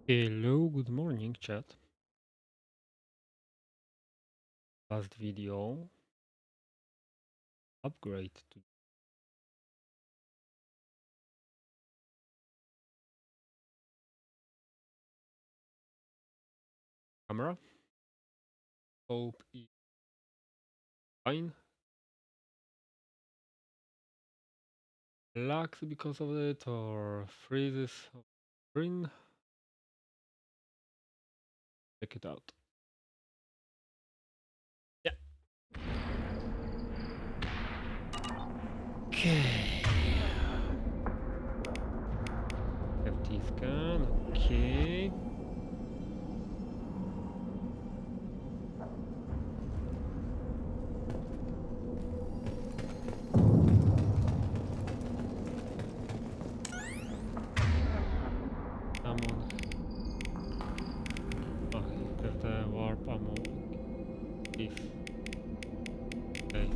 Hello, good morning, chat. Last video upgrade to camera. Hope it's fine. Lags because of it or freezes of screen. Check it out. Yeah. Okay. FT scan. Okay. Ammo. Oh, here's the warp ammo. If. Okay.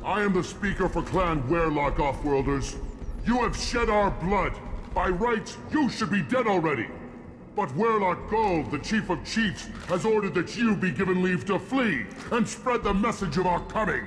I am the speaker for Clan Werlock, Offworlders. You have shed our blood. By rights, you should be dead already. But Werlock Gold, the Chief of Chiefs, has ordered that you be given leave to flee and spread the message of our coming.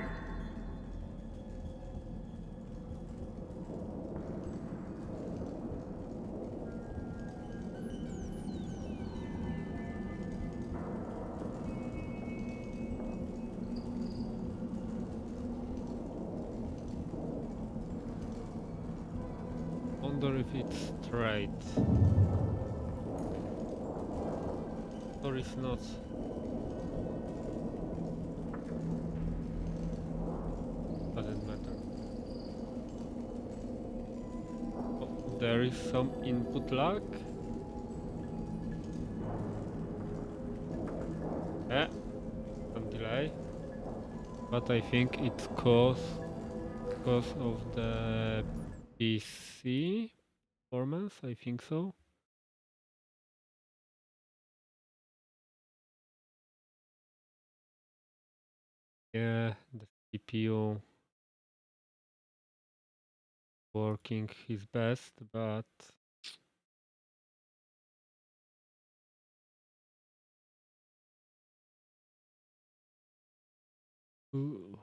Wonder if it's straight. Or if not. Doesn't matter. Oh, there is some input lag. Some delay. But I think it's because of the PC performance, I think so. Yeah, the CPU working his best, but ooh.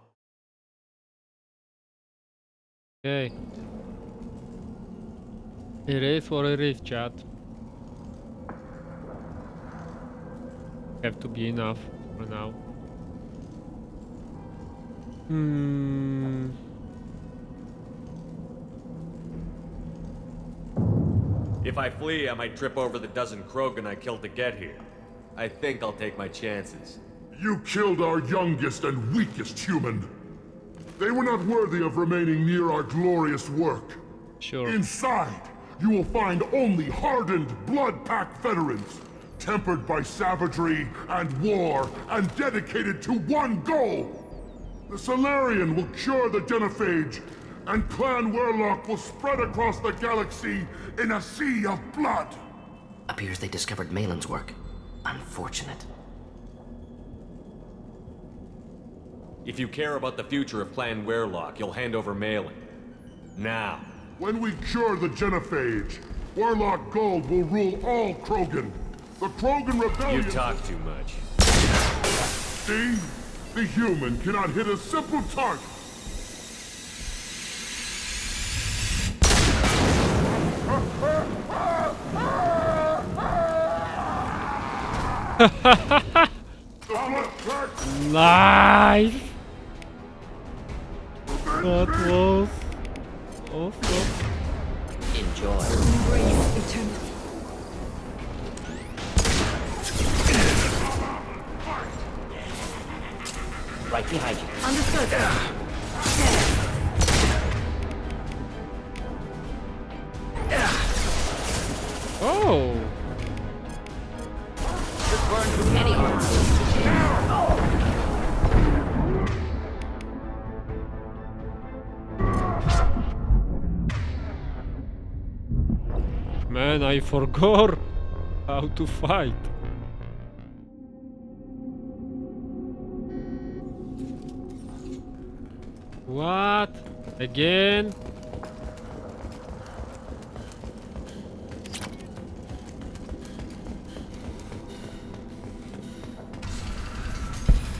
Okay. It is what it is, chat. Have to be enough for now. If I flee, I might trip over the dozen Krogan I killed to get here. I think I'll take my chances. You killed our youngest and weakest human. They were not worthy of remaining near our glorious work. Sure. Inside, you will find only hardened, blood-packed veterans, tempered by savagery and war, and dedicated to one goal. The Solarian will cure the genophage, and Clan Werlock will spread across the galaxy in a sea of blood. Appears they discovered Malin's work. Unfortunate. If you care about the future of Clan Werlock, you'll hand over Malin. Now. When we cure the genophage, Werlock Gold will rule all Krogan. The Krogan Rebellion... You talk too much. See? The human cannot hit a simple target. Nice! That was awesome. Enjoy. Embrace eternity. Right behind you. Understood. Oh! Any arms. Man, I forgot how to fight. What? Again?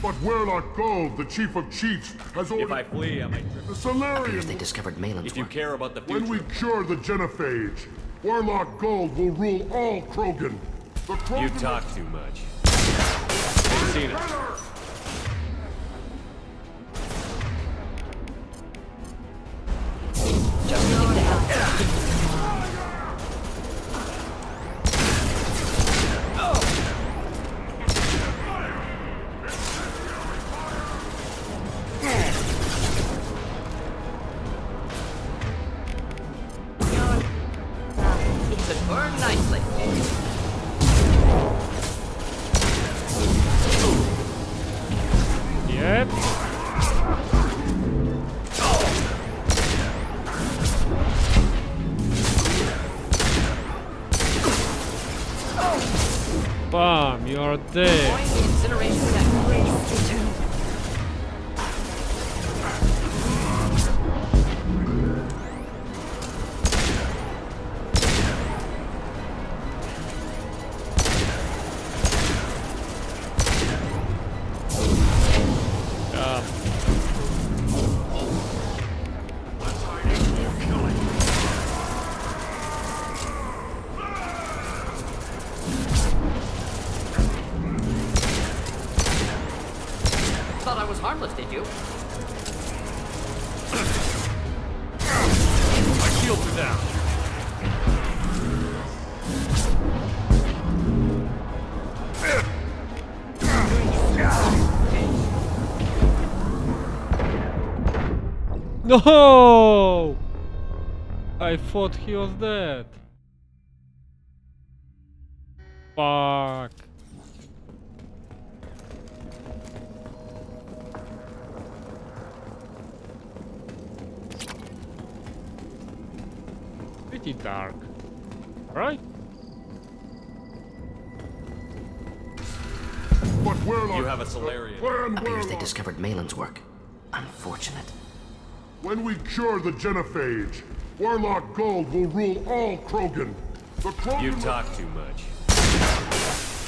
But Warlock Gold, the Chief of Chiefs, has If ordered I flee, I might trip. the Appears Solarian. they discovered Malin's If you work. care about the When we future, cure the Genophage, Warlock Gold will rule all Krogan. The Krogan you talk too much. I've seen it. Just needing the help. It should burn nicely. Yep. Bam, you're dead. Deploying the incineration tech. Yeah. Thought I was harmless, did you? My shields are down. No! I thought he was dead. Fuck. Pretty dark, right? But Warlock, You have a Solarian. Plan Appears they Warlock. discovered Malin's work. Unfortunate. When we cure the Genophage, Warlock Gold will rule all Krogan. The Krogan. You talk too much.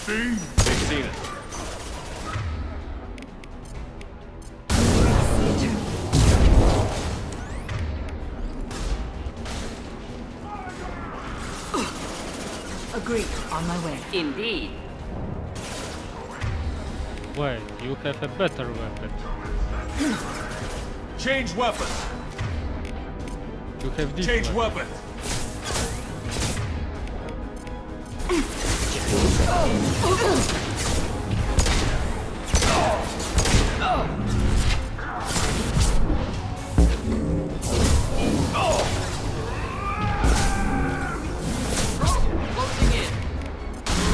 See? They've seen it. Agreed. On my way. Indeed. Wait, you have a better weapon. Change weapons. You have this Change weapon. weapons. Closing in.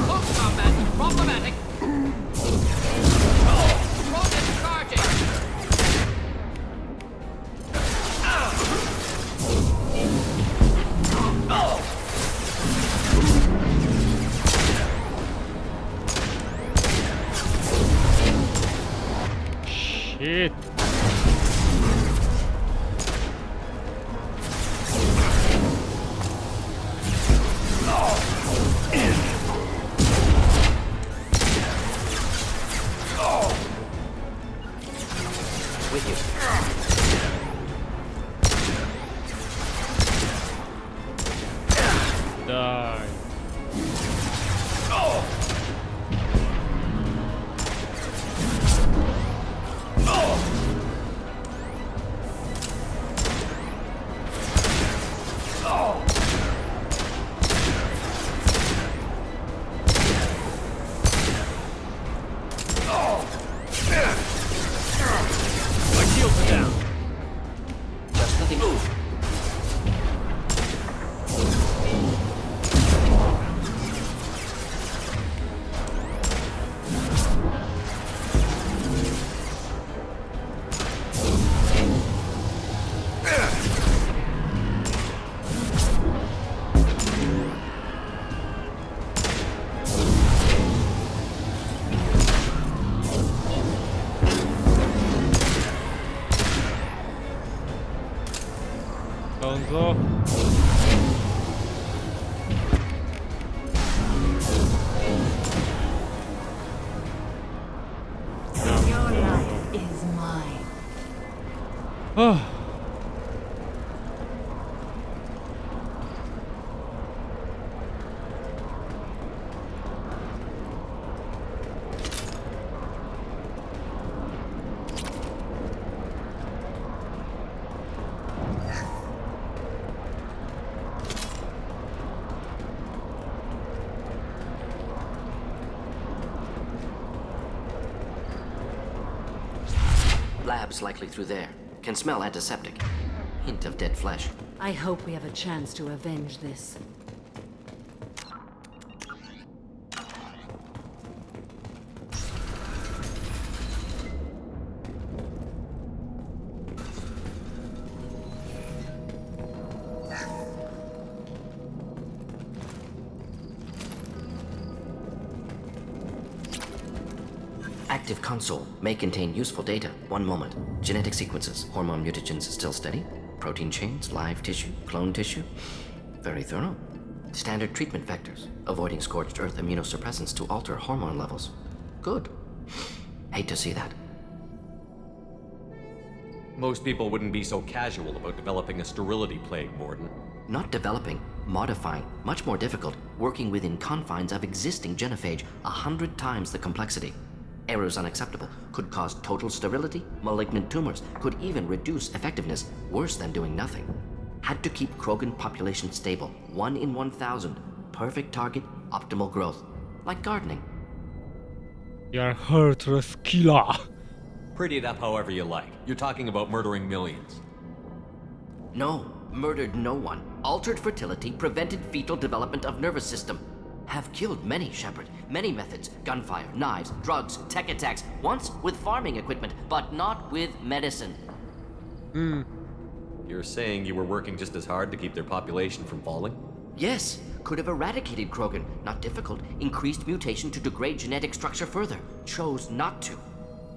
Close combat. Problematic. Krogan charging. Shit. With you. Die. My shields are down. Just nothing. Alonso. Your life is mine. Oh. Labs likely through there. Can smell antiseptic. Hint of dead flesh. I hope we have a chance to avenge this. Active console may contain useful data. One moment. Genetic sequences. Hormone mutagens still steady. Protein chains, live tissue, clone tissue. Very thorough. Standard treatment vectors. Avoiding scorched earth immunosuppressants to alter hormone levels. Good. Hate to see that. Most people wouldn't be so casual about developing a sterility plague, Morden. Not developing, modifying, much more difficult, working within confines of existing genophage, 100 times the complexity. Errors unacceptable, could cause total sterility, malignant tumors, could even reduce effectiveness, worse than doing nothing. Had to keep Krogan population stable, 1 in 1,000. Perfect target, optimal growth. Like gardening. You're heartless killer. Pretty it up however you like. You're talking about murdering millions. No, murdered no one. Altered fertility, prevented fetal development of nervous system. Have killed many, Shepard. Many methods. Gunfire, knives, drugs, tech attacks. Once with farming equipment, but not with medicine. You're saying you were working just as hard to keep their population from falling? Yes, could have eradicated Krogan. Not difficult. Increased mutation to degrade genetic structure further. Chose not to.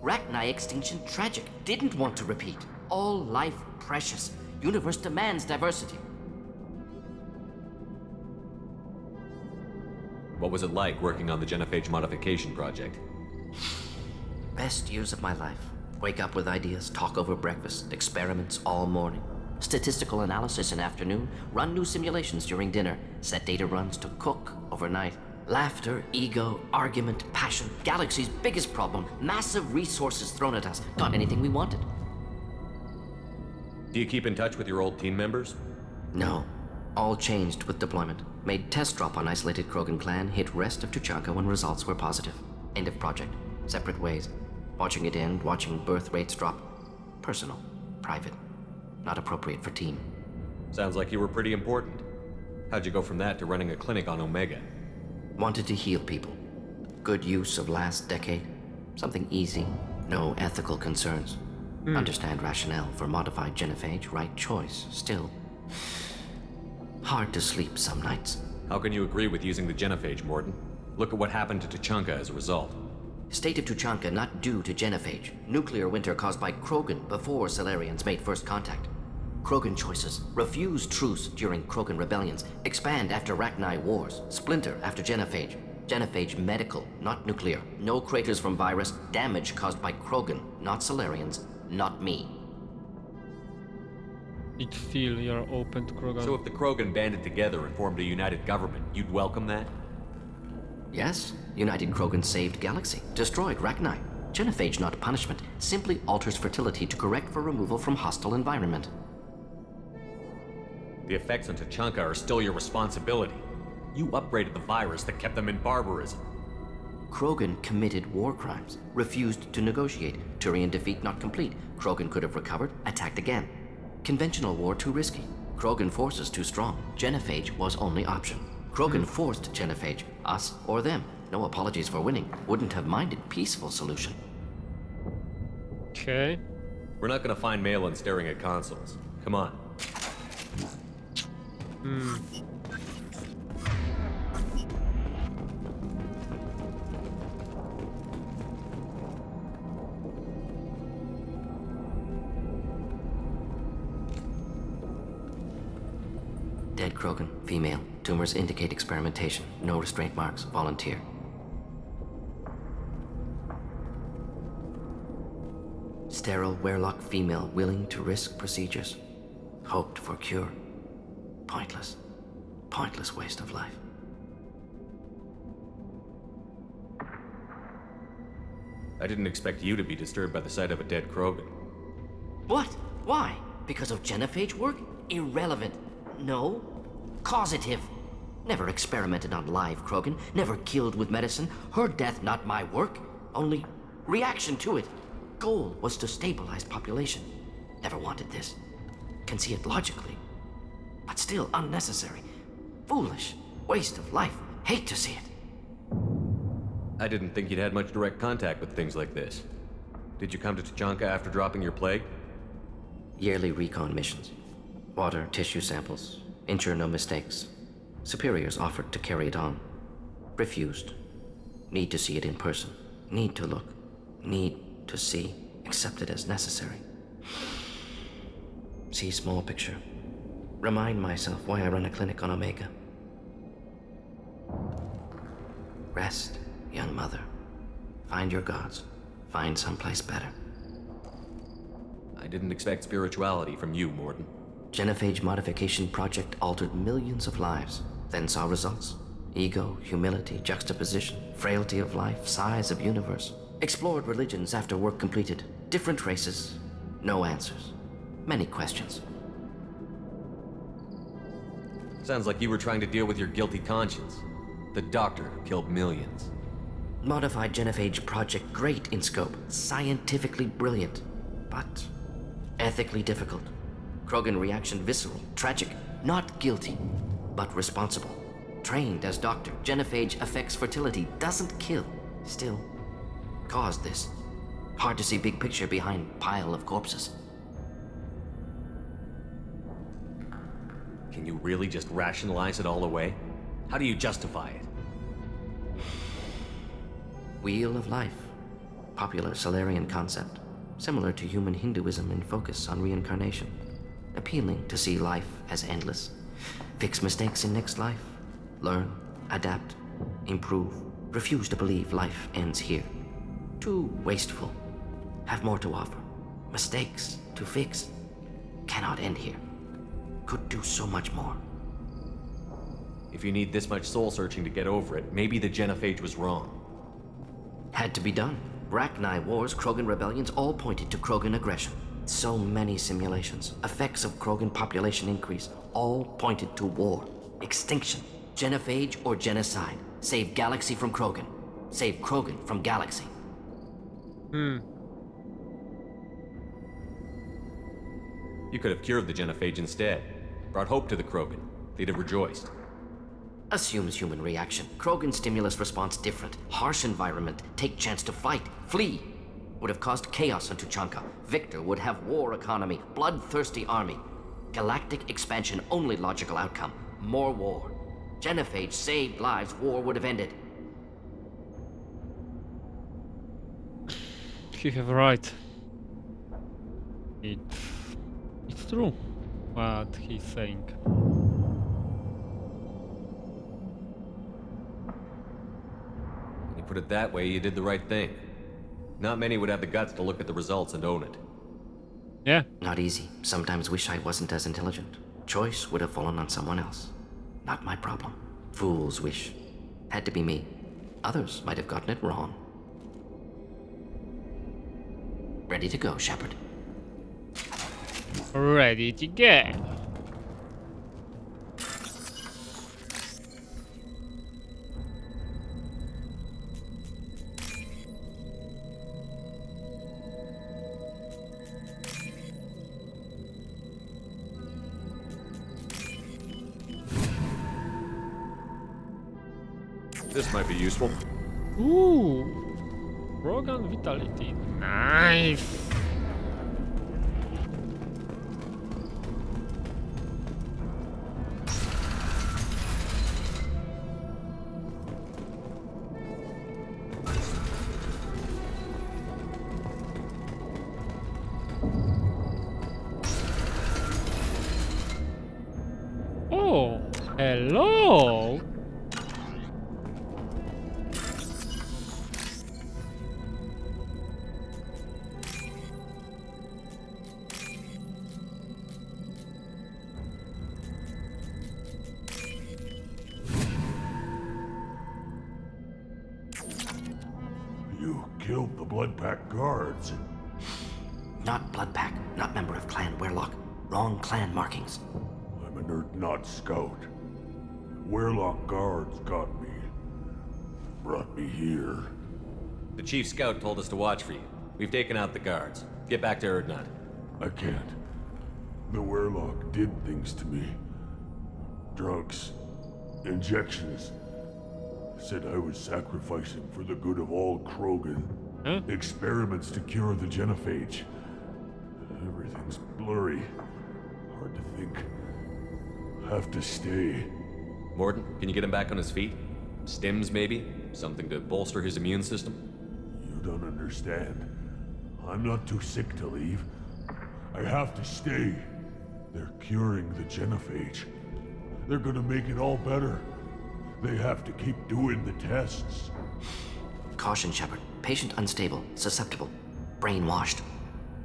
Rachni extinction tragic. Didn't want to repeat. All life precious. Universe demands diversity. What was it like working on the genophage modification project? Best years of my life. Wake up with ideas, talk over breakfast, experiments all morning. Statistical analysis in afternoon, run new simulations during dinner, set data runs to cook overnight. Laughter, ego, argument, passion, galaxy's biggest problem, massive resources thrown at us. Got anything we wanted. Do you keep in touch with your old team members? No. All changed with deployment. Made test drop on isolated Krogan clan, hit rest of Tuchanka when results were positive. End of project. Separate ways. Watching it end, watching birth rates drop. Personal. Private. Not appropriate for team. Sounds like you were pretty important. How'd you go from that to running a clinic on Omega? Wanted to heal people. Good use of last decade. Something easy. No ethical concerns. Understand rationale for modified genophage. Right choice. Still. Hard to sleep some nights. How can you agree with using the genophage, Morden? Look at what happened to Tuchanka as a result. State of Tuchanka not due to genophage. Nuclear winter caused by Krogan before Solarians made first contact. Krogan choices. Refuse truce during Krogan rebellions. Expand after Rachni wars. Splinter after genophage. Genophage medical, not nuclear. No craters from virus. Damage caused by Krogan, not Solarians. Not me. It's still you're open to Krogan. So if the Krogan banded together and formed a united government, you'd welcome that? Yes, United Krogan saved Galaxy. Destroyed Rachni. Genophage not punishment. Simply alters fertility to correct for removal from hostile environment. The effects on Tuchanka are still your responsibility. You upgraded the virus that kept them in barbarism. Krogan committed war crimes. Refused to negotiate. Turian defeat not complete. Krogan could have recovered, attacked again. Conventional war too risky. Krogan forces too strong. Genophage was only option. Krogan forced genophage. Us or them. No apologies for winning. Wouldn't have minded peaceful solution. Okay. We're not gonna find Malin staring at consoles. Come on. Dead Krogan, female. Tumors indicate experimentation. No restraint marks. Volunteer. Sterile Werelock female willing to risk procedures. Hoped for cure. Pointless. Pointless waste of life. I didn't expect you to be disturbed by the sight of a dead Krogan. What? Why? Because of genophage work? Irrelevant. No. Causative. Never experimented on live Krogan. Never killed with medicine. Her death not my work. Only reaction to it. Goal was to stabilize population. Never wanted this. Can see it logically. But still unnecessary. Foolish. Waste of life. Hate to see it. I didn't think you'd had much direct contact with things like this. Did you come to Tuchanka after dropping your plague? Yearly recon missions. Water, tissue samples. Ensure no mistakes. Superiors offered to carry it on. Refused. Need to see it in person. Need to look. Need to see. Accepted as necessary. See small picture. Remind myself why I run a clinic on Omega. Rest, young mother. Find your gods. Find someplace better. I didn't expect spirituality from you, Morden. Genophage modification project altered millions of lives, then saw results. Ego, humility, juxtaposition, frailty of life, size of universe. Explored religions after work completed. Different races. No answers. Many questions. Sounds like you were trying to deal with your guilty conscience. The doctor who killed millions. Modified genophage project great in scope. Scientifically brilliant. But ethically difficult. Krogan reaction visceral, tragic. Not guilty, but responsible. Trained as doctor, genophage affects fertility, doesn't kill. Still, caused this. Hard to see big picture behind pile of corpses. Can you really just rationalize it all away? How do you justify it? Wheel of life. Popular Solarian concept. Similar to human Hinduism in focus on reincarnation. Appealing to see life as endless. Fix mistakes in next life. Learn, adapt, improve. Refuse to believe life ends here. Too wasteful. Have more to offer. Mistakes to fix. Cannot end here. Could do so much more. If you need this much soul searching to get over it, maybe the genophage was wrong. Had to be done. Rachni wars, Krogan rebellions, all pointed to Krogan aggression. So many simulations. Effects of Krogan population increase. All pointed to war. Extinction. Genophage or genocide. Save galaxy from Krogan. Save Krogan from galaxy. You could have cured the genophage instead. Brought hope to the Krogan. They'd have rejoiced. Assumes human reaction. Krogan stimulus response different. Harsh environment. Take chance to fight. Flee. Would have caused chaos on Tuchanka. Victor would have war economy. Bloodthirsty army. Galactic expansion only logical outcome. More war. Genophage saved lives. War would have ended. He have right. It's true what he's saying. When you put it that way, you did the right thing. Not many would have the guts to look at the results and own it. Yeah. Not easy. Sometimes wish I wasn't as intelligent. Choice would have fallen on someone else. Not my problem. Fool's wish. Had to be me. Others might have gotten it wrong. Ready to go, Shepard. Ready to go. This might be useful. Ooh. Rogan Vitality. Nice. Oh. Hello? You killed the Blood Pack guards. Not Blood Pack, not member of Clan Werlock. Wrong clan markings. I'm an Urdnot scout. Werlock guards got me. Brought me here. The chief scout told us to watch for you. We've taken out the guards. Get back to Urdnot. I can't. The Werlock did things to me. Drugs. Injections. Said I was sacrificing for the good of all Krogan. Huh? Experiments to cure the genophage. Everything's blurry. Hard to think. Have to stay. Morden, can you get him back on his feet? Stims, maybe? Something to bolster his immune system? You don't understand. I'm not too sick to leave. I have to stay. They're curing the genophage. They're gonna make it all better. They have to keep doing the tests. Caution, Shepard. Patient unstable, susceptible, brainwashed.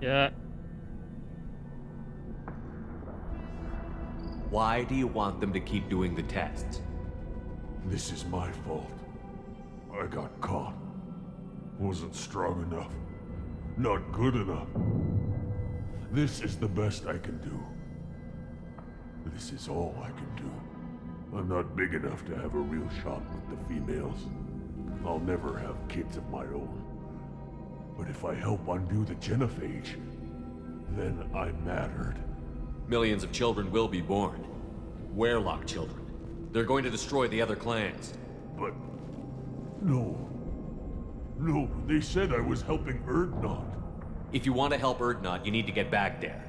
Yeah. Why do you want them to keep doing the tests? This is my fault. I got caught. Wasn't strong enough. Not good enough. This is the best I can do. This is all I can do. I'm not big enough to have a real shot with the females. I'll never have kids of my own. But if I help undo the genophage, then I'm mattered. Millions of children will be born. Werlock children. They're going to destroy the other clans. But... no. No, they said I was helping Urdnot. If you want to help Urdnot, you need to get back there.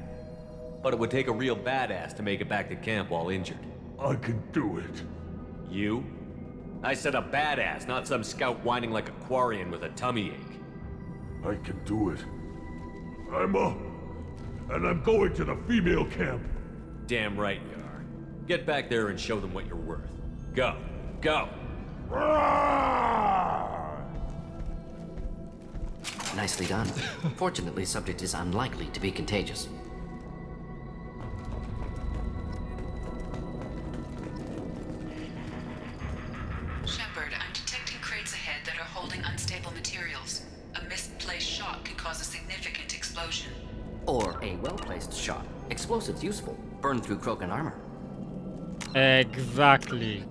But it would take a real badass to make it back to camp while injured. I can do it. You? I said a badass, not some scout whining like a Quarian with a tummy ache. I can do it. I'm up. And I'm going to the female camp. Damn right you are. Get back there and show them what you're worth. Go. Go! Nicely done. Fortunately, subject is unlikely to be contagious. Shepard, I'm detecting crates ahead that are holding unstable materials. A misplaced shot could cause a significant explosion. Or a well-placed shot. Explosives useful. Burn through Krogan armor. Exactly.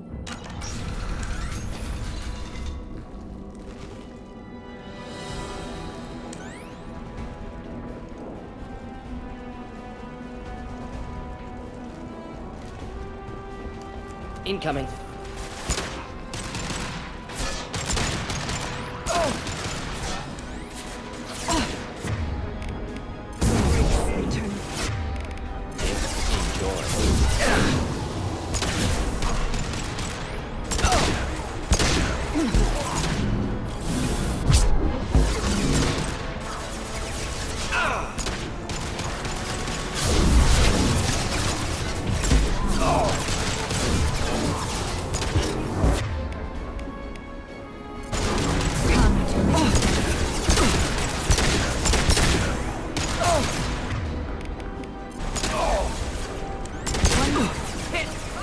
Incoming.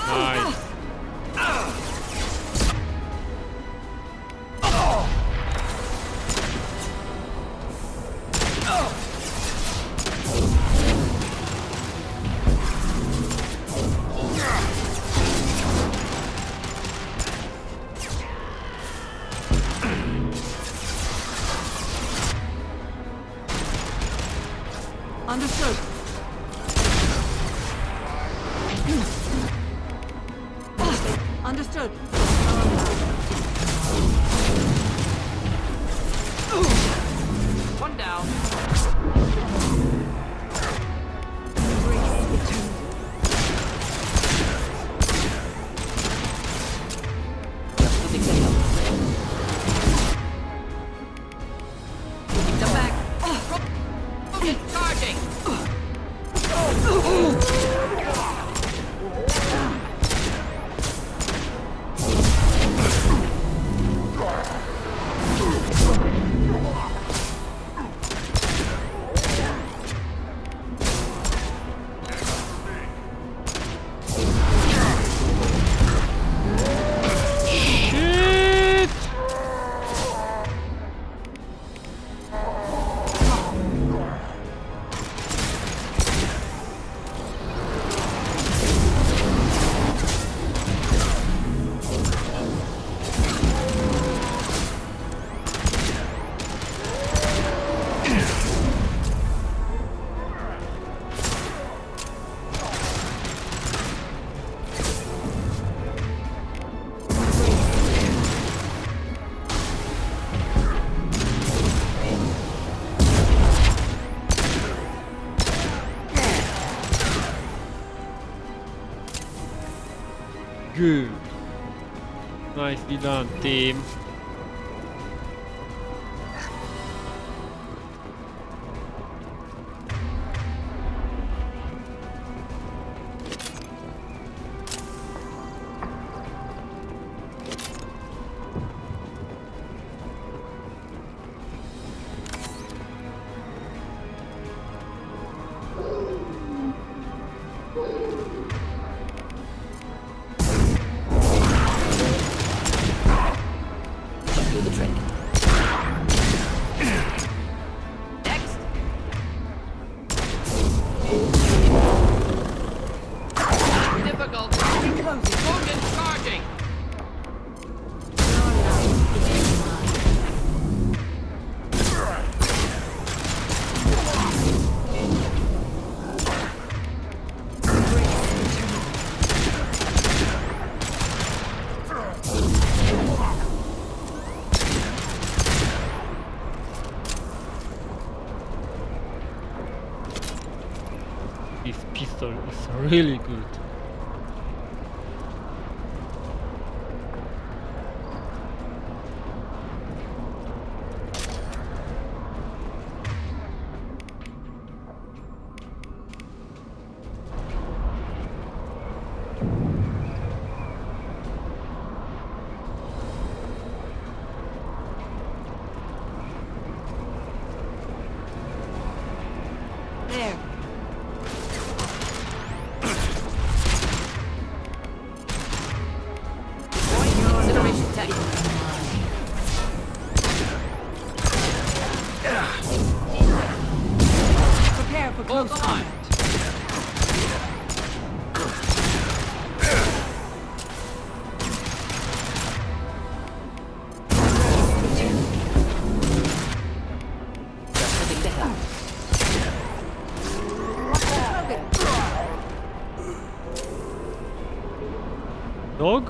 Nice. Understood. Understood. One down. Just the beginning. Come back. Charging. Good. Nicely done, team. Do the trick. Next. Difficult. Wounded charging. This pistol is really good. There. Consideration tech. Prepare for close combat. Just hitting the head. Dog?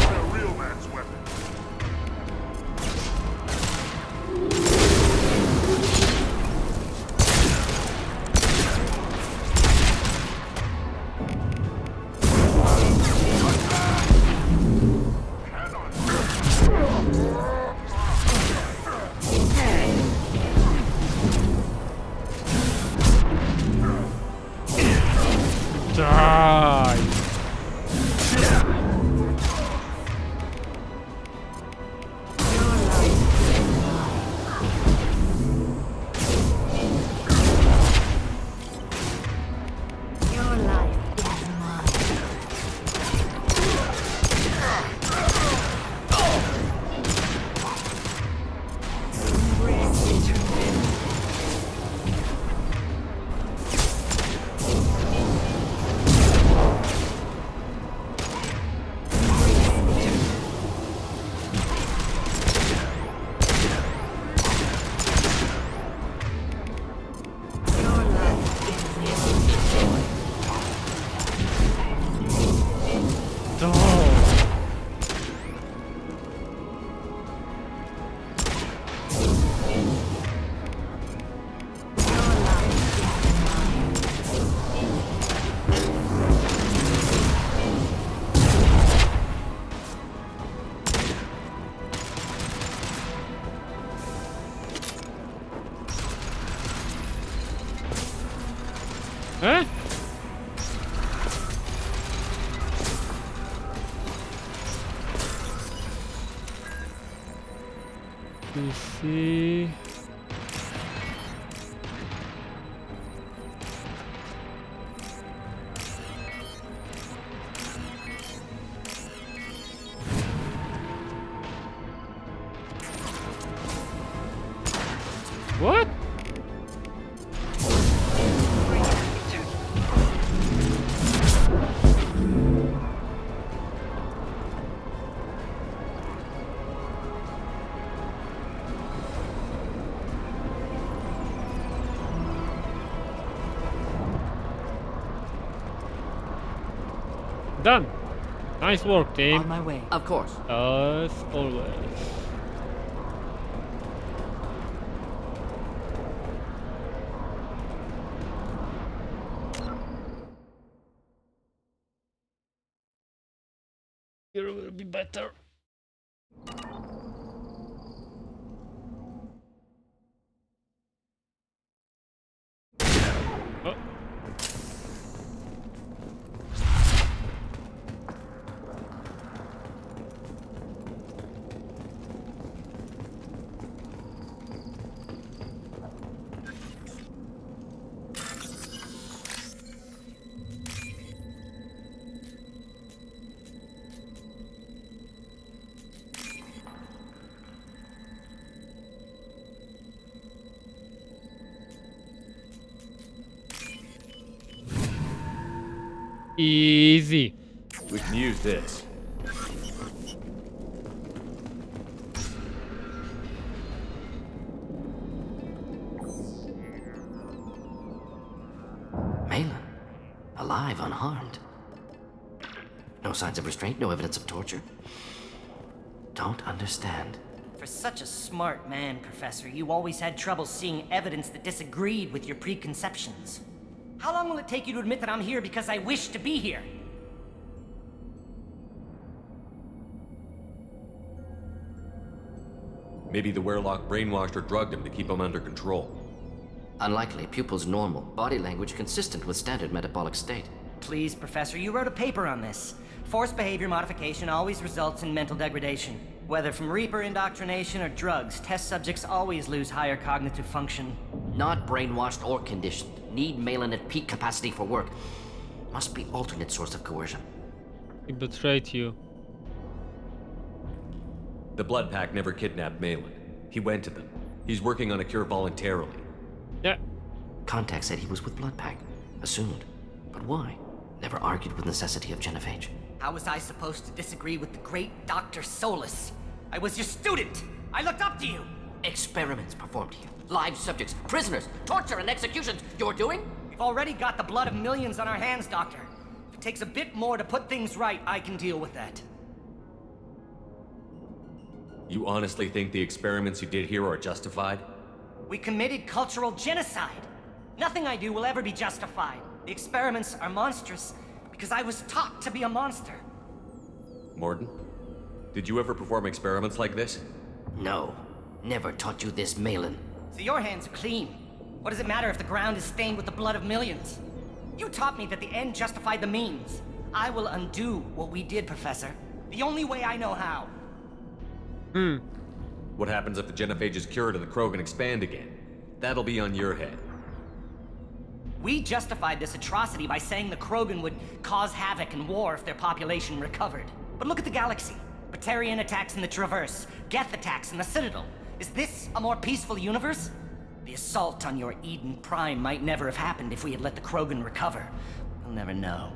A real man's weapon. Die! Your life is mine. Rest eternally. Your life is Dog! Huh? You see. What? Done. Nice work, On team. my way. Of course. As always. Here will be better. Oh. Easy. We can use this. Malin, alive, unharmed. No signs of restraint, no evidence of torture. Don't understand. For such a smart man, Professor, you always had trouble seeing evidence that disagreed with your preconceptions. How long will it take you to admit that I'm here because I wish to be here? Maybe the Werelock brainwashed or drugged him to keep him under control. Unlikely. Pupil's normal. Body language consistent with standard metabolic state. Please, Professor, you wrote a paper on this. Forced behavior modification always results in mental degradation. Whether from Reaper indoctrination or drugs, test subjects always lose higher cognitive function. Not brainwashed or conditioned. Need Malin at peak capacity for work. Must be alternate source of coercion. He betrayed you. The Blood Pack never kidnapped Malin. He went to them. He's working on a cure voluntarily. Yeah. Contact said he was with Bloodpack. Assumed. But why? Never argued with necessity of genophage. How was I supposed to disagree with the great Dr. Solus? I was your student! I looked up to you! Experiments performed here. Live subjects, prisoners, torture and executions. You're doing? We've already got the blood of millions on our hands, Doctor. If it takes a bit more to put things right, I can deal with that. You honestly think the experiments you did here are justified? We committed cultural genocide. Nothing I do will ever be justified. The experiments are monstrous because I was taught to be a monster. Morden, did you ever perform experiments like this? No. Never taught you this, Malin. So your hands are clean. What does it matter if the ground is stained with the blood of millions? You taught me that the end justified the means. I will undo what we did, Professor. The only way I know how. What happens if the genophage is cured and the Krogan expand again? That'll be on your head. We justified this atrocity by saying the Krogan would cause havoc and war if their population recovered. But look at the galaxy. Batarian attacks in the Traverse, Geth attacks in the Citadel. Is this a more peaceful universe? The assault on your Eden Prime might never have happened if we had let the Krogan recover. We'll never know.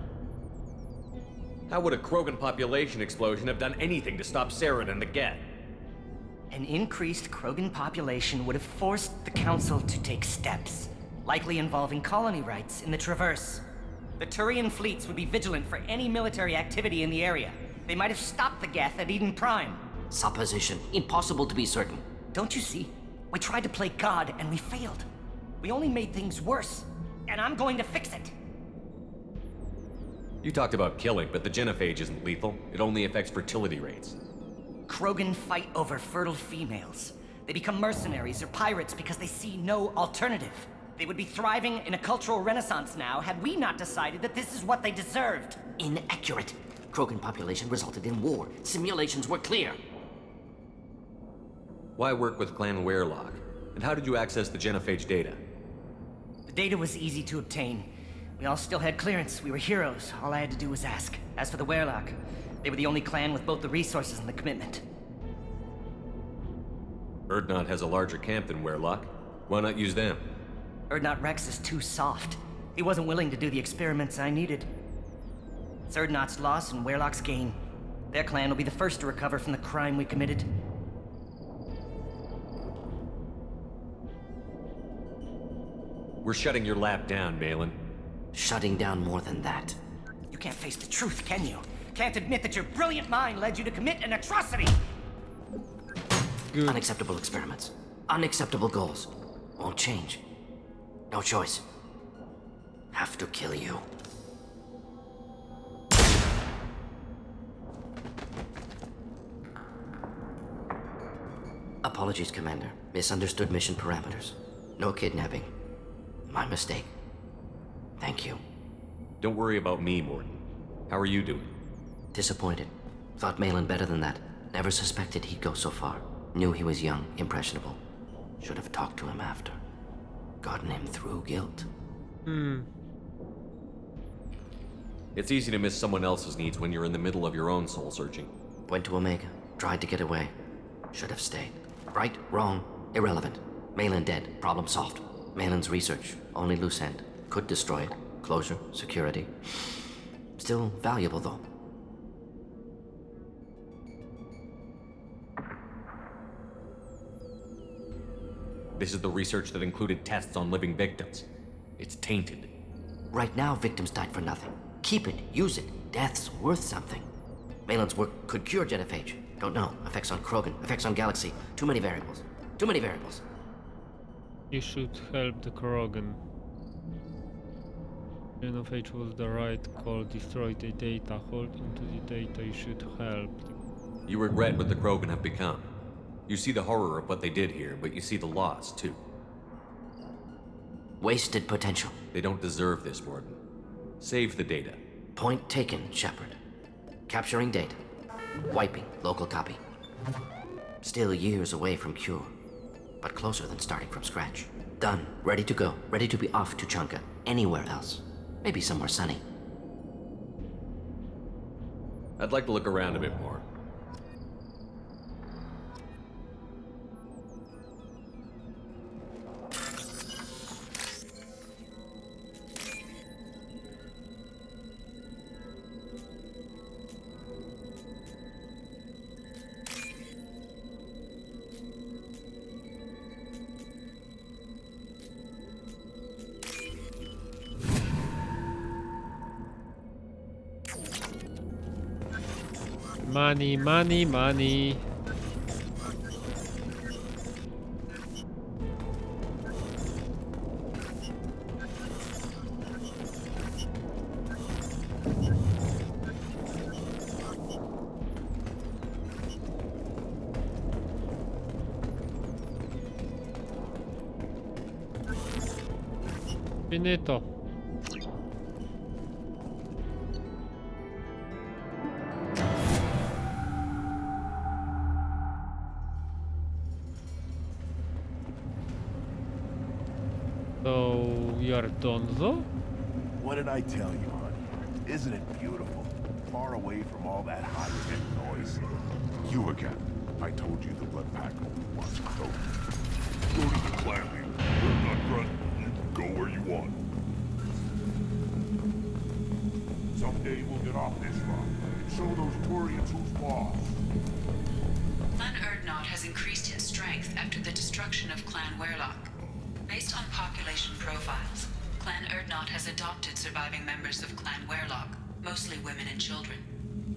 How would a Krogan population explosion have done anything to stop Saren and the Geth? An increased Krogan population would have forced the Council to take steps, likely involving colony rights in the Traverse. The Turian fleets would be vigilant for any military activity in the area. They might have stopped the Geth at Eden Prime. Supposition. Impossible to be certain. Don't you see? We tried to play God and we failed. We only made things worse, and I'm going to fix it. You talked about killing, but the genophage isn't lethal. It only affects fertility rates. Krogan fight over fertile females. They become mercenaries or pirates because they see no alternative. They would be thriving in a cultural renaissance now had we not decided that this is what they deserved. Inaccurate. Krogan population resulted in war. Simulations were clear. Why work with Clan Werelock? And how did you access the genophage data? The data was easy to obtain. We all still had clearance. We were heroes. All I had to do was ask. As for the Werelock, they were the only clan with both the resources and the commitment. Urdnot has a larger camp than Werelock. Why not use them? Urdnot Rex is too soft. He wasn't willing to do the experiments I needed. It's Urdnot's loss and Werelock's gain. Their clan will be the first to recover from the crime we committed. We're shutting your lab down, Malin. Shutting down more than that. You can't face the truth, can you? Can't admit that your brilliant mind led you to commit an atrocity! Good. Unacceptable experiments. Unacceptable goals. Won't change. No choice. Have to kill you. Apologies, Commander. Misunderstood mission parameters. No kidnapping. My mistake. Thank you. Don't worry about me, Morton. How are you doing? Disappointed. Thought Malin better than that. Never suspected he'd go so far. Knew he was young, impressionable. Should have talked to him after. Gotten him through guilt. It's easy to miss someone else's needs when you're in the middle of your own soul searching. Went to Omega. Tried to get away. Should have stayed. Right, wrong, irrelevant. Malin dead. Problem solved. Malin's research. Only loose end. Could destroy it. Closure, security. Still valuable, though. This is the research that included tests on living victims. It's tainted. Right now, victims died for nothing. Keep it, use it. Death's worth something. Malin's work could cure genophage. Don't know. Effects on Krogan, effects on Galaxy. Too many variables. Too many variables. You should help the Krogan. Genophage was the right call. Destroy the data. Hold onto the data. You should help. You regret what the Krogan have become. You see the horror of what they did here, but you see the loss, too. Wasted potential. They don't deserve this, Morton. Save the data. Point taken, Shepard. Capturing data. Wiping local copy. Still years away from cure, but closer than starting from scratch. Done. Ready to go. Ready to be off to Chunka. Anywhere else. Maybe somewhere sunny. I'd like to look around a bit more. Money, money, money. Finito. So, we are done though? What did I tell you, honey? Isn't it beautiful? Far away from all that hot-shit noise. You again. I told you the blood pack only wants code. Go to the clan leader. We're not front. You can go where you want. Someday we'll get off this rock and show those Turians who's boss. Clan Erdnot has increased in strength after the destruction of Clan Werlock. Based on population profiles, Clan Erdnot has adopted surviving members of Clan Werlock, mostly women and children.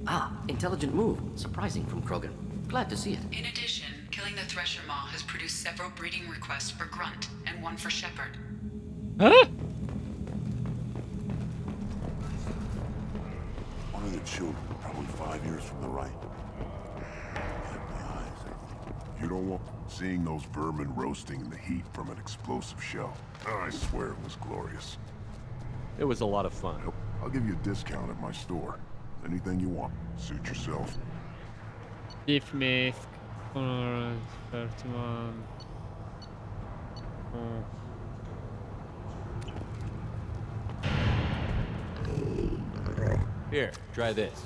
Ah, intelligent move. Surprising from Krogan. Glad to see it. In addition, killing the Thresher Maw has produced several breeding requests for Grunt and one for Shepard. Huh? One of the children, probably 5 years from the right. Had my eyes, I think. You don't want seeing those vermin roasting in the heat from an explosive shell. I swear it was glorious. It was a lot of fun. I'll give you a discount at my store. Anything you want. Suit yourself. Diff mask. 31. Oh. Here, try this.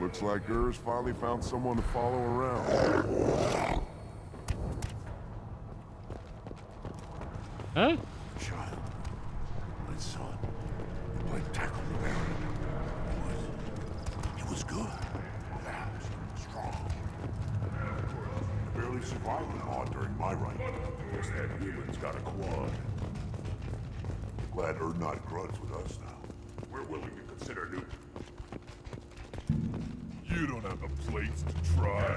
Looks like Urs finally found someone to follow around. Huh? Child. My son. I tackled the Baron. It was good. Fast. Strong. I barely didn't survive the mod during my reign. Guess that human's got a quad. Glad Erdnot gruds with us now. We're willing to consider new... You don't have the plates to try.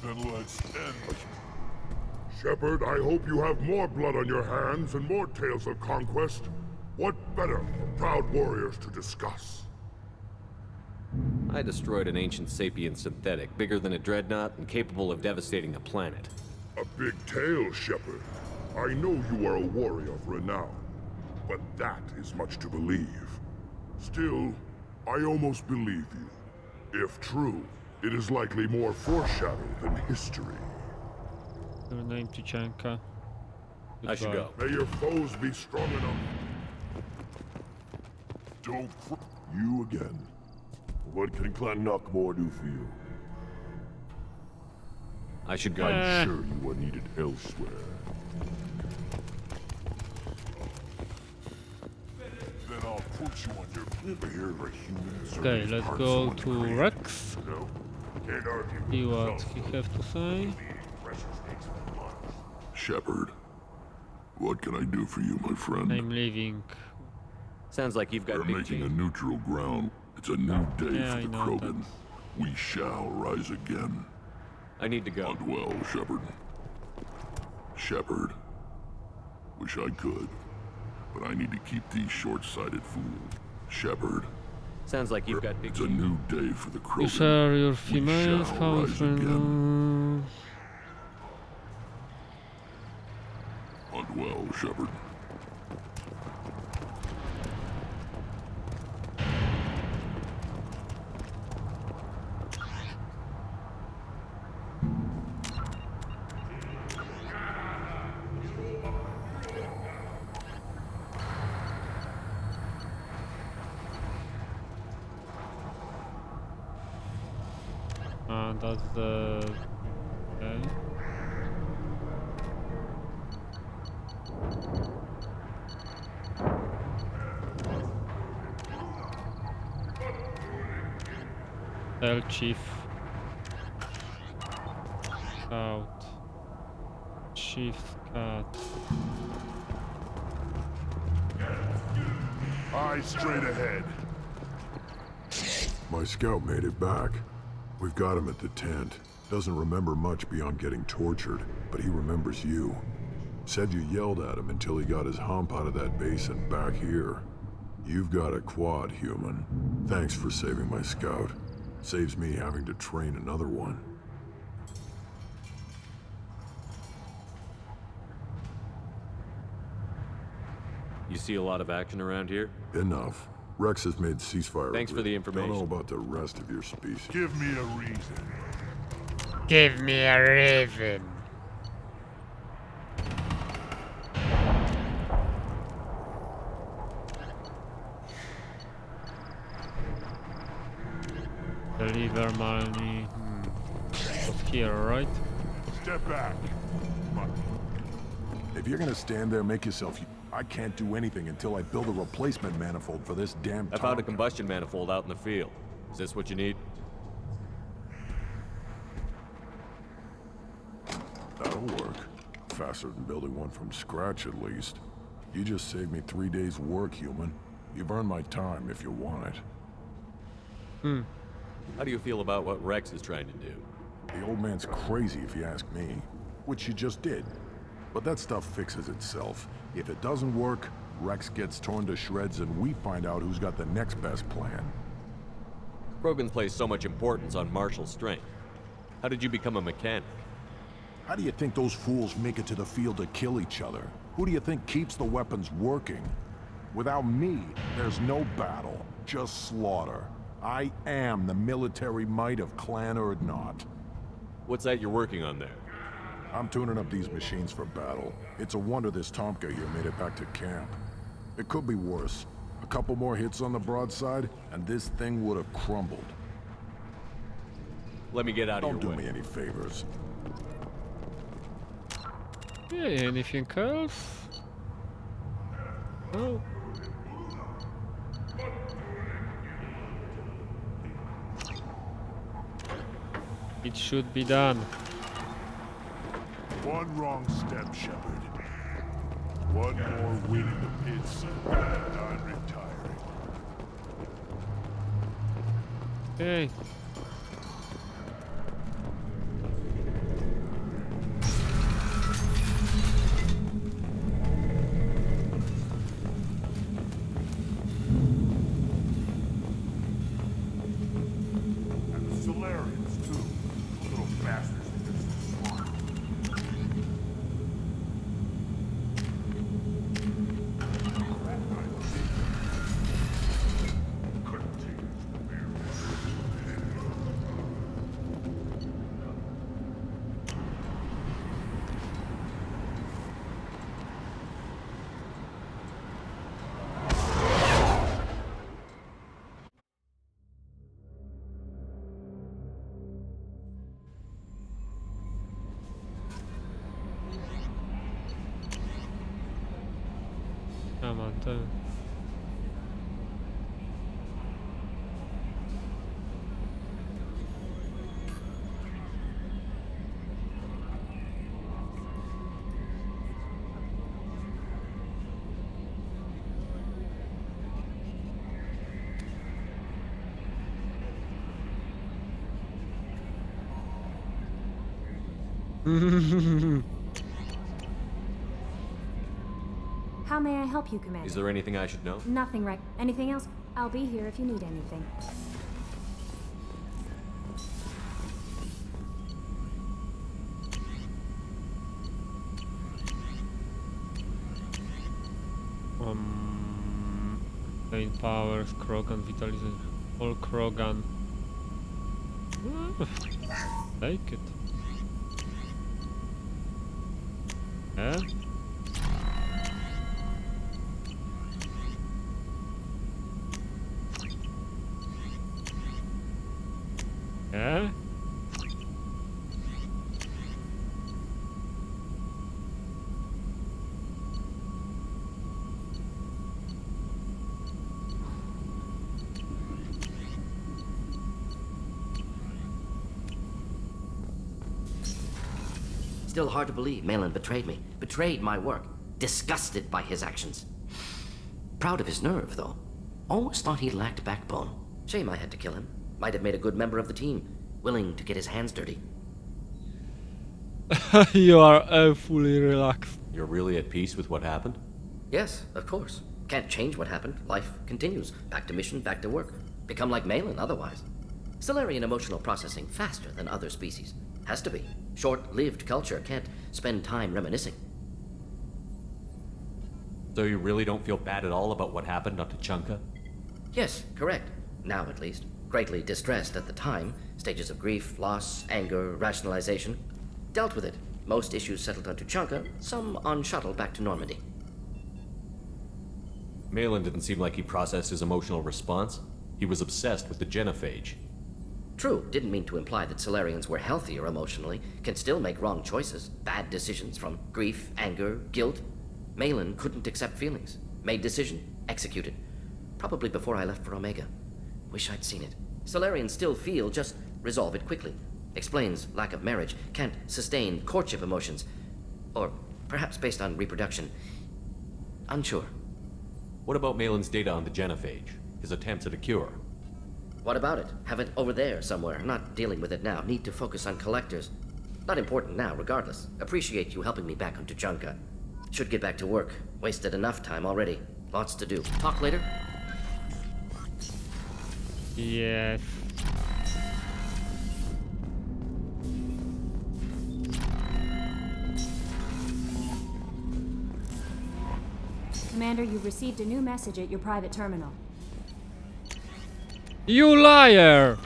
Then let's end. Shepard, I hope you have more blood on your hands and more tales of conquest. What better for proud warriors to discuss? I destroyed an ancient sapient synthetic, bigger than a dreadnought and capable of devastating a planet. A big tale, Shepard. I know you are a warrior of renown, but that is much to believe. Still, I almost believe you. If true, it is likely more foreshadow than history. Your name Tichanka. I should go. May your foes be strong enough. Don't you again. What can Clan Knockmore do for you? I should go. I'm sure you are needed elsewhere. Then I'll put you on your here for human service. Okay, let's Part go someone to created. Rex. No, can't argue with See what results. he have to say. Shepard, what can I do for you, my friend? I'm leaving. Sounds like you've got We're big making a change. neutral ground. It's a new day Yeah, for I the know Krogan. that. We shall rise again. I need to go. Hunt well, Shepard. Shepard. Wish I could, but I need to keep these short-sighted fools. Shepard. Sounds like you've got big It's a change. new day for the You Krogan. share your We females, shall how rise again. Hunt well, Shepard. That's the... Okay. Tell Chief. Scout. Chief Scout. Eyes straight ahead. My scout made it back. We've got him at the tent. Doesn't remember much beyond getting tortured, but he remembers you. Said you yelled at him until he got his hump out of that base and back here. You've got a quad, human. Thanks for saving my scout. Saves me having to train another one. You see a lot of action around here? Enough. Rex has made ceasefire. Thanks for the information. Don't know about the rest of your species. Give me a reason. Give me a reason. Deliver money. Was here, right? Step back. If you're gonna stand there, make yourself... I can't do anything until I build a replacement manifold for this damn I found a Tonka. combustion manifold out in the field. Is this what you need? That'll work. Faster than building one from scratch, at least. You just saved me 3 days' work, human. You've earned my time if you want it. How do you feel about what Rex is trying to do? The old man's crazy, if you ask me. Which you just did. But that stuff fixes itself. If it doesn't work, Rex gets torn to shreds and we find out who's got the next best plan. Krogan place so much importance on martial strength. How did you become a mechanic? How do you think those fools make it to the field to kill each other? Who do you think keeps the weapons working? Without me, there's no battle, just slaughter. I am the military might of Clan Erdnot. What's that you're working on there? I'm tuning up these machines for battle. It's a wonder this Tomka here made it back to camp. It could be worse. A couple more hits on the broadside, and this thing would have crumbled. Let me get out of Don't your do way. me any favors. Yeah, anything else? No. It should be done. One wrong step, Shepard. One more win in the pits, and I'm retiring. Okay. And the Solarians, too. Little bastards think they're so smart. Couldn't take it to the bear. Come on, turn. How may I help you, Commander? Is there anything I should know? Nothing, right? Anything else? I'll be here if you need anything. Main powers, Krogan vitalization, all Krogan. Take it. Yeah. Yeah. Still hard to believe Malin betrayed me. Betrayed my work. Disgusted by his actions. Proud of his nerve, though. Always thought he lacked backbone. Shame I had to kill him. Might have made a good member of the team. Willing to get his hands dirty. You are fully relaxed. You're really at peace with what happened? Yes, of course. Can't change what happened. Life continues. Back to mission, back to work. Become like Malin otherwise. Solarian emotional processing faster than other species. Has to be. Short-lived culture can't spend time reminiscing. So you really don't feel bad at all about what happened on Tuchanka? Yes, correct. Now at least. Greatly distressed at the time. Stages of grief, loss, anger, rationalization. Dealt with it. Most issues settled on Tuchanka, some on shuttle back to Normandy. Malin didn't seem like he processed his emotional response. He was obsessed with the genophage. True, didn't mean to imply that Solarians were healthier emotionally, can still make wrong choices, bad decisions from grief, anger, guilt. Malin couldn't accept feelings. Made decision, executed. Probably before I left for Omega. Wish I'd seen it. Solarians still feel, just resolve it quickly. Explains lack of marriage, can't sustain courtship emotions. Or perhaps based on reproduction. Unsure. What about Malin's data on the genophage? His attempts at a cure? What about it? Have it over there somewhere. Not dealing with it now. Need to focus on collectors. Not important now, regardless. Appreciate you helping me back on Tuchanka. Should get back to work. Wasted enough time already. Lots to do. Talk later? Yes. Commander, you've received a new message at your private terminal. You liar!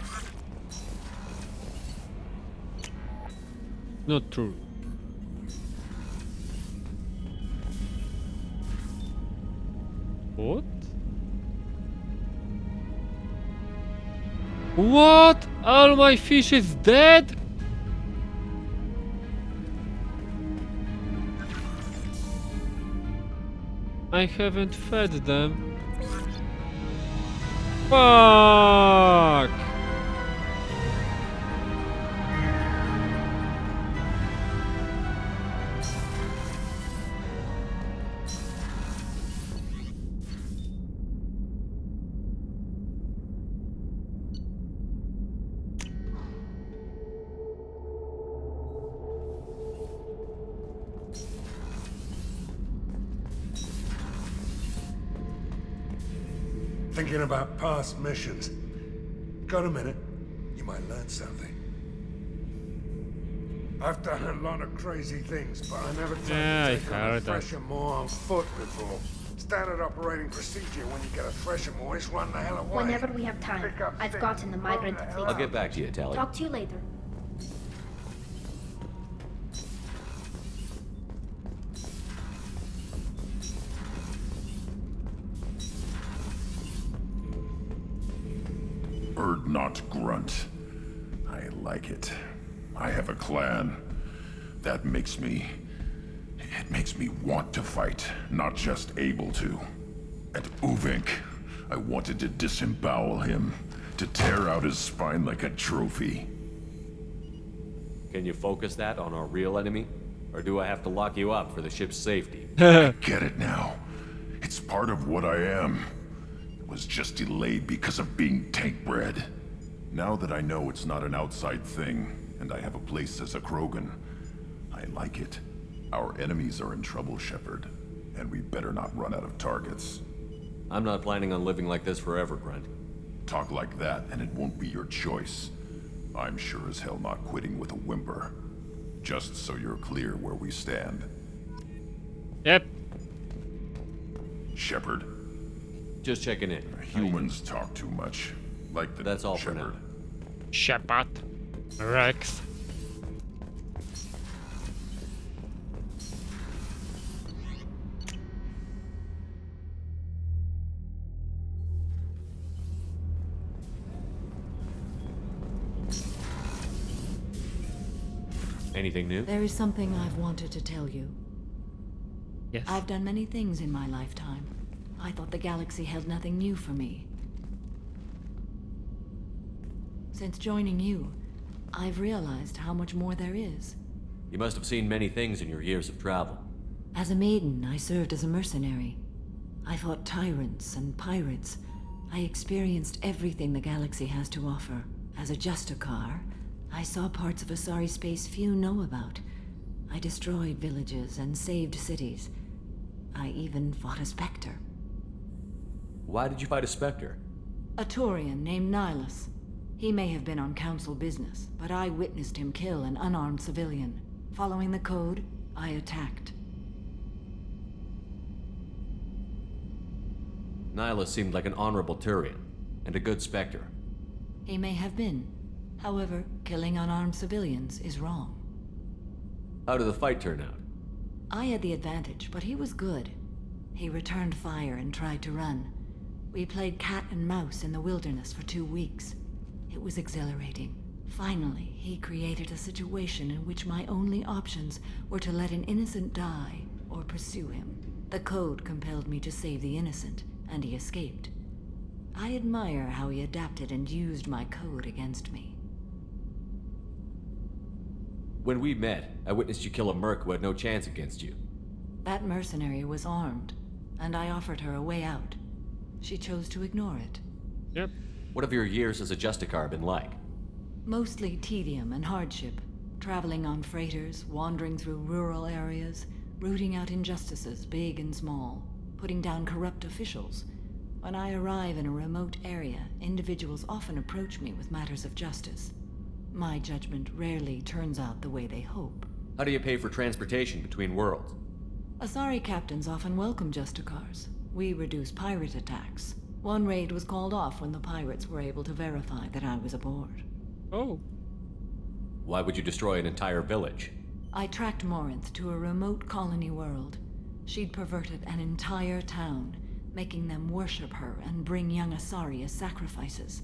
Not true. What? What? All my fish is dead? I haven't fed them. Fuck! Thinking about past missions. Got a minute? You might learn something. I've done a lot of crazy things, but I never tried Yeah, to I take on a heard that. thresher moor on foot before. Standard operating procedure when you get a thresher moor is run the hell away. Whenever we have time. Pick up I've sticks, gotten the migrant run the fleet. hell I'll get back to you, Tally. Talk to you later. Not grunt. I like it. I have a clan. That makes me... It makes me want to fight, not just able to. And Uvink, I wanted to disembowel him, to tear out his spine like a trophy. Can you focus that on our real enemy? Or do I have to lock you up for the ship's safety? I get it now. It's part of what I am. It was just delayed because of being tank-bred. Now that I know it's not an outside thing, and I have a place as a Krogan, I like it. Our enemies are in trouble, Shepard, and we better not run out of targets. I'm not planning on living like this forever, Grunt. Talk like that, and it won't be your choice. I'm sure as hell not quitting with a whimper. Just so you're clear where we stand. Yep. Shepard. Just checking in. Humans talk too much. Like the That's all Shepard. for now. Shepard. Rex. Anything new? There is something I've wanted to tell you. Yes. I've done many things in my lifetime. I thought the galaxy held nothing new for me. Since joining you, I've realized how much more there is. You must have seen many things in your years of travel. As a maiden, I served as a mercenary. I fought tyrants and pirates. I experienced everything the galaxy has to offer. As a Justicar, I saw parts of Asari space few know about. I destroyed villages and saved cities. I even fought a Spectre. Why did you fight a Spectre? A Turian named Nihilus. He may have been on Council business, but I witnessed him kill an unarmed civilian. Following the code, I attacked. Nihilus seemed like an honorable Turian, and a good Spectre. He may have been. However, killing unarmed civilians is wrong. How did the fight turn out? I had the advantage, but he was good. He returned fire and tried to run. We played cat and mouse in the wilderness for 2 weeks. It was exhilarating. Finally, he created a situation in which my only options were to let an innocent die or pursue him. The code compelled me to save the innocent, and he escaped. I admire how he adapted and used my code against me. When we met, I witnessed you kill a merc who had no chance against you. That mercenary was armed, and I offered her a way out. She chose to ignore it. Yep. What have your years as a Justicar been like? Mostly tedium and hardship. Traveling on freighters, wandering through rural areas, rooting out injustices, big and small, putting down corrupt officials. When I arrive in a remote area, individuals often approach me with matters of justice. My judgment rarely turns out the way they hope. How do you pay for transportation between worlds? Asari captains often welcome Justicars. We reduce pirate attacks. One raid was called off when the pirates were able to verify that I was aboard. Oh. Why would you destroy an entire village? I tracked Morinth to a remote colony world. She'd perverted an entire town, making them worship her and bring young Asari as sacrifices.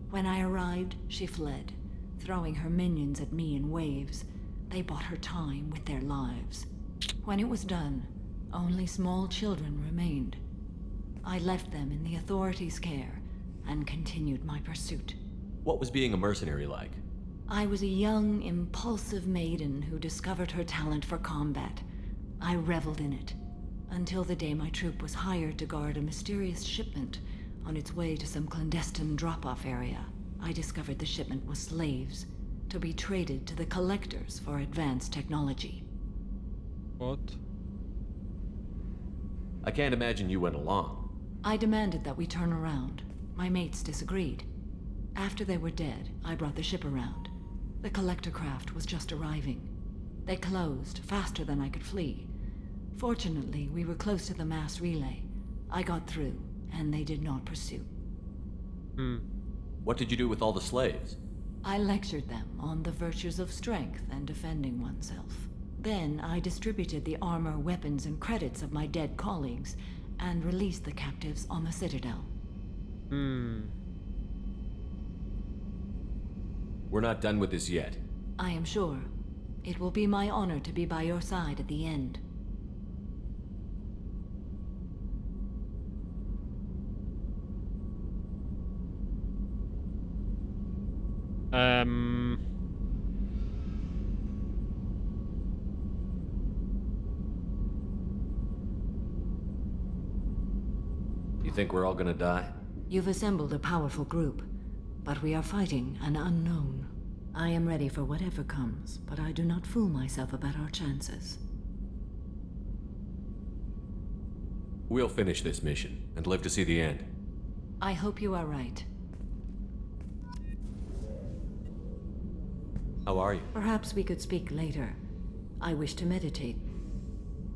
When I arrived, she fled, throwing her minions at me in waves. They bought her time with their lives. When it was done, only small children remained. I left them in the authorities' care and continued my pursuit. What was being a mercenary like? I was a young, impulsive maiden who discovered her talent for combat. I reveled in it, until the day my troop was hired to guard a mysterious shipment on its way to some clandestine drop-off area. I discovered the shipment was slaves, to be traded to the Collectors for advanced technology. What? I can't imagine you went along. I demanded that we turn around. My mates disagreed. After they were dead, I brought the ship around. The collector craft was just arriving. They closed faster than I could flee. Fortunately, we were close to the mass relay. I got through, and they did not pursue. What did you do with all the slaves? I lectured them on the virtues of strength and defending oneself. Then I distributed the armor, weapons, and credits of my dead colleagues, and released the captives on the Citadel. We're not done with this yet. I am sure. It will be my honor to be by your side at the end. You think we're all gonna die? You've assembled a powerful group, but we are fighting an unknown. I am ready for whatever comes, but I do not fool myself about our chances. We'll finish this mission and live to see the end. I hope you are right. How are you? Perhaps we could speak later. I wish to meditate.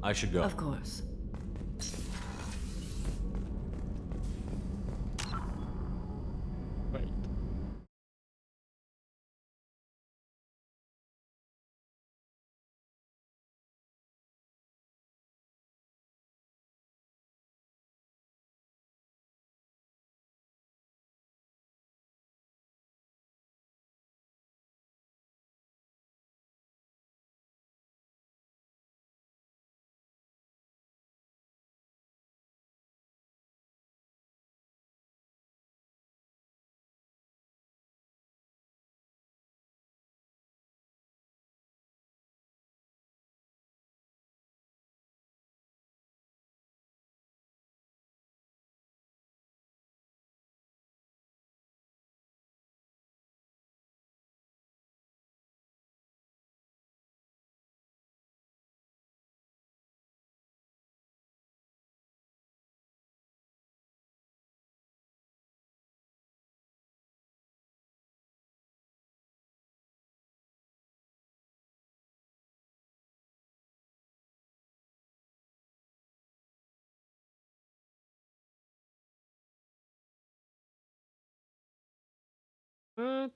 I should go. Of course. Wait. What?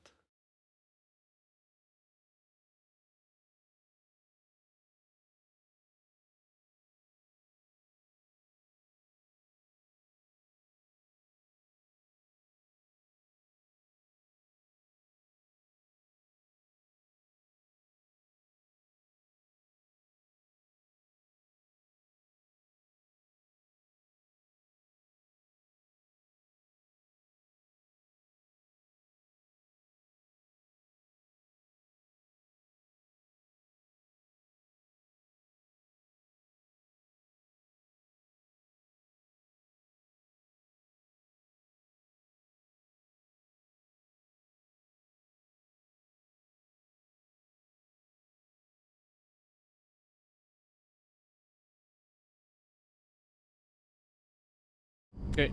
Okay.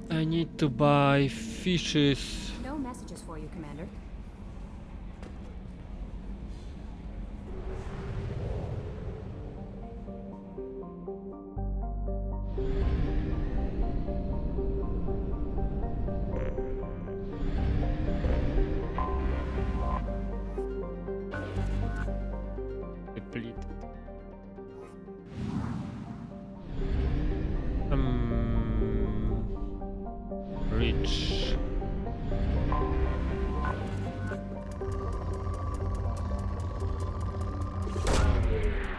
I need to buy fishes. No messages for you, Commander. Depleted. Rich.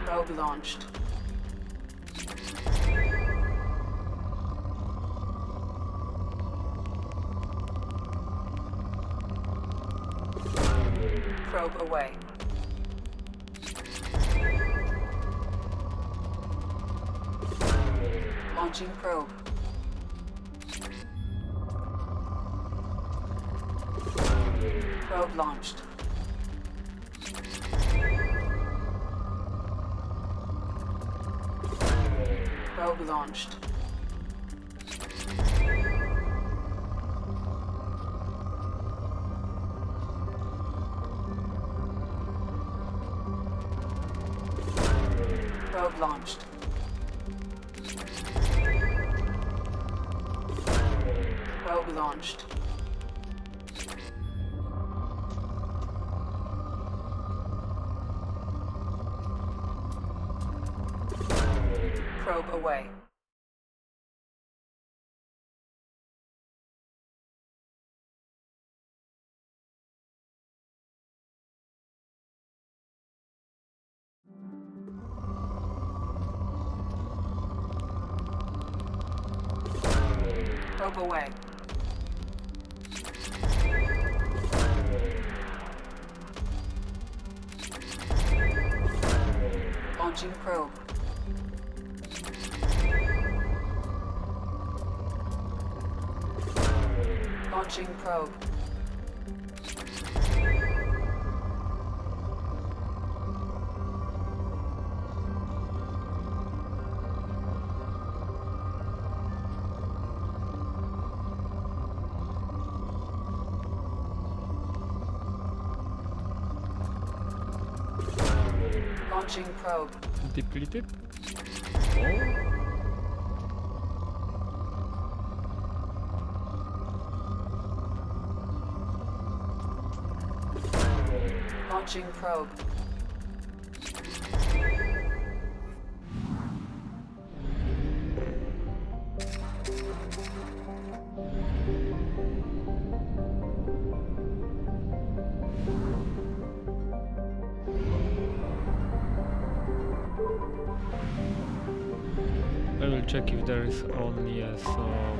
Probe launched. Probe away. Launching probe. Probe launched. Probe launched. Probe launched. Probe launched. Probe away. Probe away. Launching probe. Launching probe. Launching probe. Depleted? Launching probe. I will check if there is only some...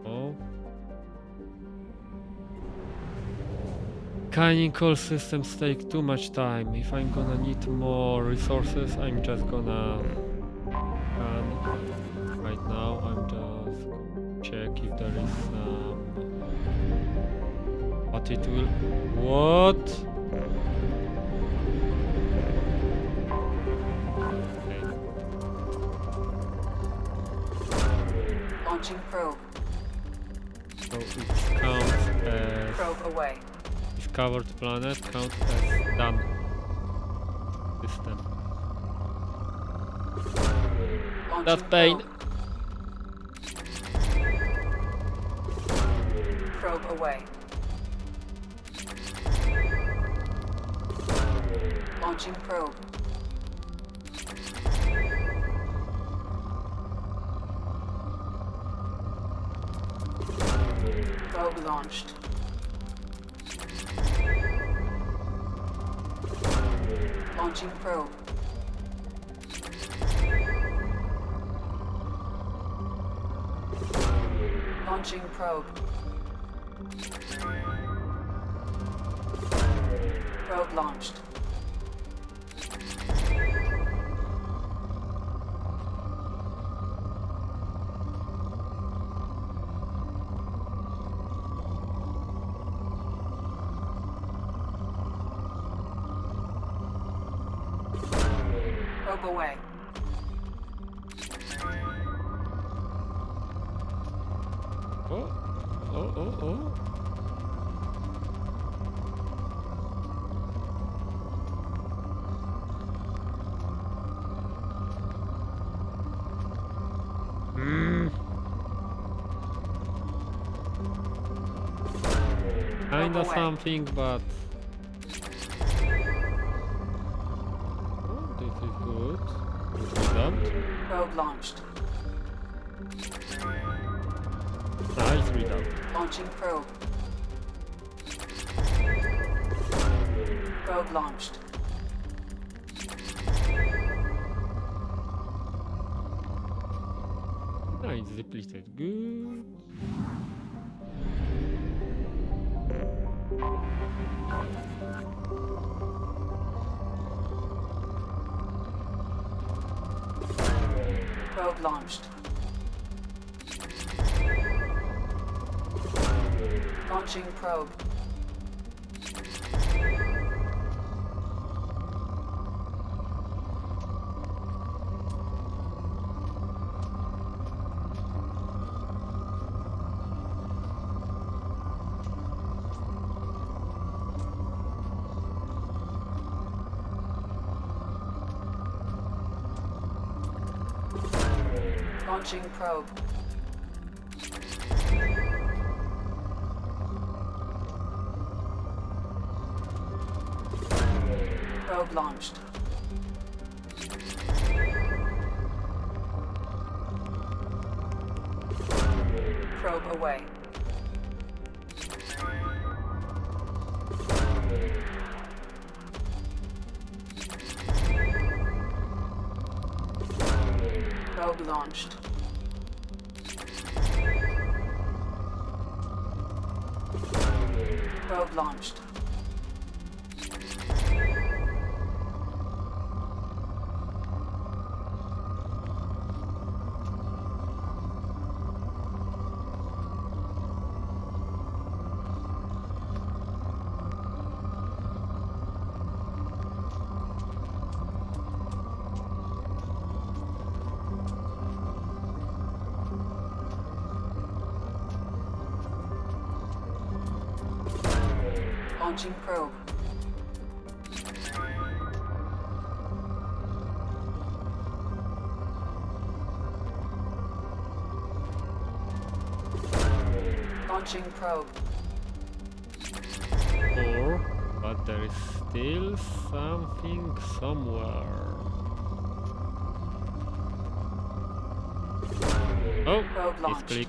Oh. Canonical systems take too much time. If I'm gonna need more resources, I'm just gonna... Right now, I'm just check if there is some... What it will... What? Launching probe. So it counts as... Probe away. Discovered planet counts as done system. Launching That pain. Probe away. Launching probe. Probe launched. Launching probe. Launching probe. Probe launched. Probe away. Oh. Kinda something, but... Oh, this is good. Good result. Probe launched. Nice result. Launching probe. Probe launched. Nice, depleted. Good. Probe launched. Launching probe. Launching probe. Probe launched. Probe away. Probe launched. Probe launched. Launching probe. Launching probe. But there is still something somewhere. Oh, Probe please launched. click.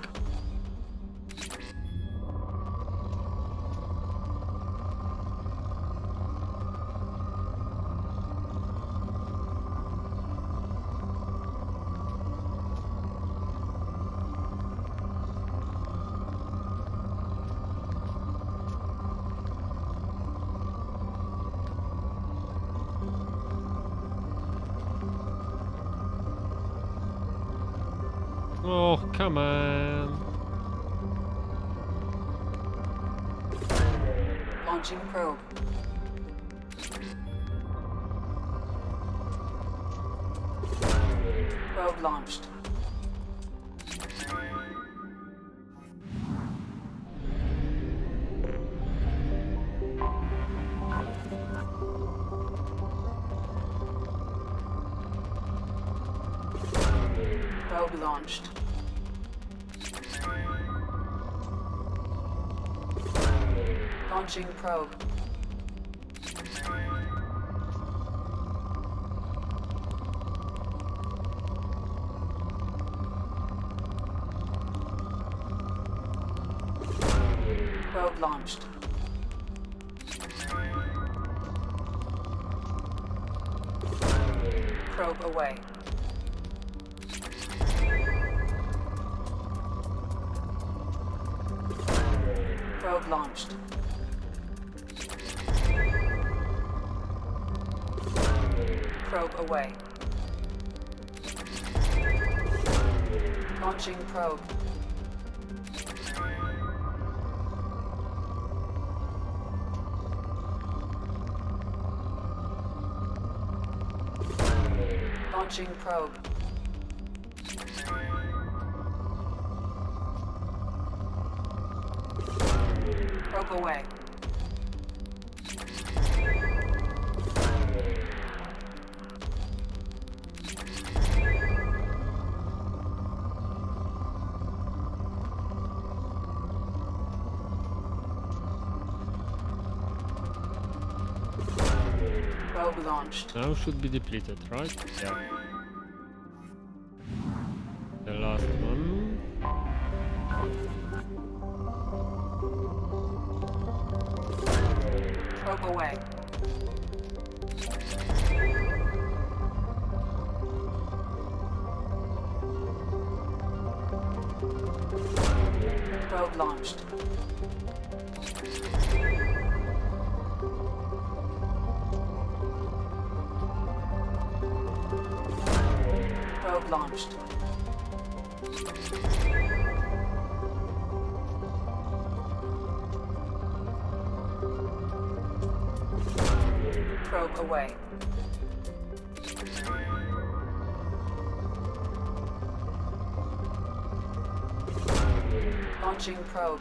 Oh, come on. Launching probe. Probe launched. Probe launched. Launching probe. Probe launched. Probe away. Probe launched. Probe away. Launching probe. Launching probe. Probe away. Probe launched. Now should be depleted, right? Yeah. The last one. Probe away. Probe launched. Probe launched. Probe away. Launching probe.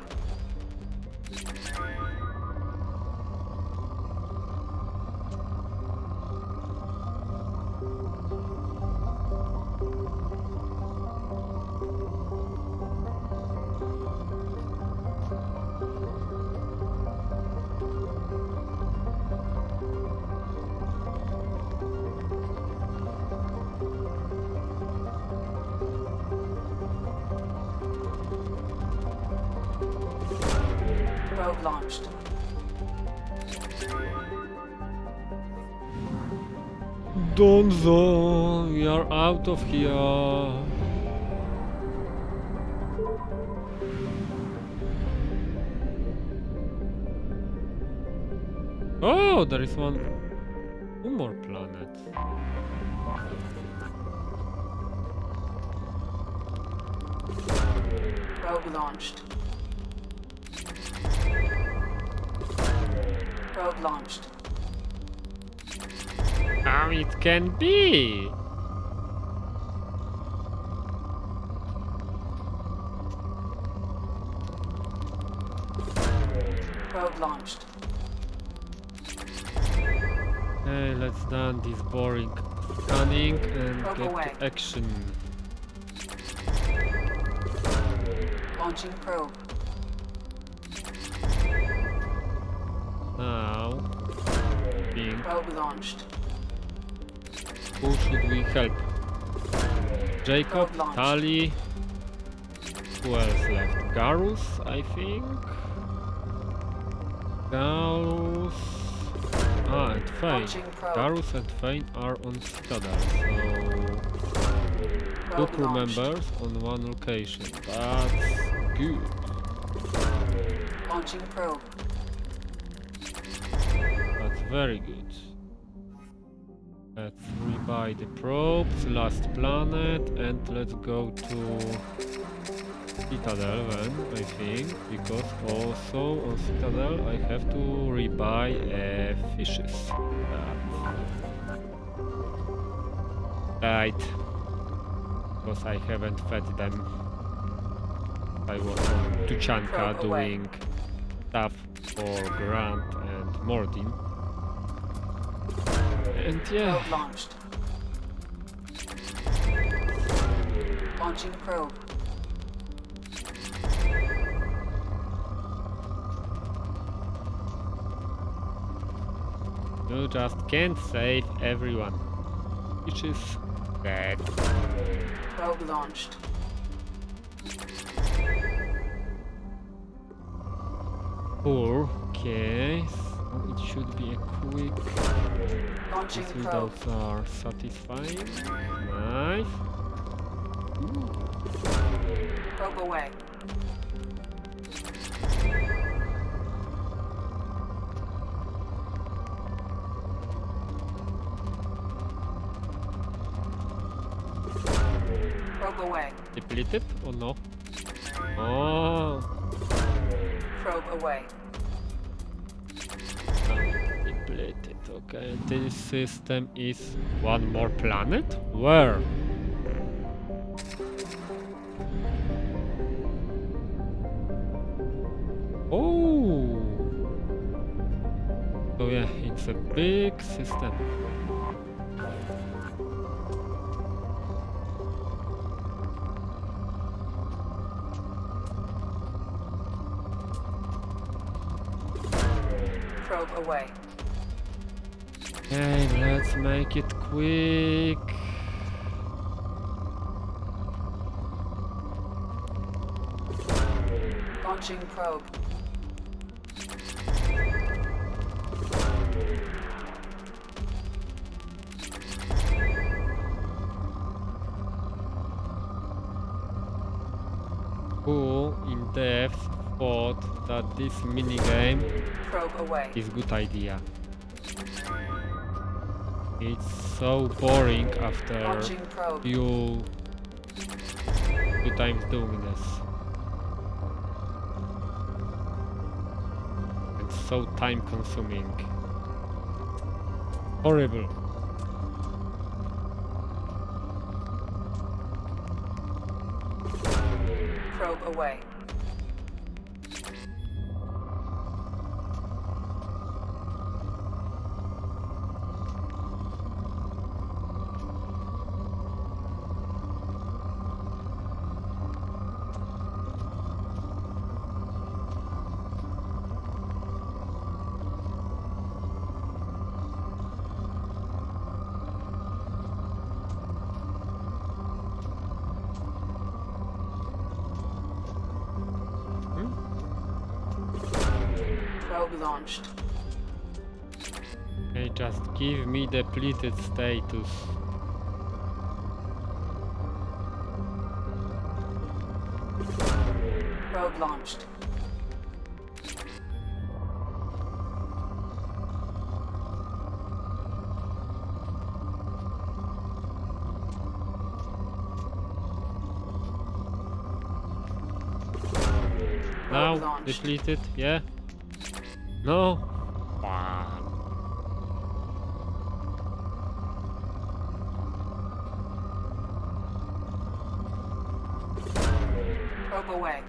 Probe launched. Donzo, we are out of here. Oh, there is two more planets. Probe launched. Probe launched. How it can be? Probe launched. Hey, let's done this boring scanning and Probe get away. to action. Launching probe. Now, Probe launched. who should we help? Jacob, Probe launched. Tali. Who else left? Garus, I think. Garus. And Fane. Launching probe. Garus and Fane are on Citadel, so two Probe crew launched. members on one location. That's good. Launching probe. That's very good. Let's rebuy the probes, last planet, and let's go to Citadel then, I think, because also on Citadel I have to rebuy fishes. Right. Because I haven't fed them. I was on Tuchanka Probe away. doing stuff for Grant and Mordin. And yeah, Probe launched. Launching probe. you just can't save everyone, which is bad. Probe launched. Okay, so it should be a quick. Launching These probe. results are satisfying. Nice. Probe away. Probe away. Depleted or no? Oh, Probe away. depleted. Okay, this system is one more planet? Where? Oh! So yeah, it's a big system. Probe away. Okay, let's make it quick. Launching probe. Who in depth thought that this minigame Probe away. is good idea? It's so boring after Launching probe. few times doing this. It's so time consuming. Horrible. Probe away. Probe launched. Okay, just give me depleted status. Probe launched. Now depleted, yeah? No? Wow. Probe away.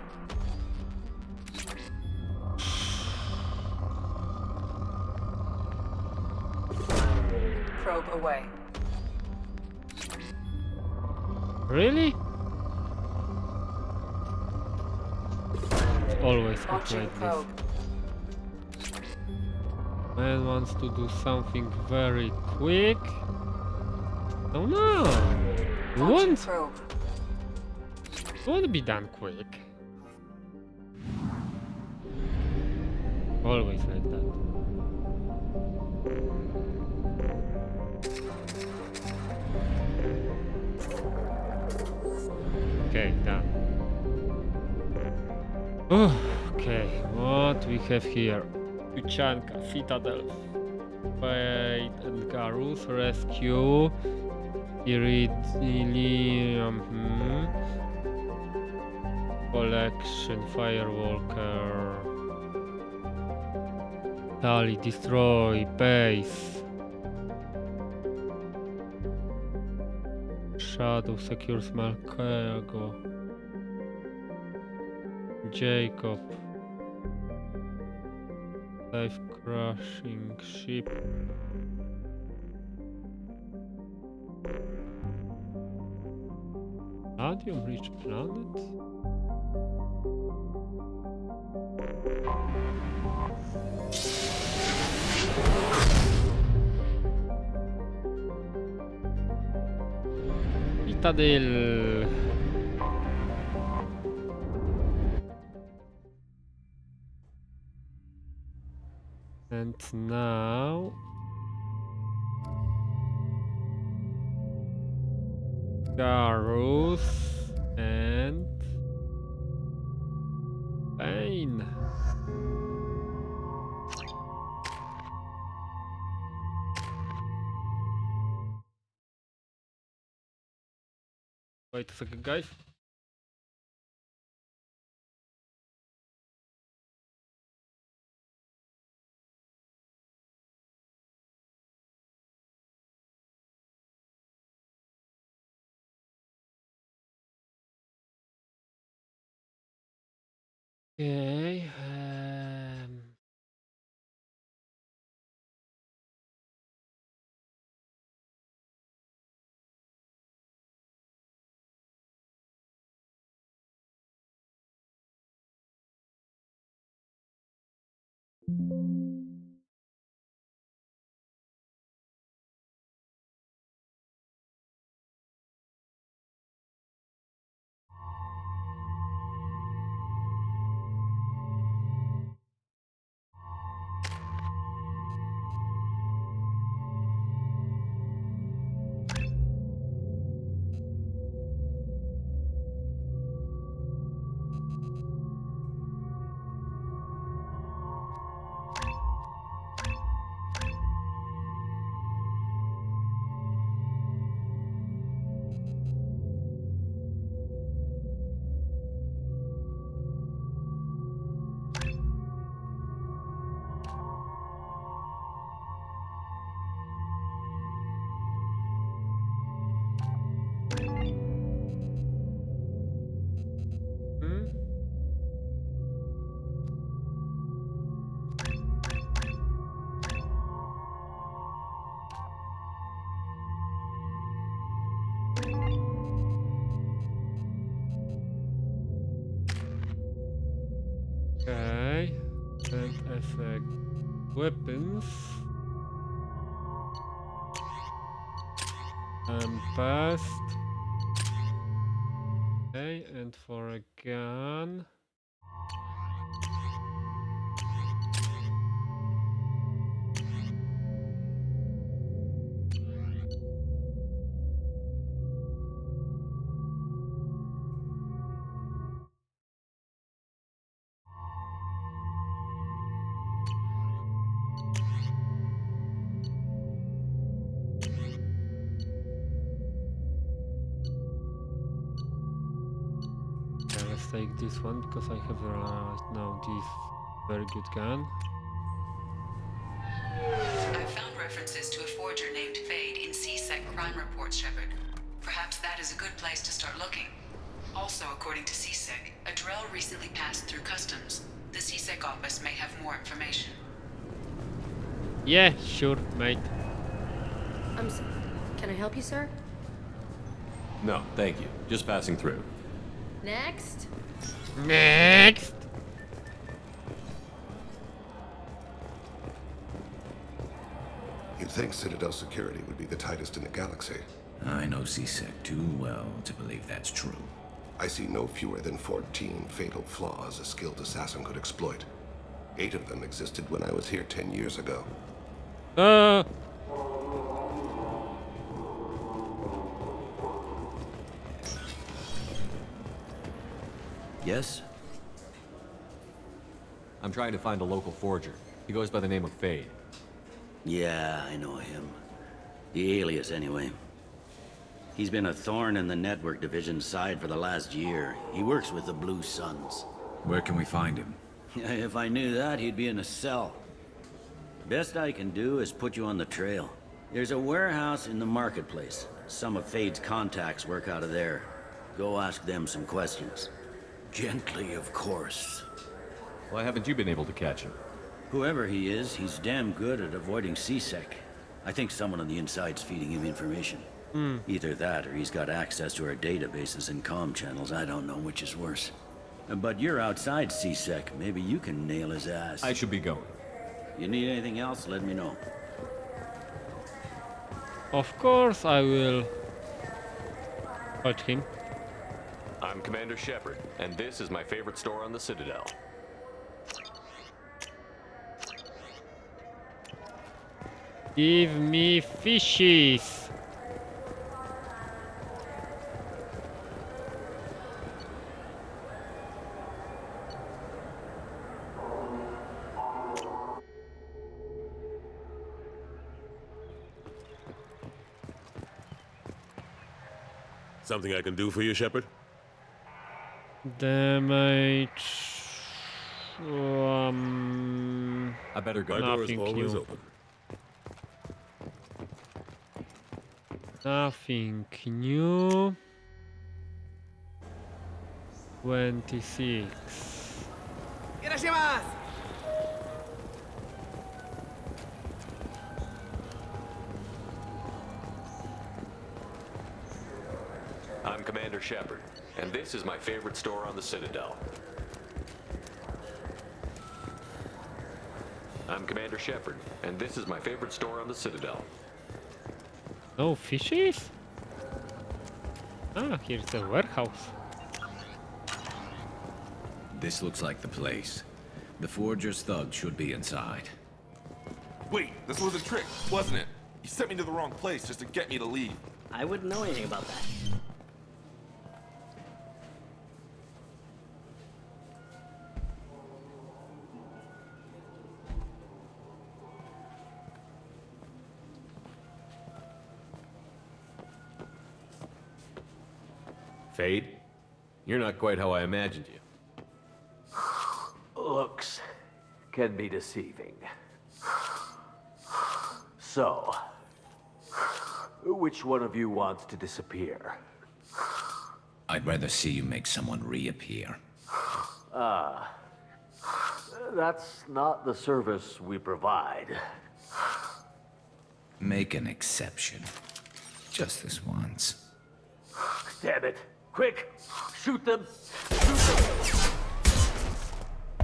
Probe away. Really? Always Launching like probe. this. Man wants to do something very quick. Oh no! It Launching won't, probe. won't be done quick. Always like that. Okay, done. Okay, what we have here? Tuchanka, Citadel, Fate and Garus, Rescue, Iridium, Collection, Firewalker, Tali, Destroy, Base, Shadow, Secures Malkago, Jacob, Life Crashing Ship, Radium Rich Planet? Citadel. And now Garus and Pain. Wait a second, guys. Okay. Okay, and effect weapons and past. Okay, and for a gun. take this one because I have right now this very good gun. I've found references to a forger named Fade in CSEC crime reports, Shepard. Perhaps that is a good place to start looking. Also, according to CSEC, a Drell recently passed through customs. The CSEC office may have more information. Yeah, sure, mate. Can I help you, sir? No, thank you. Just passing through. Next. Next! You'd think Citadel security would be the tightest in the galaxy. I know CSEC too well to believe that's true. I see no fewer than 14 fatal flaws a skilled assassin could exploit. 8 of them existed when I was here 10 years ago. Yes? I'm trying to find a local forger. He goes by the name of Fade. Yeah, I know him. The alias, anyway. He's been a thorn in the network division's side for the last year. He works with the Blue Suns. Where can we find him? If I knew that, he'd be in a cell. Best I can do is put you on the trail. There's a warehouse in the marketplace. Some of Fade's contacts work out of there. Go ask them some questions. Gently, of course. Why haven't you been able to catch him? Whoever he is, he's damn good at avoiding CSEC. I think someone on the inside's feeding him information. Either that, or he's got access to our databases and comm channels. I don't know which is worse. But you're outside CSEC. Maybe you can nail his ass. I should be going. You need anything else, let me know. Of course I will fight him. I'm Commander Shepard, and this is my favorite store on the Citadel. Give me fishes. Something I can do for you, Shepard? Damage. I better go. My door is Nothing always new. open. Nothing new. 26. I'm Commander Shepard, and this is my favorite store on the Citadel. I'm Commander Shepard, and this is my favorite store on the Citadel. No fishes? Ah, here's the warehouse. This looks like the place. The Forger's thug should be inside. Wait, this was a trick, wasn't it? You sent me to the wrong place just to get me to leave. I wouldn't know anything about that. Fade? You're not quite how I imagined you. Looks can be deceiving. So, which one of you wants to disappear? I'd rather see you make someone reappear. That's not the service we provide. Make an exception. Just this once. Damn it. Quick! Shoot them! Shoot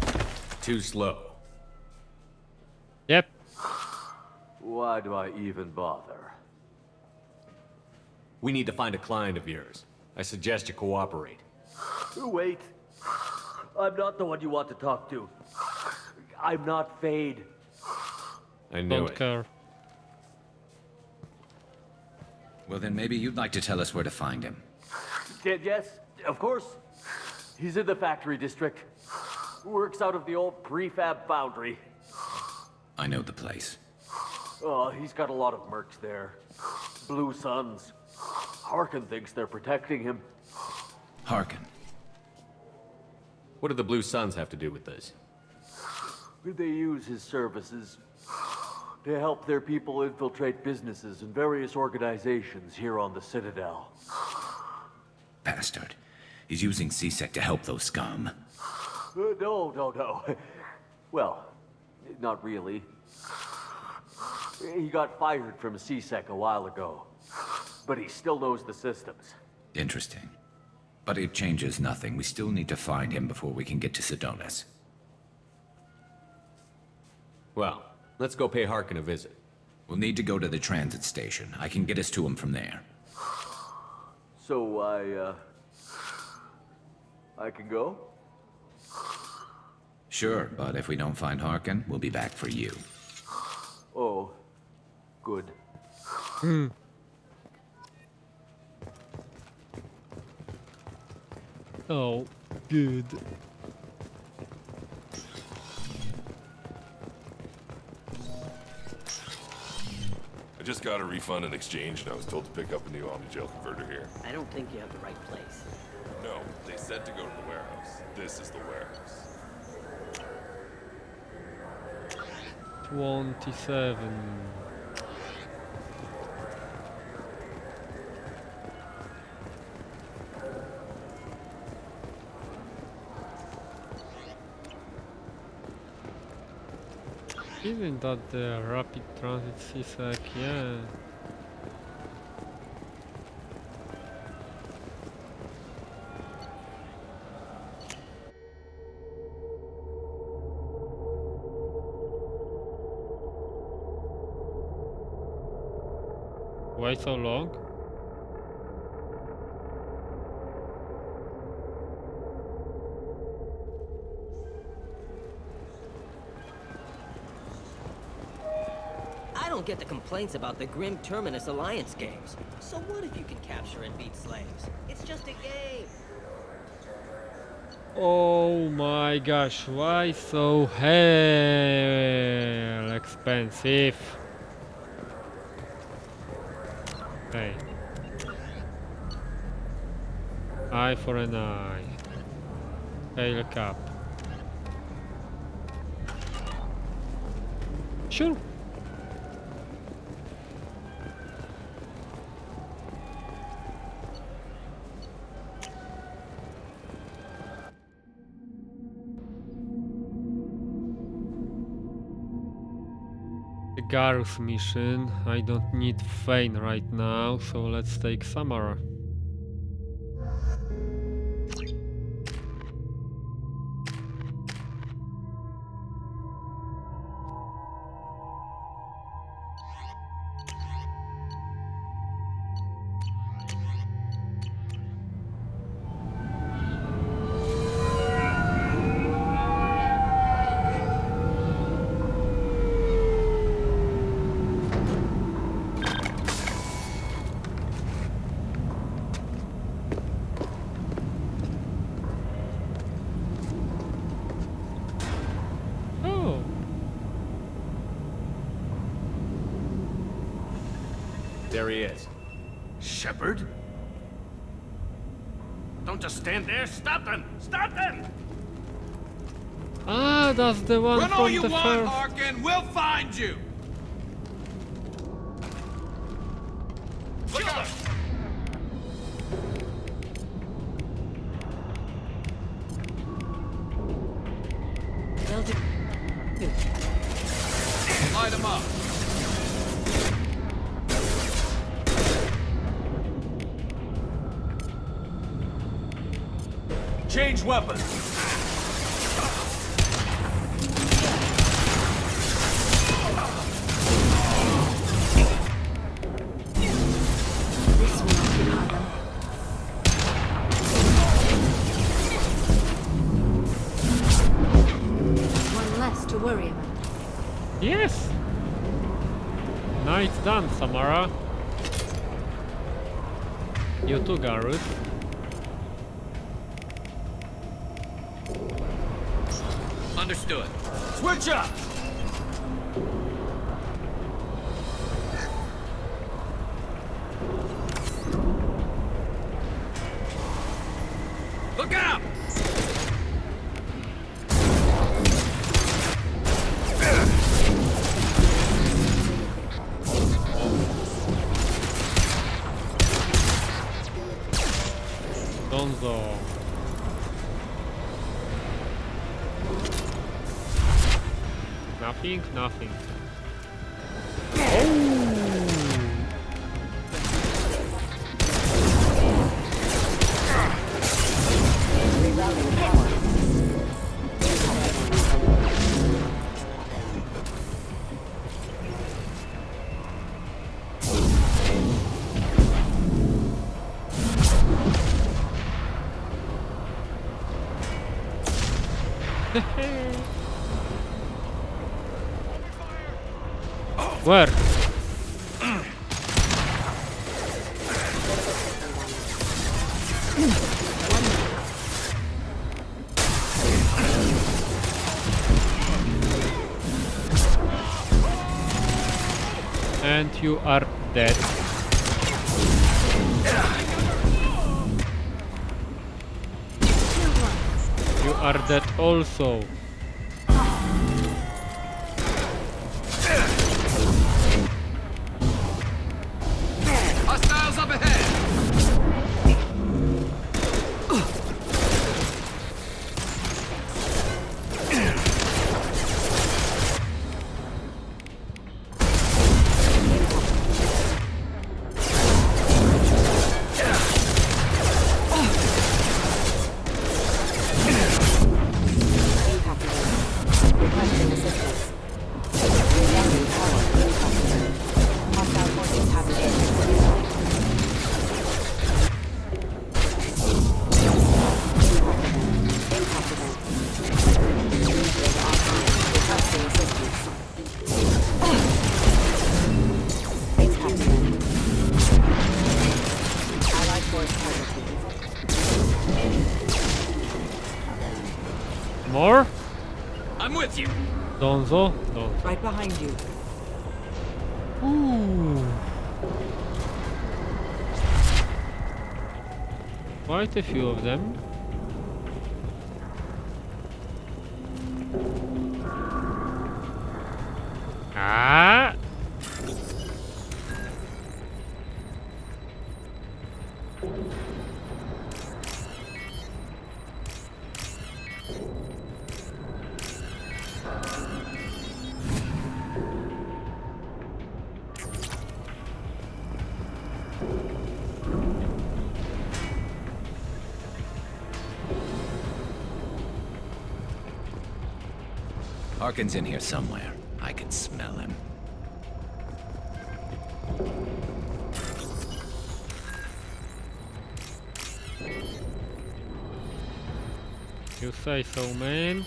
them! Too slow. Yep. Why do I even bother? We need to find a client of yours. I suggest you cooperate. Wait. I'm not the one you want to talk to. I'm not Fade. I knew Don't it. care. Well, then maybe you'd like to tell us where to find him. Yes, of course. He's in the factory district. Works out of the old prefab foundry. I know the place. Oh, he's got a lot of mercs there. Blue Suns. Harkin thinks they're protecting him. Harkin. What do the Blue Suns have to do with this? They use his services to help their people infiltrate businesses and various organizations here on the Citadel. Bastard. He's using C-Sec to help those scum. No. Well, not really. He got fired from C-Sec a while ago, but he still knows the systems. Interesting. But it changes nothing. We still need to find him before we can get to Sedonis. Well, let's go pay Harkin a visit. We'll need to go to the transit station. I can get us to him from there. So I can go? Sure, but if we don't find Harkin, we'll be back for you. Oh, good. Oh, good. I just got a refund and exchange, and I was told to pick up a new Omni-Gel converter here. I don't think you have the right place. No, they said to go to the warehouse. This is the warehouse. 27. Isn't that the rapid transit CSEC? Yeah. Why so long? I don't get the complaints about the Grim Terminus Alliance games. So what if you can capture and beat slaves? It's just a game. Oh my gosh, why so hell expensive? Hey. Eye for an eye. Tail cap. Sure. The Garus mission. I don't need Fane right now, so let's take Samara. There he is. Shepard? Don't just stand there. Stop them! Stop them! Ah, that's the one Run from all you the want, first. Harkin! We'll find you! Look out! They'll do. Light him up! Change weapons! This will occupy them. One less to worry about. Yes! Nice done, Samara. You too, Garus. Understood. Switch up! Look out! Donzo. Nothing, nothing. Where? And you are dead. You are dead also. Hostiles up ahead! More? I'm with you. Donzo? No. Right behind you. Ooh. Quite a few of them. Ah! Harkin's in here somewhere. I can smell him. You say so, man.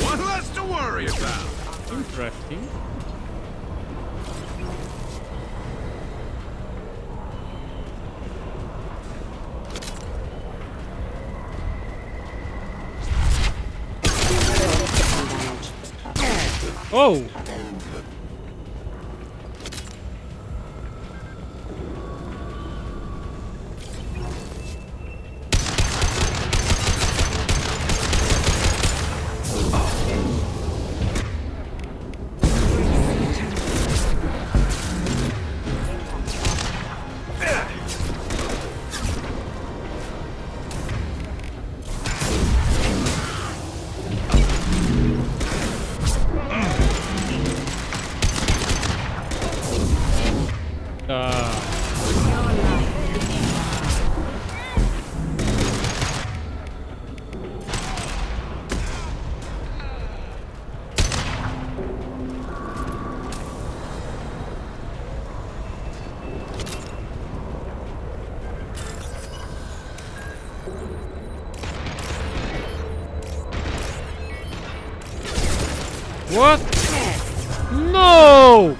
One less to worry about. Interesting. Oh! What? No!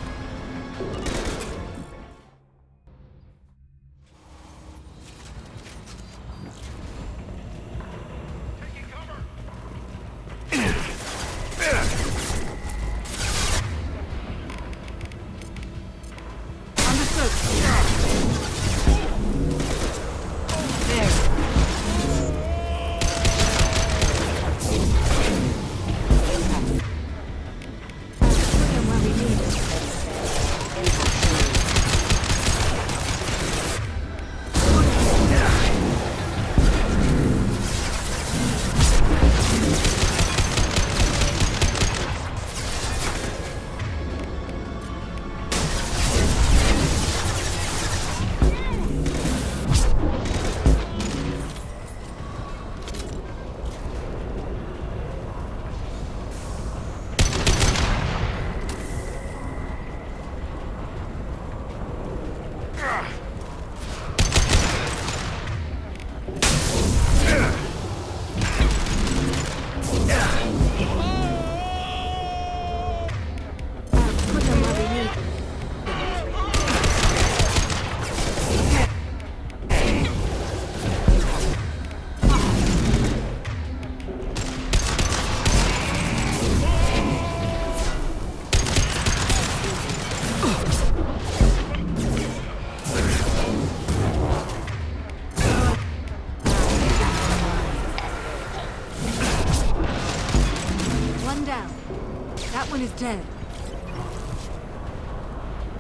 Is dead.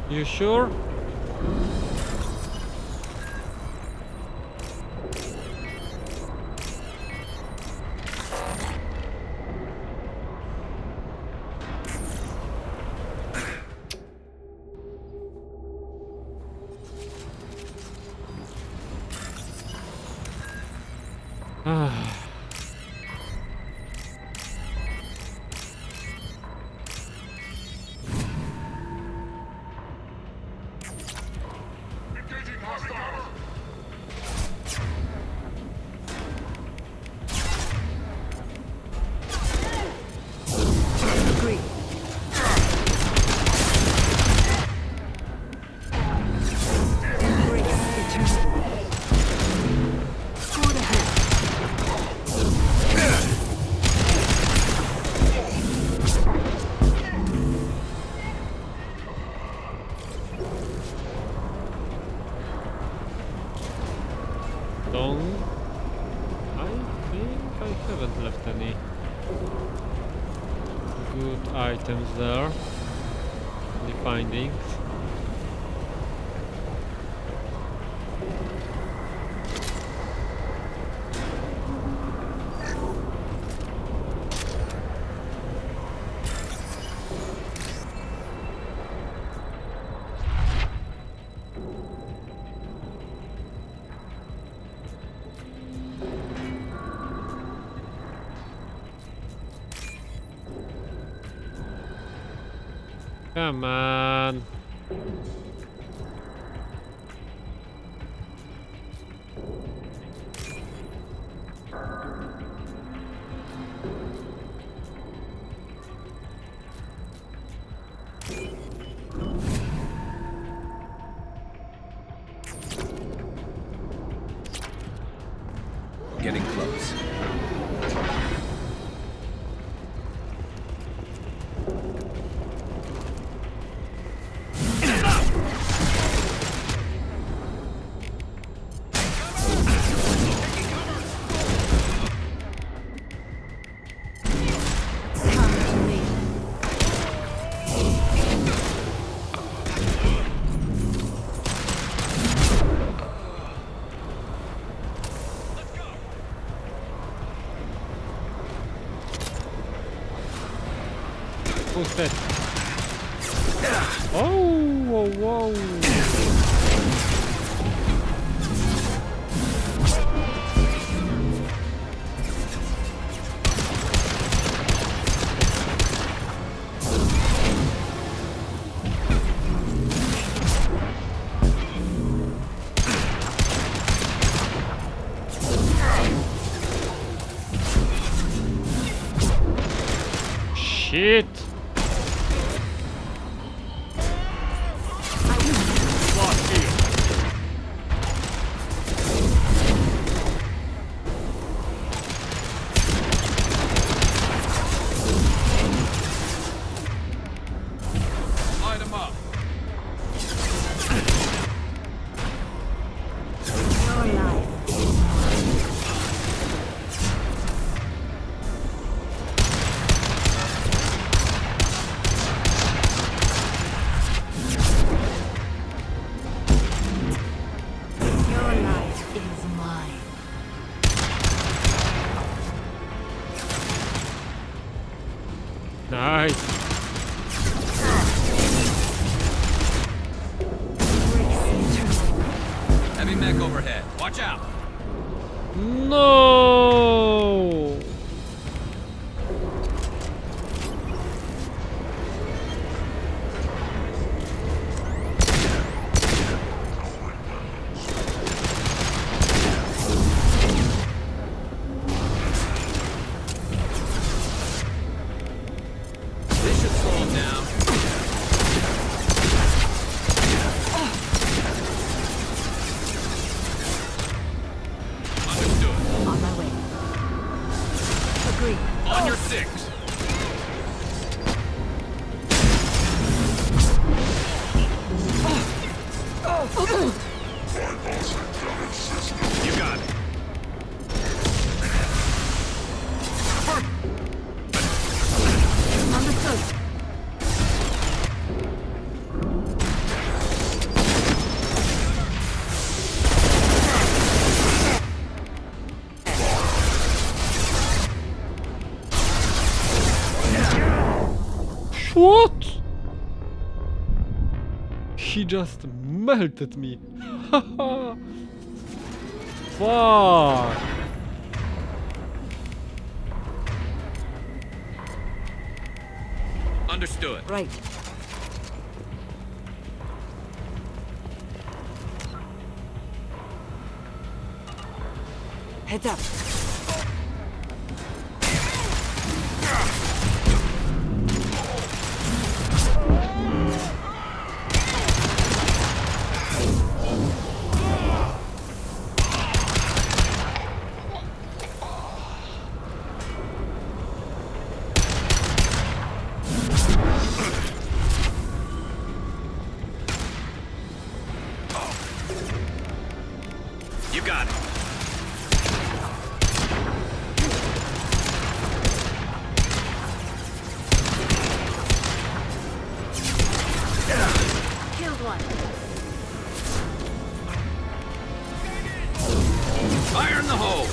You sure? Items there, the findings. Come on. Getting close. Who's that? Oh, whoa, whoa. Shit! Nice. Heavy mech overhead. Watch out. No. This should slow him down. Understood. On my way. Agreed. On your six. You got it. Understood. What? He just melted me. Fuck. Understood. Right. Heads up. You got it. Killed one. Fire in the hole.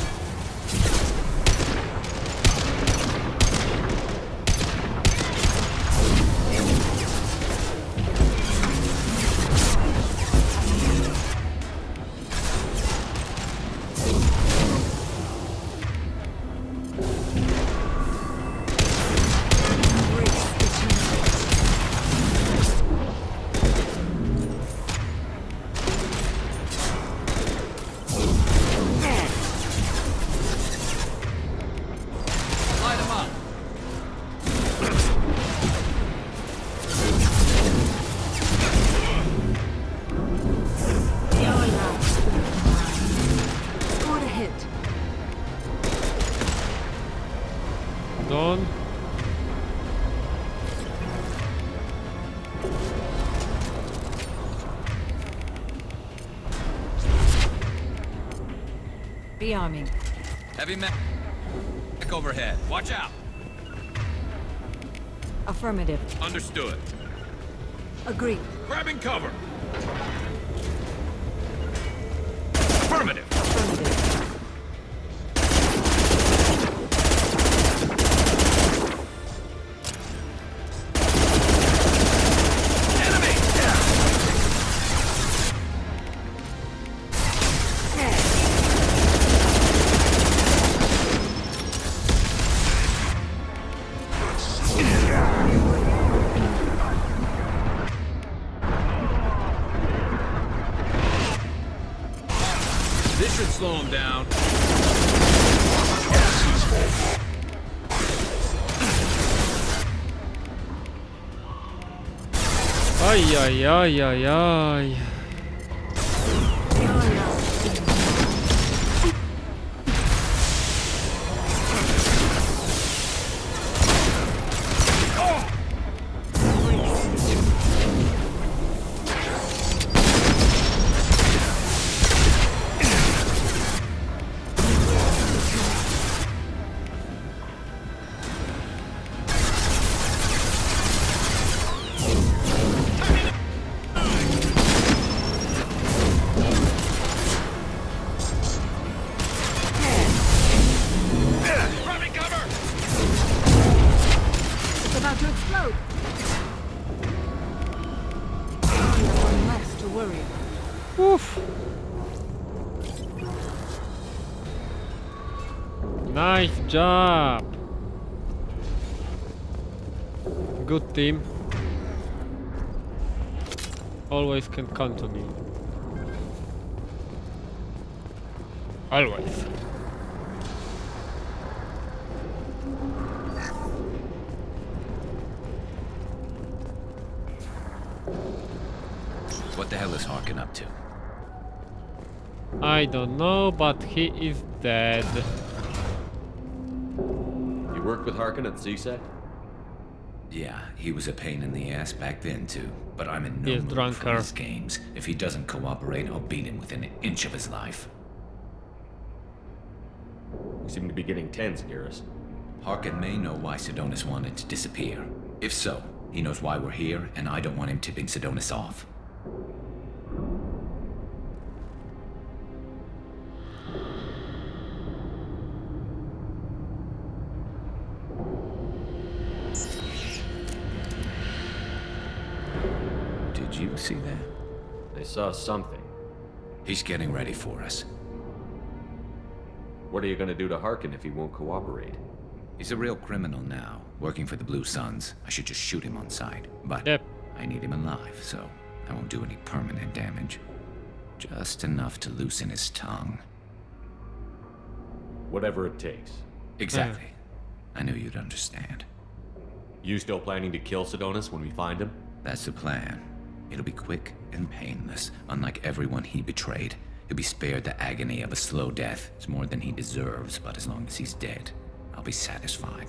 Light him up. Scored a hit. Done. Rearming. Heavy mech overhead. Watch out. Affirmative. Understood. Agreed. Grabbing cover. Affirmative. Enemy. This should slow him down. Ay, ay, ay, ay, ay. Nice job! Good team. Always can count on you. Always. What the hell is Harkin up to? I don't know, but he is dead. You worked with Harkin at CSEC? Yeah, he was a pain in the ass back then too. But I'm in no He is mood for drunker. his games. If he doesn't cooperate, I'll beat him within an inch of his life. You seem to be getting tense, Garrus. Harkin may know why Sidonis wanted to disappear. If so, he knows why we're here, and I don't want him tipping Sidonis off. Did you see that? I saw something. He's getting ready for us. What are you gonna do to Harkin if he won't cooperate? He's a real criminal now, working for the Blue Suns. I should just shoot him on sight. But I need him alive, so I won't do any permanent damage. Just enough to loosen his tongue. Whatever it takes. Exactly. I knew you'd understand. You still planning to kill Sidonis when we find him? That's the plan. It'll be quick and painless, unlike everyone he betrayed. He'll be spared the agony of a slow death. It's more than he deserves, but as long as he's dead, I'll be satisfied.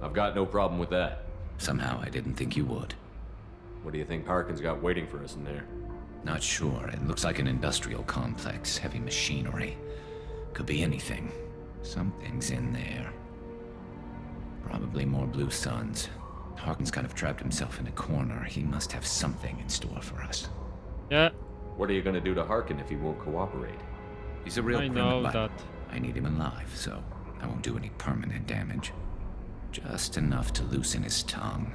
I've got no problem with that. Somehow I didn't think you would. What do you think Harkin's got waiting for us in there? Not sure. It looks like an industrial complex, heavy machinery. Could be anything. Something's in there. Probably more Blue Suns. Harkin's kind of trapped himself in a corner. He must have something in store for us. Yeah. What are you gonna do to Harkin if he won't cooperate? He's a real I criminal, know but that. I need him alive, so I won't do any permanent damage. Just enough to loosen his tongue.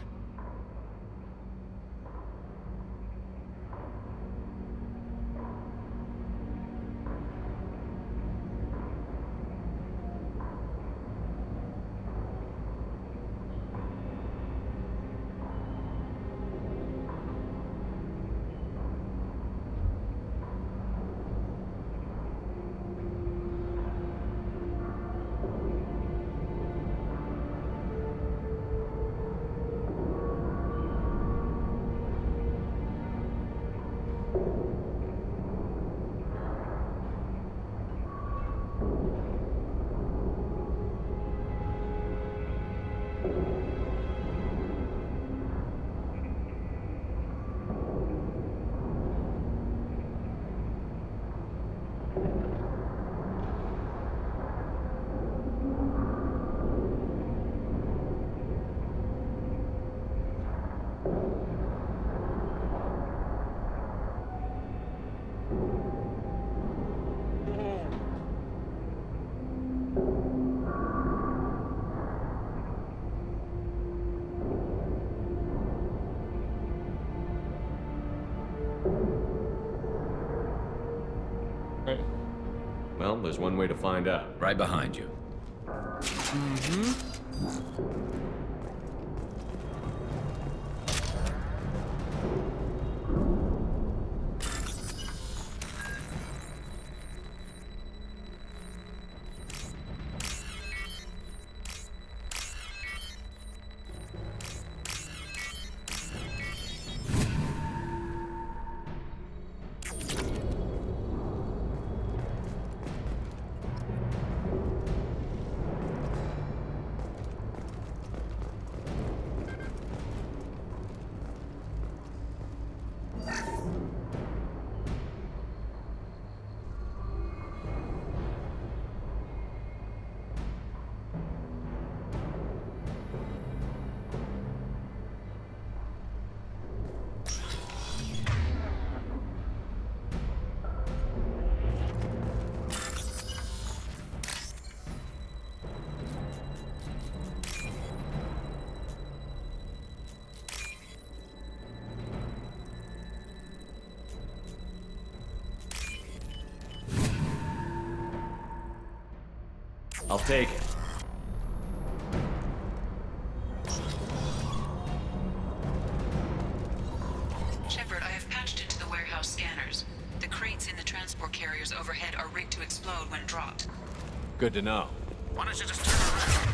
Well, there's one way to find out. Right behind you. I'll take it. Shepard, I have patched into the warehouse scanners. The crates in the transport carriers overhead are rigged to explode when dropped. Good to know. Why don't you just turn around?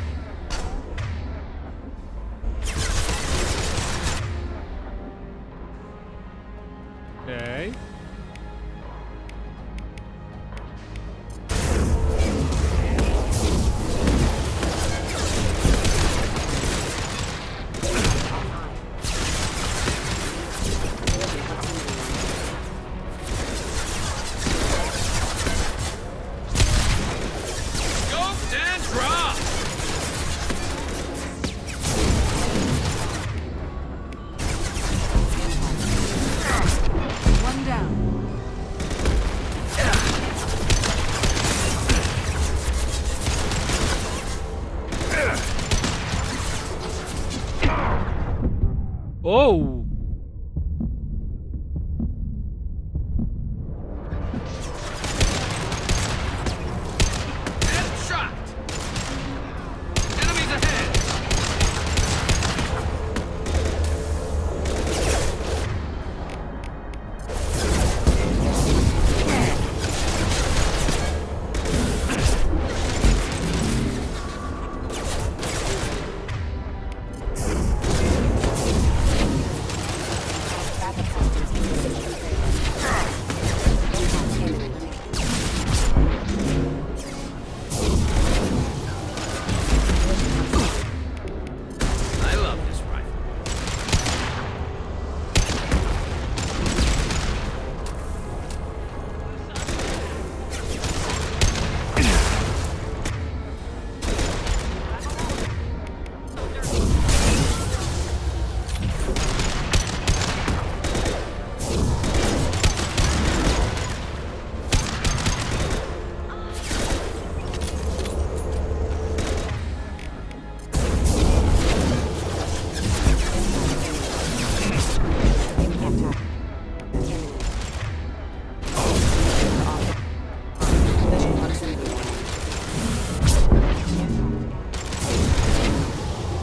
Okay. Scoped and dropped! One down. Oh! And shot! Enemies ahead! I love this rifle.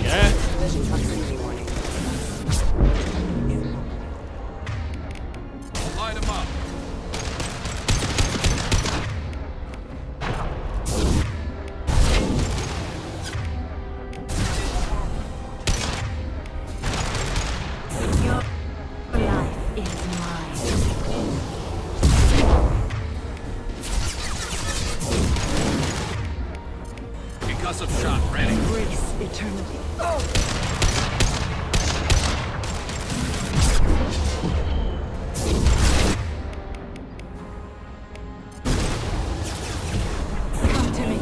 Yeah. Light 'em up. Your life is mine. Concussive shot ready. Embrace eternity. Come to me.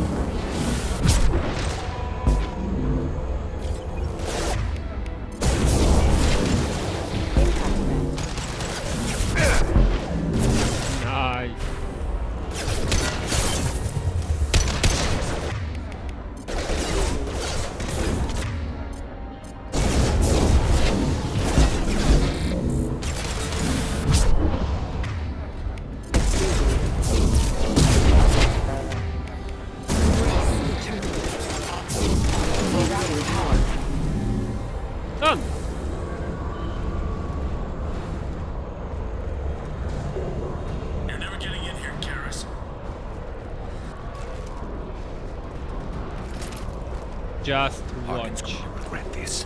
Nice. Done. You're never getting in here, Garrus. Just Harkin's watch. going to regret this.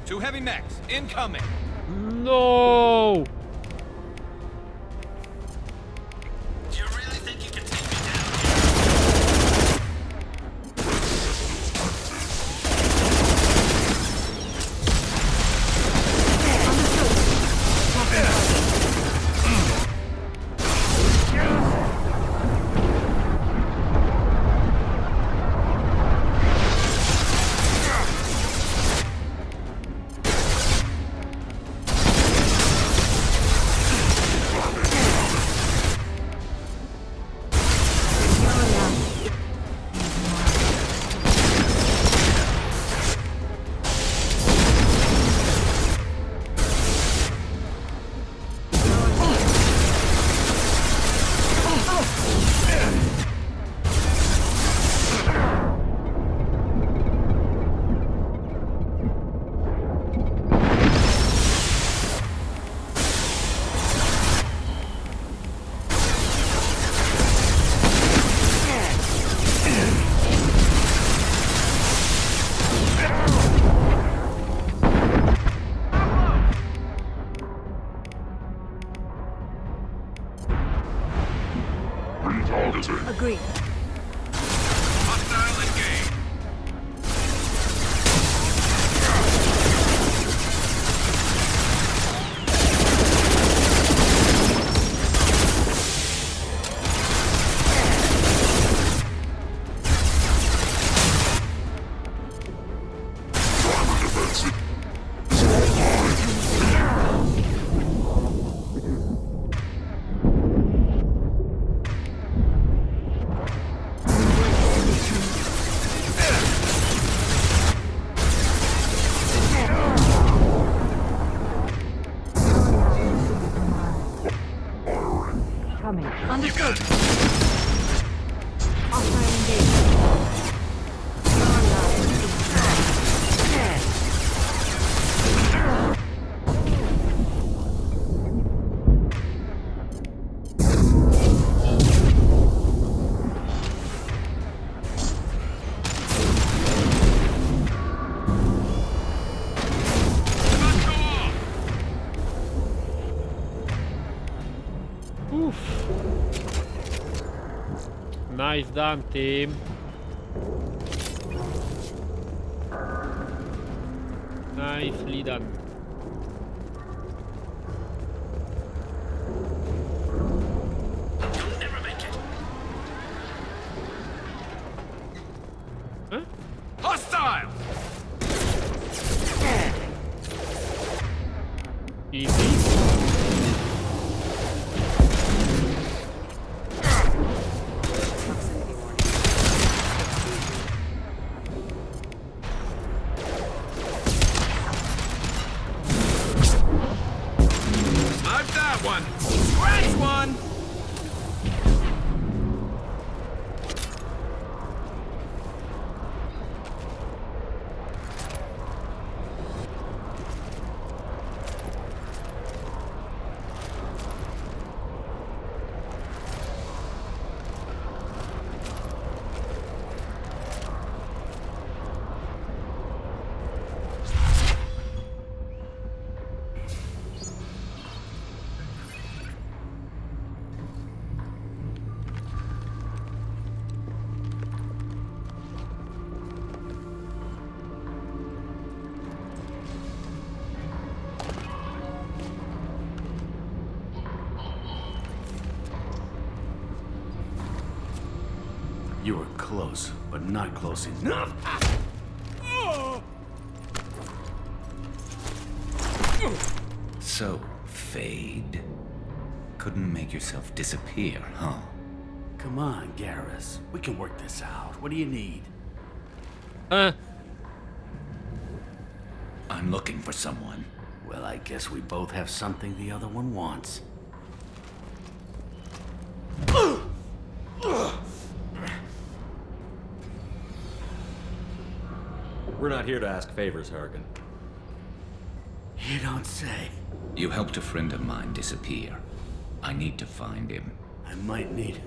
2 heavy mechs, incoming! No! Do you really think you can take me down? Agreed. Hostile engaged. Coming. Understood. Hostile engagement. Nice done, team. Nicely done. You'll never make it. Huh? Hostile! Easy. I've got one. Scratch one. You were close, but not close enough. So, Fade. Couldn't make yourself disappear, huh? Come on, Garrus. We can work this out. What do you need? I'm looking for someone. Well, I guess we both have something the other one wants. We're not here to ask favors, Hargan. You don't say. You helped a friend of mine disappear. I need to find him. I might need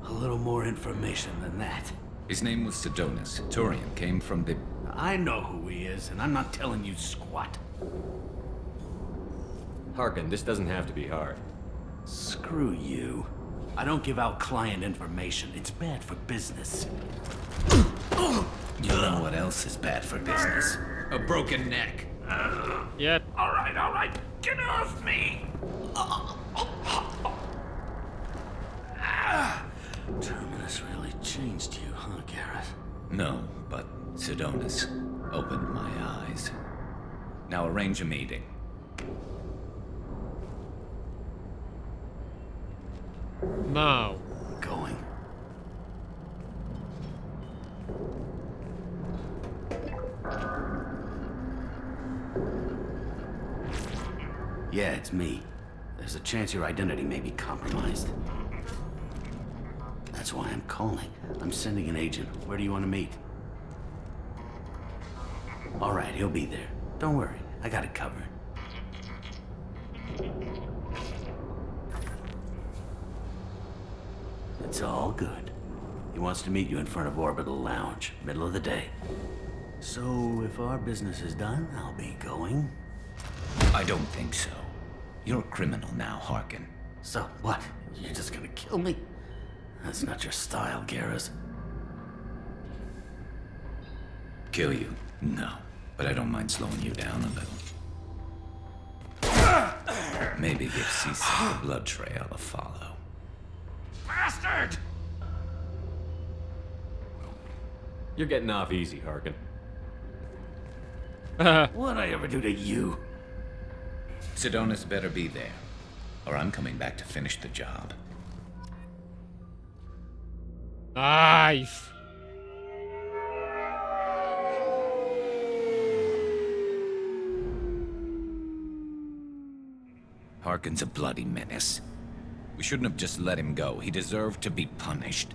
a little more information than that. His name was Sidonis. Turian came from the... I know who he is, and I'm not telling you squat. Harkin, this doesn't have to be hard. Screw you. I don't give out client information. It's bad for business. You know what else is bad for business? A broken neck. Yep. All right. Get off me! Terminus really changed you, huh, Garrett? No, but Sidonis opened my eyes. Now arrange a meeting. Now. Going. Yeah, it's me. There's a chance your identity may be compromised. That's why I'm calling. I'm sending an agent. Where do you want to meet? All right, he'll be there. Don't worry, I got it covered. It's all good. He wants to meet you in front of Orbital Lounge, middle of the day. So, if our business is done, I'll be going. I don't think so. You're a criminal now, Harkin. So, what? You're just gonna kill me? That's not your style, Garrus. Kill you? No. But I don't mind slowing you down a little. Maybe give CC the blood trail a follow. Bastard! You're getting off easy, Harkin. What'd I ever do to you? Sidonis better be there, or I'm coming back to finish the job. Nice. Harkin's a bloody menace. We shouldn't have just let him go. He deserved to be punished.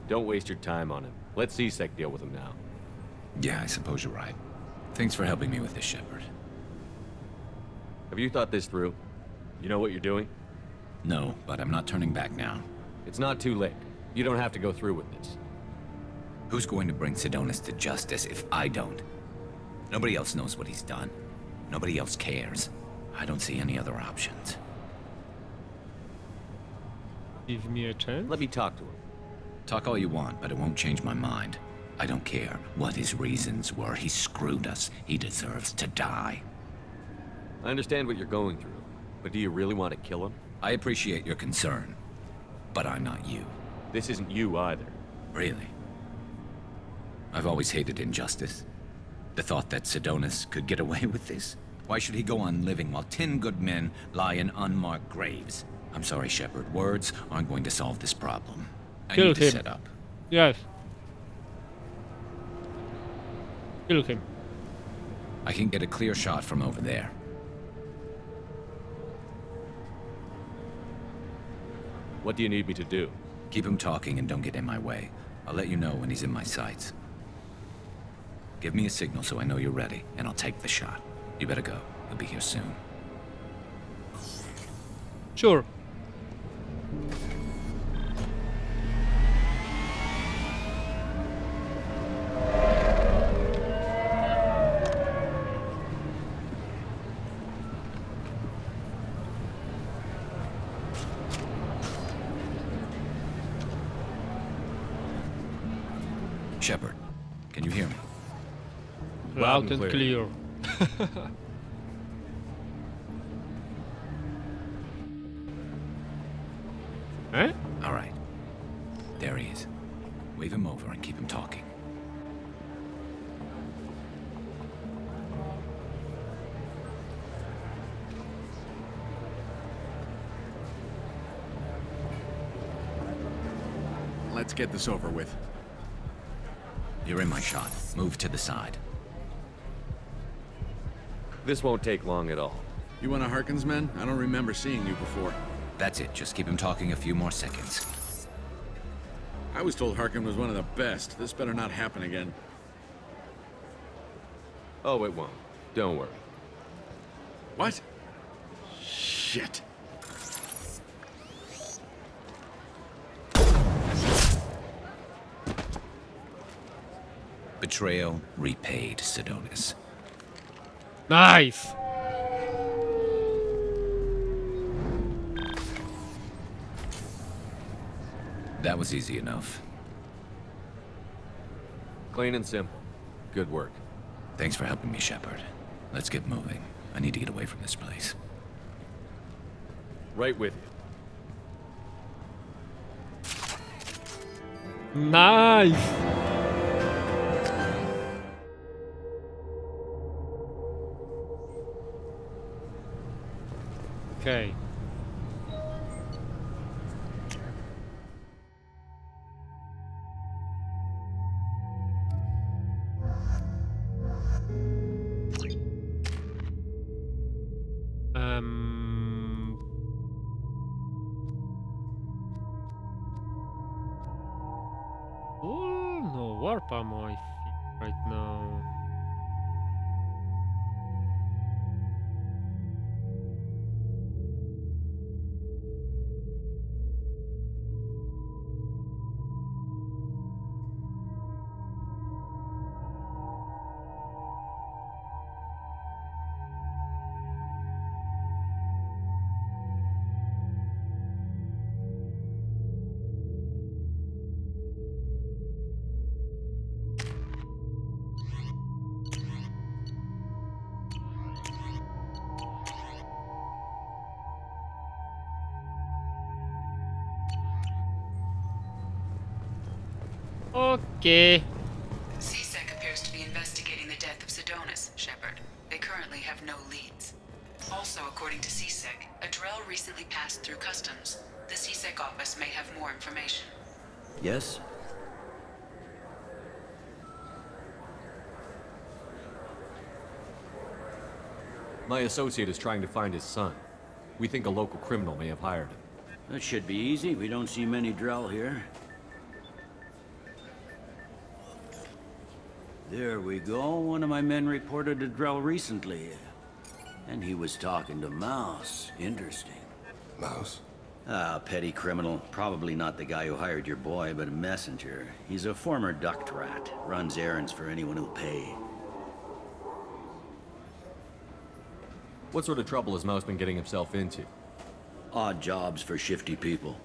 Don't waste your time on him. Let C-Sec deal with him now. Yeah, I suppose you're right. Thanks for helping me with this, Shepard. Have you thought this through? You know what you're doing? No, but I'm not turning back now. It's not too late. You don't have to go through with this. Who's going to bring Sidonis to justice if I don't? Nobody else knows what he's done. Nobody else cares. I don't see any other options. Give me a chance. Let me talk to him. Talk all you want, but it won't change my mind. I don't care what his reasons were. He screwed us. He deserves to die. I understand what you're going through, but do you really want to kill him? I appreciate your concern, but I'm not you. This isn't you either. Really? I've always hated injustice. The thought that Sidonis could get away with this? Why should he go on living while 10 good men lie in unmarked graves? I'm sorry, Shepard. Words aren't going to solve this problem. I Kill need to him. set up. Yes. Kill him. I can get a clear shot from over there. What do you need me to do? Keep him talking and don't get in my way. I'll let you know when he's in my sights. Give me a signal so I know you're ready, and I'll take the shot. You better go. He'll be here soon. Sure. Shepard, can you hear me? Loud and clear. Eh? All right. There he is. Wave him over and keep him talking. Let's get this over with. You're in my shot. Move to the side. This won't take long at all. You one of Harkin's men? I don't remember seeing you before. That's it. Just keep him talking a few more seconds. I was told Harkin was one of the best. This better not happen again. Oh, it won't. Don't worry. What? Shit. Betrayal repaid, Sidonis. Nice! That was easy enough. Clean and simple. Good work. Thanks for helping me, Shepard. Let's get moving. I need to get away from this place. Right with you. Nice! Okay. Oh, no warp ammo, I think, right now. Okay. CSEC appears to be investigating the death of Sidonis, Shepard. They currently have no leads. Also, according to CSEC, a Drell recently passed through customs. The CSEC office may have more information. Yes? My associate is trying to find his son. We think a local criminal may have hired him. That should be easy. We don't see many Drell here. There we go. One of my men reported a Drell recently. And he was talking to Mouse. Interesting. Mouse? Ah, petty criminal. Probably not the guy who hired your boy, but a messenger. He's a former duct rat. Runs errands for anyone who'll pay. What sort of trouble has Mouse been getting himself into? Odd jobs for shifty people.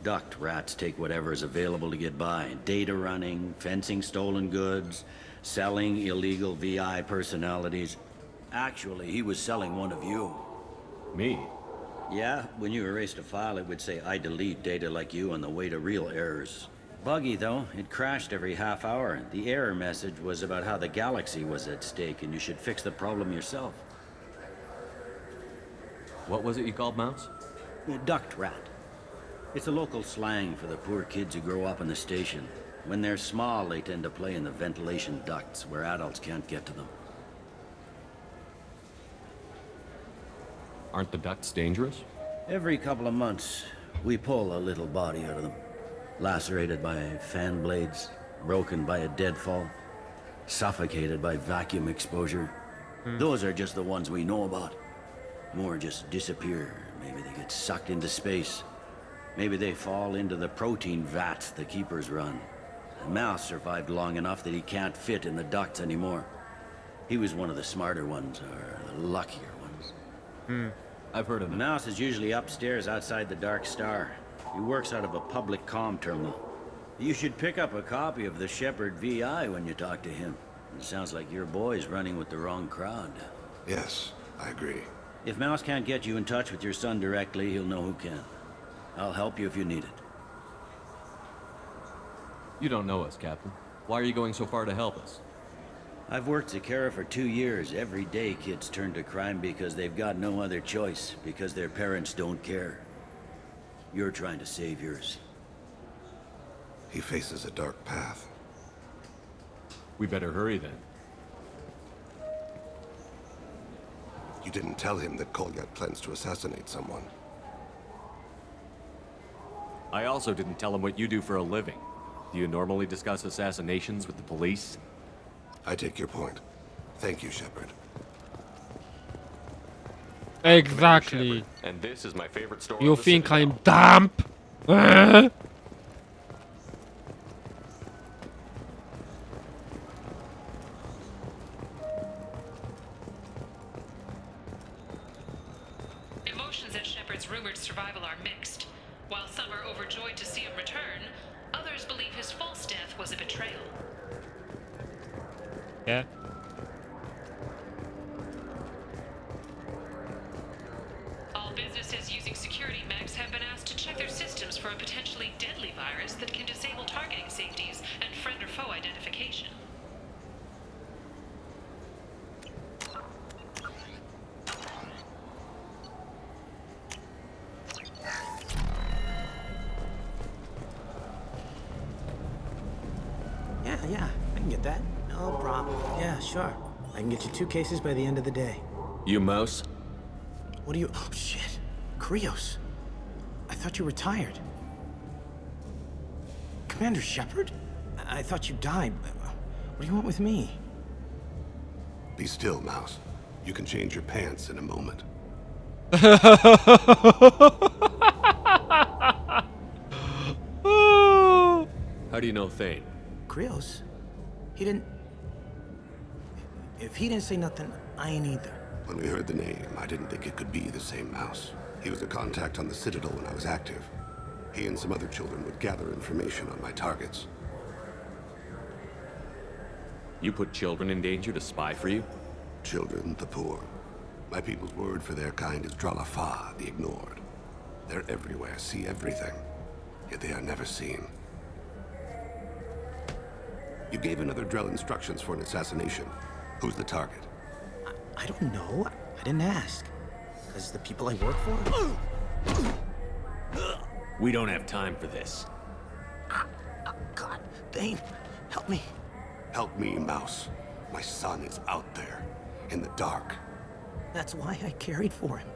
Duct rats take whatever is available to get by. Data running, fencing stolen goods, selling illegal VI personalities. Actually, he was selling one of you. Me? Yeah, when you erased a file, it would say, I delete data like you on the way to real errors. Buggy, though. It crashed every half hour. The error message was about how the galaxy was at stake and you should fix the problem yourself. What was it you called Mouse? A duct rat. It's a local slang for the poor kids who grow up in the station. When they're small, they tend to play in the ventilation ducts where adults can't get to them. Aren't the ducts dangerous? Every couple of months, we pull a little body out of them. Lacerated by fan blades, broken by a deadfall, suffocated by vacuum exposure. Those are just the ones we know about. More just disappear. Maybe they get sucked into space. Maybe they fall into the protein vats the keepers run. And Mouse survived long enough that he can't fit in the ducts anymore. He was one of the smarter ones, or the luckier ones. I've heard of him. Mouse is usually upstairs outside the Dark Star. He works out of a public comm terminal. You should pick up a copy of the Shepard VI when you talk to him. It sounds like your boy's running with the wrong crowd. Yes, I agree. If Mouse can't get you in touch with your son directly, he'll know who can. I'll help you if you need it. You don't know us, Captain. Why are you going so far to help us? I've worked Zakara for 2 years. Every day kids turn to crime because they've got no other choice, because their parents don't care. You're trying to save yours. He faces a dark path. We better hurry then. You didn't tell him that Kolyat plans to assassinate someone. I also didn't tell him what you do for a living. Do you normally discuss assassinations with the police? I take your point. Thank you, Shepard. Exactly. And this is my favorite store. You think I'm dumb? was a betrayal. Yeah. All businesses using security mechs have been asked to check their systems for a potentially deadly virus that can disable targeting safeties and friend or foe identification. Yeah, I can get that. No problem. Yeah, sure. I can get you 2 cases by the end of the day. You mouse? What do you... Oh, shit. Krios. I thought you retired. Commander Shepard? I thought you died. What do you want with me? Be still, Mouse. You can change your pants in a moment. How do you know Thane? Krios? He didn't... If he didn't say nothing, I ain't either. When we heard the name, I didn't think it could be the same Mouse. He was a contact on the Citadel when I was active. He and some other children would gather information on my targets. You put children in danger to spy for you? Children, the poor. My people's word for their kind is Dralafa, the ignored. They're everywhere, see everything, yet they are never seen. You gave another Drell instructions for an assassination. Who's the target? I don't know. I didn't ask. Because the people I work for... We don't have time for this. God, Thane, help me. Help me, Mouse. My son is out there, in the dark. That's why I carried for him.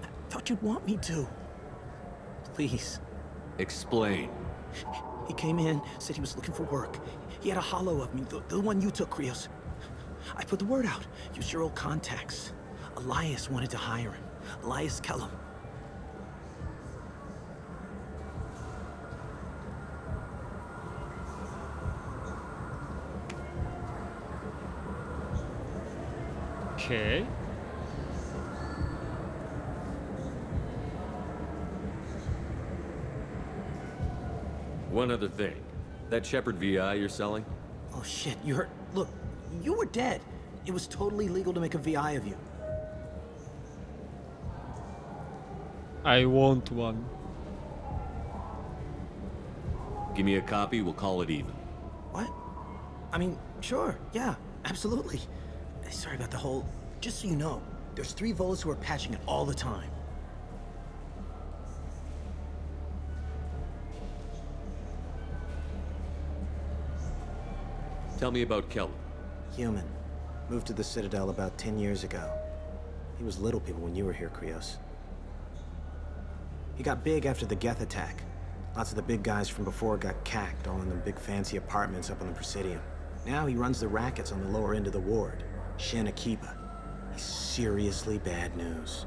I thought you'd want me to. Please. Explain. He came in, said he was looking for work. He had a hollow of me, the one you took, Krios. I put the word out. Use your old contacts. Elias wanted to hire him. Elias Kellum. Okay. One other thing. That Shepard VI you're selling? Oh shit, you heard... Look, you were dead. It was totally legal to make a VI of you. I want one. Give me a copy, we'll call it even. What? I mean, sure, yeah, absolutely. Sorry about the whole... Just so you know, there's 3 Volas who are patching it all the time. Tell me about Kellum. Human. Moved to the Citadel about 10 years ago. He was little people when you were here, Krios. He got big after the Geth attack. Lots of the big guys from before got cacked, all in them big fancy apartments up on the Presidium. Now he runs the rackets on the lower end of the ward. Shin Akiba. He's seriously bad news.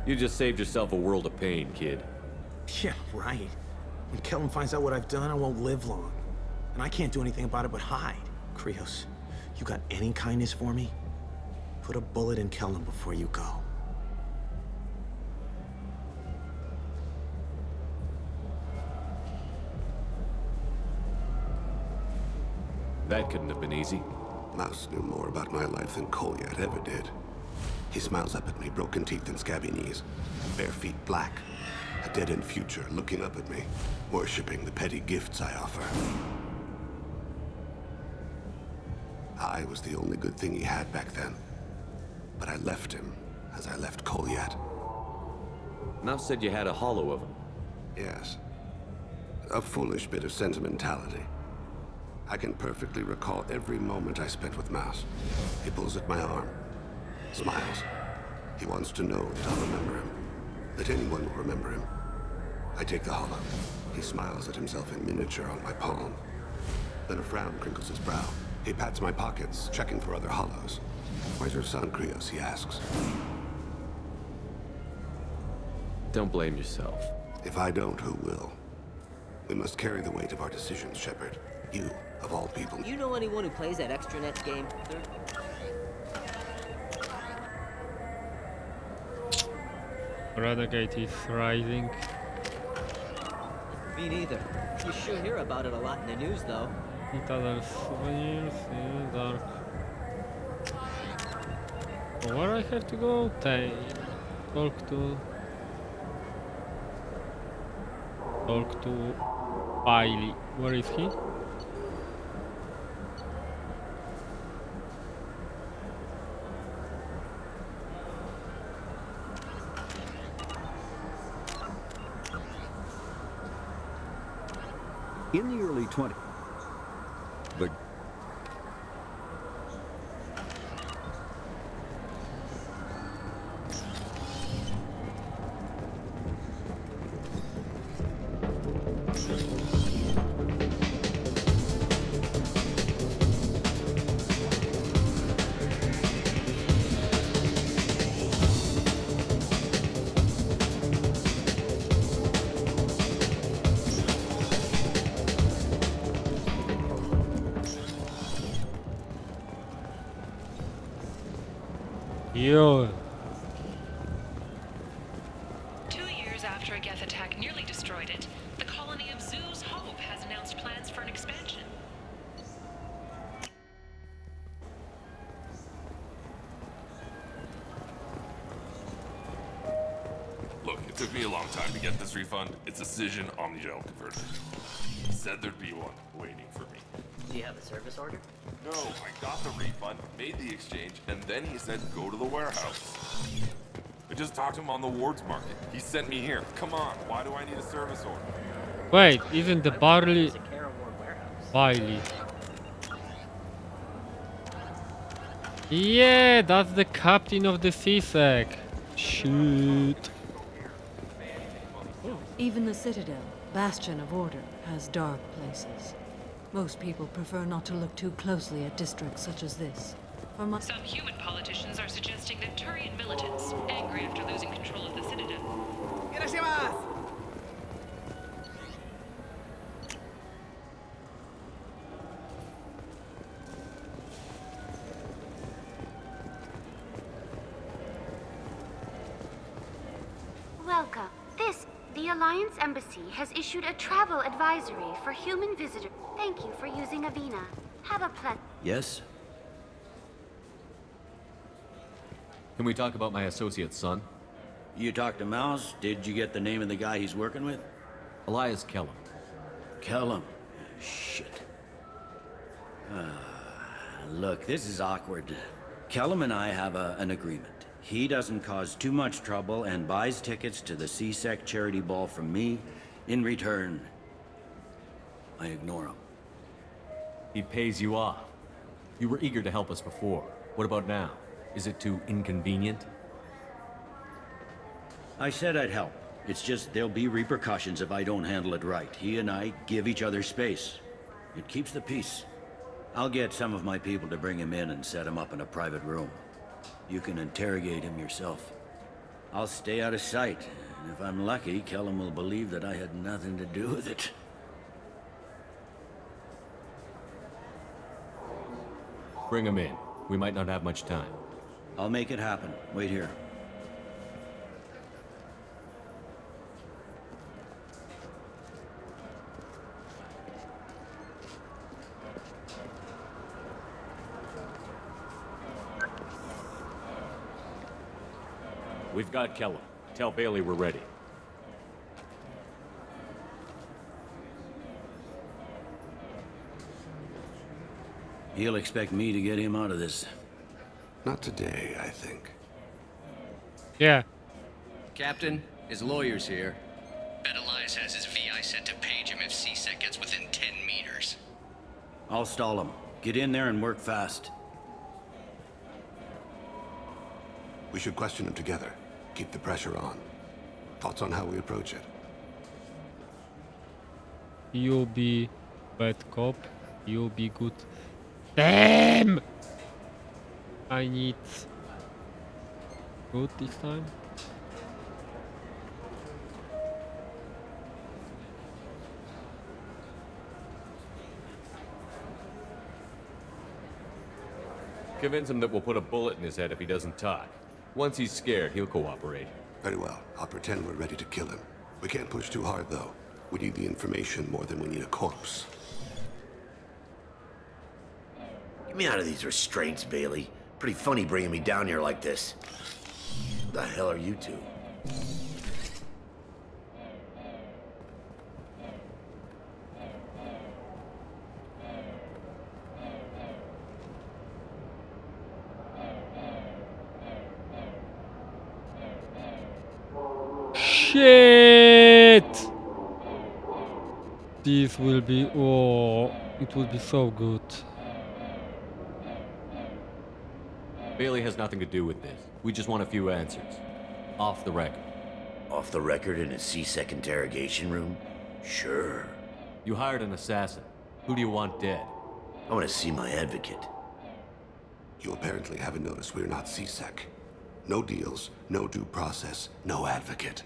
You just saved yourself a world of pain, kid. Yeah, right. When Kellum finds out what I've done, I won't live long. And I can't do anything about it but hide. Krios, you got any kindness for me? Put a bullet in Kellum before you go. That couldn't have been easy. Mouse knew more about my life than Kolyat ever did. He smiles up at me, broken teeth and scabby knees. Bare feet black. A dead-end future looking up at me, worshipping the petty gifts I offer. I was the only good thing he had back then. But I left him, as I left Kolyat. Mouse said you had a hollow of him. Yes. A foolish bit of sentimentality. I can perfectly recall every moment I spent with Mouse. He pulls at my arm, smiles. He wants to know that I'll remember him, that anyone will remember him. I take the hollow. He smiles at himself in miniature on my palm. Then a frown crinkles his brow. He pats my pockets, checking for other hollows. Where's your son, Krios? He asks. Don't blame yourself. If I don't, who will? We must carry the weight of our decisions, Shepard. You, of all people. You know anyone who plays that extranet game? Renegade is rising. Me neither. You sure hear about it a lot in the news, though. Citadel souvenirs in dark. Where I have to go? Talk to Piley. Where is he? In the early 20s, the Yo. 2 years after a Geth attack nearly destroyed it, the colony of Zoo's Hope has announced plans for an expansion. Look, it took me a long time to get this refund. It's a Cision Omnigel converter. He said there'd be one waiting for me. Do you have a service order? No, I got the refund, made the exchange, and then he said go to the warehouse. I just talked to him on the Wards Market. He sent me here. Come on, why do I need a service order? Wait, isn't the barley Bailey? Yeah, that's the captain of the CSEC. Shoot. Even the Citadel, bastion of order, has dark places. Most people prefer not to look too closely at districts such as this. Some human politicians are suggesting that Turian militants, angry after losing control of the Citadel. Welcome. The Alliance Embassy has issued a travel advisory for human visitors. Thank you for using Avina. Have a pleasant... Yes? Can we talk about my associate's son? You talked to Mouse? Did you get the name of the guy he's working with? Elias Kellum. Kellum? Shit. Look, this is awkward. Kellum and I have an agreement. He doesn't cause too much trouble and buys tickets to the CSEC charity ball from me. In return, I ignore him. He pays you off. You were eager to help us before. What about now? Is it too inconvenient? I said I'd help. It's just there'll be repercussions if I don't handle it right. He and I give each other space. It keeps the peace. I'll get some of my people to bring him in and set him up in a private room. You can interrogate him yourself. I'll stay out of sight, and if I'm lucky, Kellum will believe that I had nothing to do with it. Bring him in. We might not have much time. I'll make it happen. Wait here. We've got Kellum. Tell Bailey we're ready. He'll expect me to get him out of this. Not today, I think. Yeah. Captain, his lawyer's here. Bet Elias has his VI set to page him if CSEC gets within 10 meters. I'll stall him. Get in there and work fast. We should question him together. Keep the pressure on. Thoughts on how we approach it? You'll be bad cop. You'll be good. Damn! I need good this time. Convince him that we'll put a bullet in his head if he doesn't talk. Once he's scared, he'll cooperate. Very well. I'll pretend we're ready to kill him. We can't push too hard, though. We need the information more than we need a corpse. Get me out of these restraints, Bailey. Pretty funny bringing me down here like this. What the hell are you two? Shit! This will be, oh, it will be so good. Bailey has nothing to do with this. We just want a few answers. Off the record. Off the record in a C-Sec interrogation room? Sure. You hired an assassin. Who do you want dead? I want to see my advocate. You apparently haven't noticed we're not C-Sec. No deals, no due process, no advocate.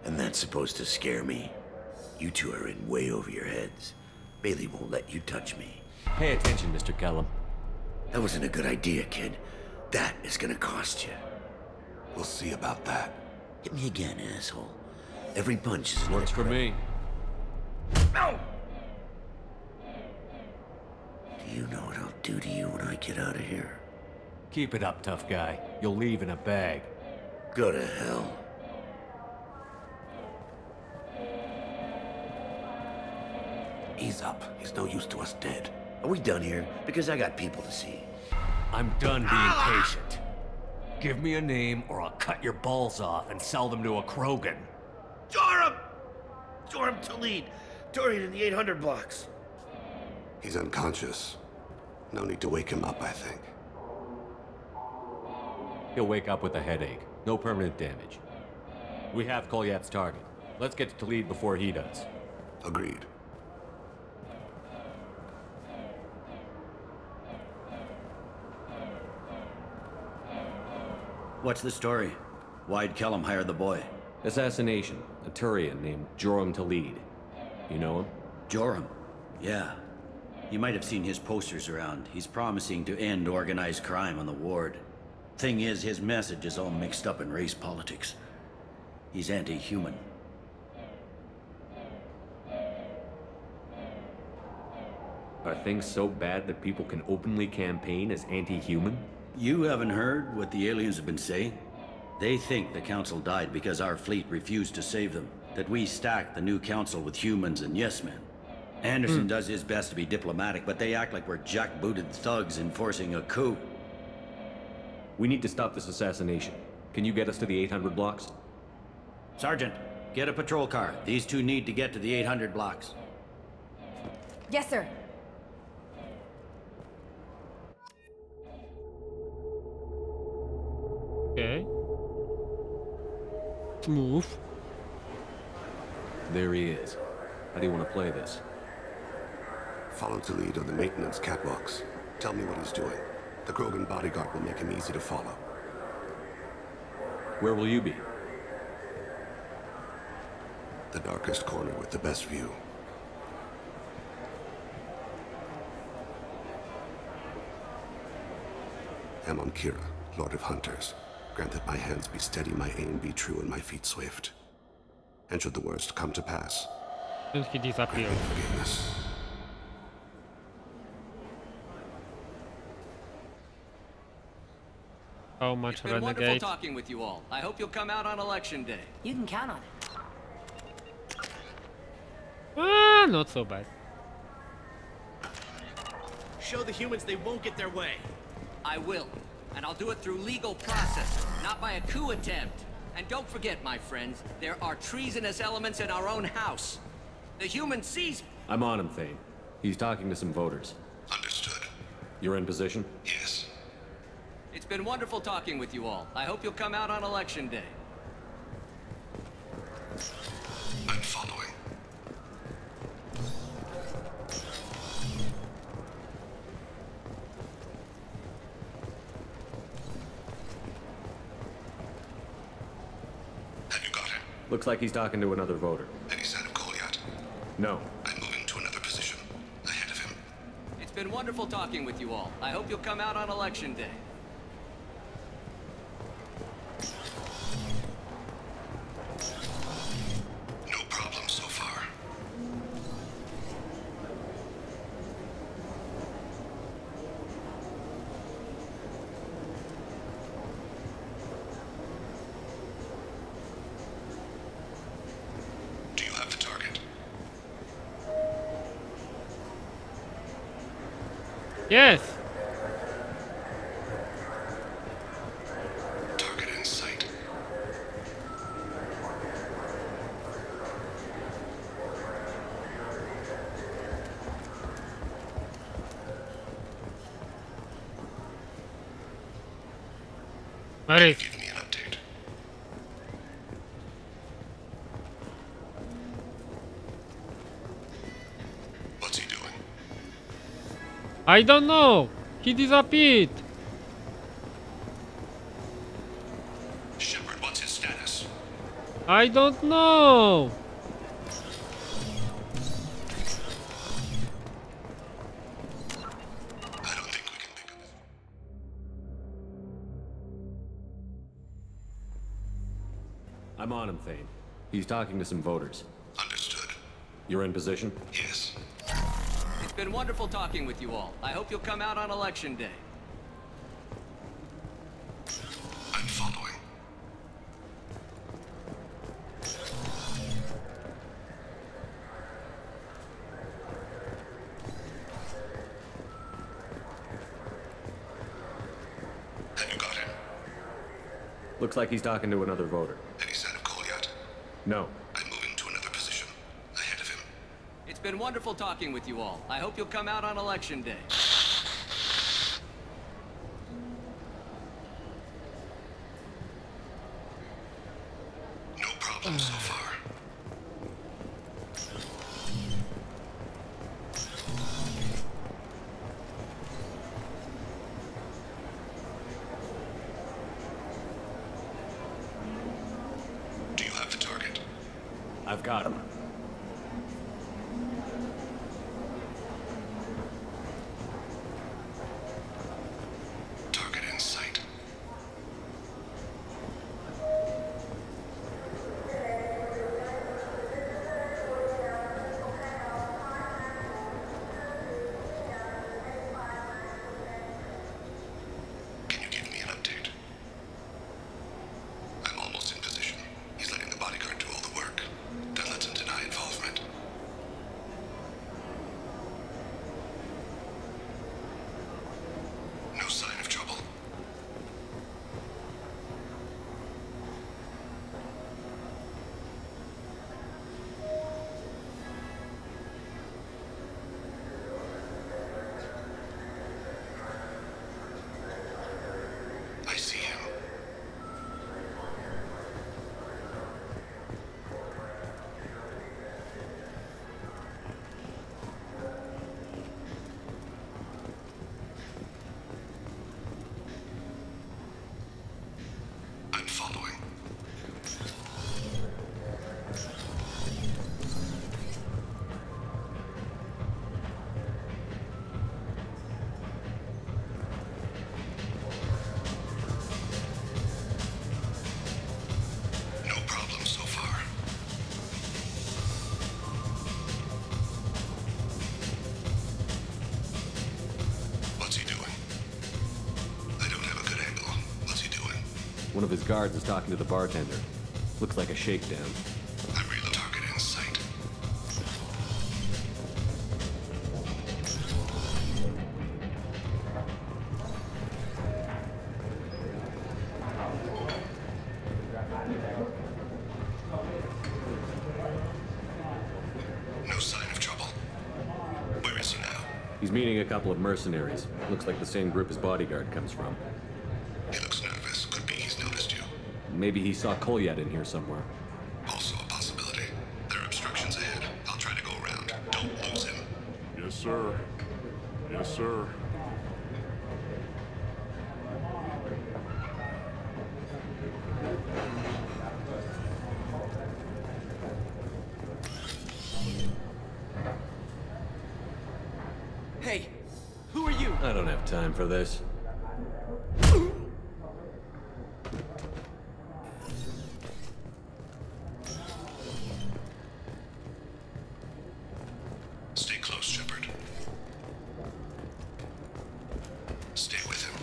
And that's supposed to scare me. You two are in way over your heads. Bailey won't let you touch me. Pay attention, Mr. Kellum. That wasn't a good idea, kid. That is gonna cost you. We'll see about that. Hit me again, asshole. Every punch is works for me. No! Do you know what I'll do to you when I get out of here? Keep it up, tough guy. You'll leave in a bag. Go to hell. Ease up. He's no use to us dead. Are we done here? Because I got people to see. I'm done being patient. Give me a name or I'll cut your balls off and sell them to a Krogan. Joram! Joram Talid. Turian in the 800 blocks. He's unconscious. No need to wake him up, I think. He'll wake up with a headache. No permanent damage. We have Kolyat's target. Let's get to Talid before he does. Agreed. What's the story? Why'd Kellum hire the boy? Assassination. A Turian named Joram Talid. You know him? Joram? Yeah. You might have seen his posters around. He's promising to end organized crime on the ward. Thing is, his message is all mixed up in race politics. He's anti-human. Are things so bad that people can openly campaign as anti-human? You haven't heard what the aliens have been saying? They think the council died because our fleet refused to save them. That we stacked the new council with humans and yes-men. Anderson does his best to be diplomatic, but they act like we're jackbooted thugs enforcing a coup. We need to stop this assassination. Can you get us to the 800 blocks? Sergeant, get a patrol car. These two need to get to the 800 blocks. Yes, sir. Okay. Smooth. There he is. How do you want to play this? Follow to lead on the maintenance catwalks. Tell me what he's doing. The Krogan bodyguard will make him easy to follow. Where will you be? The darkest corner with the best view. Amon Kira, Lord of Hunters. Grant that my hands be steady, my aim be true, and my feet swift. And should the worst come to pass, And he disappeared. forgiveness. How much It's been wonderful renegade? talking with you all. I hope you'll come out on election day. You can count on it. Ah, not so bad. Show the humans they won't get their way. I will. And I'll do it through legal process, not by a coup attempt. And don't forget, my friends, there are treasonous elements in our own house. The human sees... I'm on him, Thane. He's talking to some voters. Understood. You're in position? Yes. It's been wonderful talking with you all. I hope you'll come out on election day. I'm following. Have you got him? Looks like he's talking to another voter. Any sign of Kolyat? No. I'm moving to another position. Ahead of him. It's been wonderful talking with you all. I hope you'll come out on election day. No problem so far. Yes. Target in sight. Where is? Give me an update. What's he doing? I don't know. He disappeared. Shepard, what's his status? I don't know. I don't think we can pick up his... I'm on him, Thane. He's talking to some voters. Understood. You're in position? Yes. It's been wonderful talking with you all. I hope you'll come out on Election Day. I'm following. Have you got him? Looks like he's talking to another voter. Any sign of call yet? No. I'm moving to another position. Ahead of him. It's been wonderful talking with you all. I hope you'll come out on Election Day. No problem so far. Do you have the target? I've got him. Target in sight. Can you give me an update? I'm almost in position. He's letting the bodyguard do all the work. That lets him deny involvement. No sign of trouble. I see him. I'm following. No problem so far. What's he doing? I don't have a good angle. What's he doing? One of his guards is talking to the bartender. Looks like a shakedown. I'm reloading. Target in sight. No sign of trouble. Where is he now? He's meeting a couple of mercenaries. Looks like the same group his bodyguard comes from. He looks nervous. Could be he's noticed you. Maybe he saw Kolyat in here somewhere. Also a possibility. There are obstructions ahead. I'll try to go around. Don't lose him. Yes, sir. Yes, sir. Hey, who are you? I don't have time for this. Stay close, Shepard. Stay with him.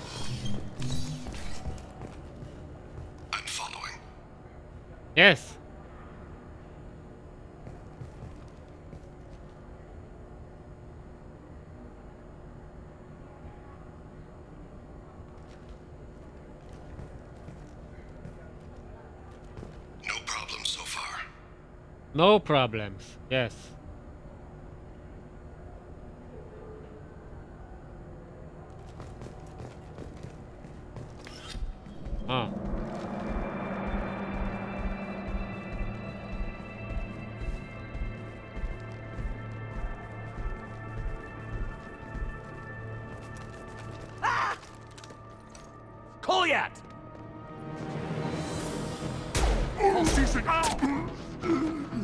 I'm following. Yes. No problems. Yes. Ah. Kolyat!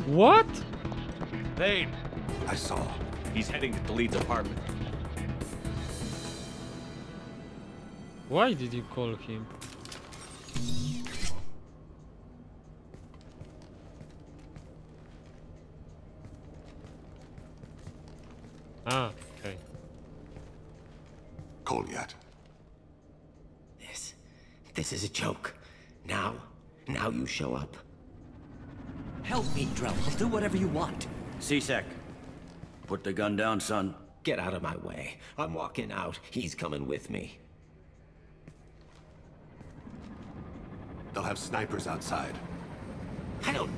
What? Thane! I saw. He's heading to Khalid's apartment. Why did you call him? Ah, okay. Kolyat. This is a joke. Now you show up. Help me, Drell. I'll do whatever you want. C-Sec, put the gun down, son. Get out of my way. I'm walking out. He's coming with me. They'll have snipers outside. I don't...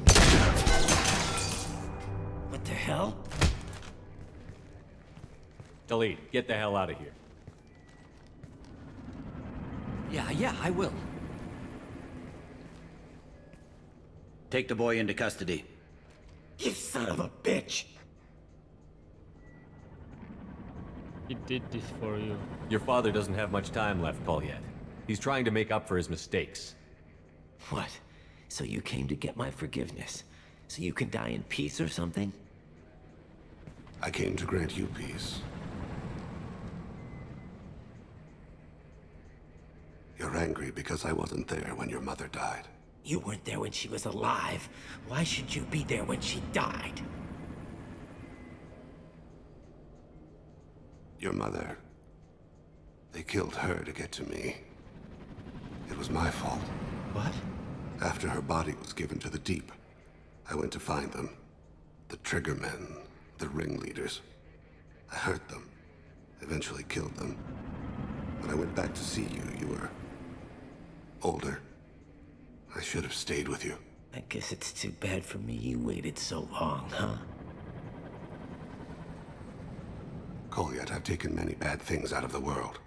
What the hell? Khalid, get the hell out of here. Yeah, I will. Take the boy into custody. You son of a bitch! He did this for you. Your father doesn't have much time left, Kolyat. He's trying to make up for his mistakes. What? So you came to get my forgiveness? So you can die in peace or something? I came to grant you peace. You're angry because I wasn't there when your mother died. You weren't there when she was alive. Why should you be there when she died? Your mother... They killed her to get to me. It was my fault. What? After her body was given to the Deep, I went to find them. The Triggermen, the ringleaders. I hurt them. Eventually killed them. When I went back to see you, you were... older. I should have stayed with you. I guess it's too bad for me you waited so long, huh? Kolyat, I've taken many bad things out of the world.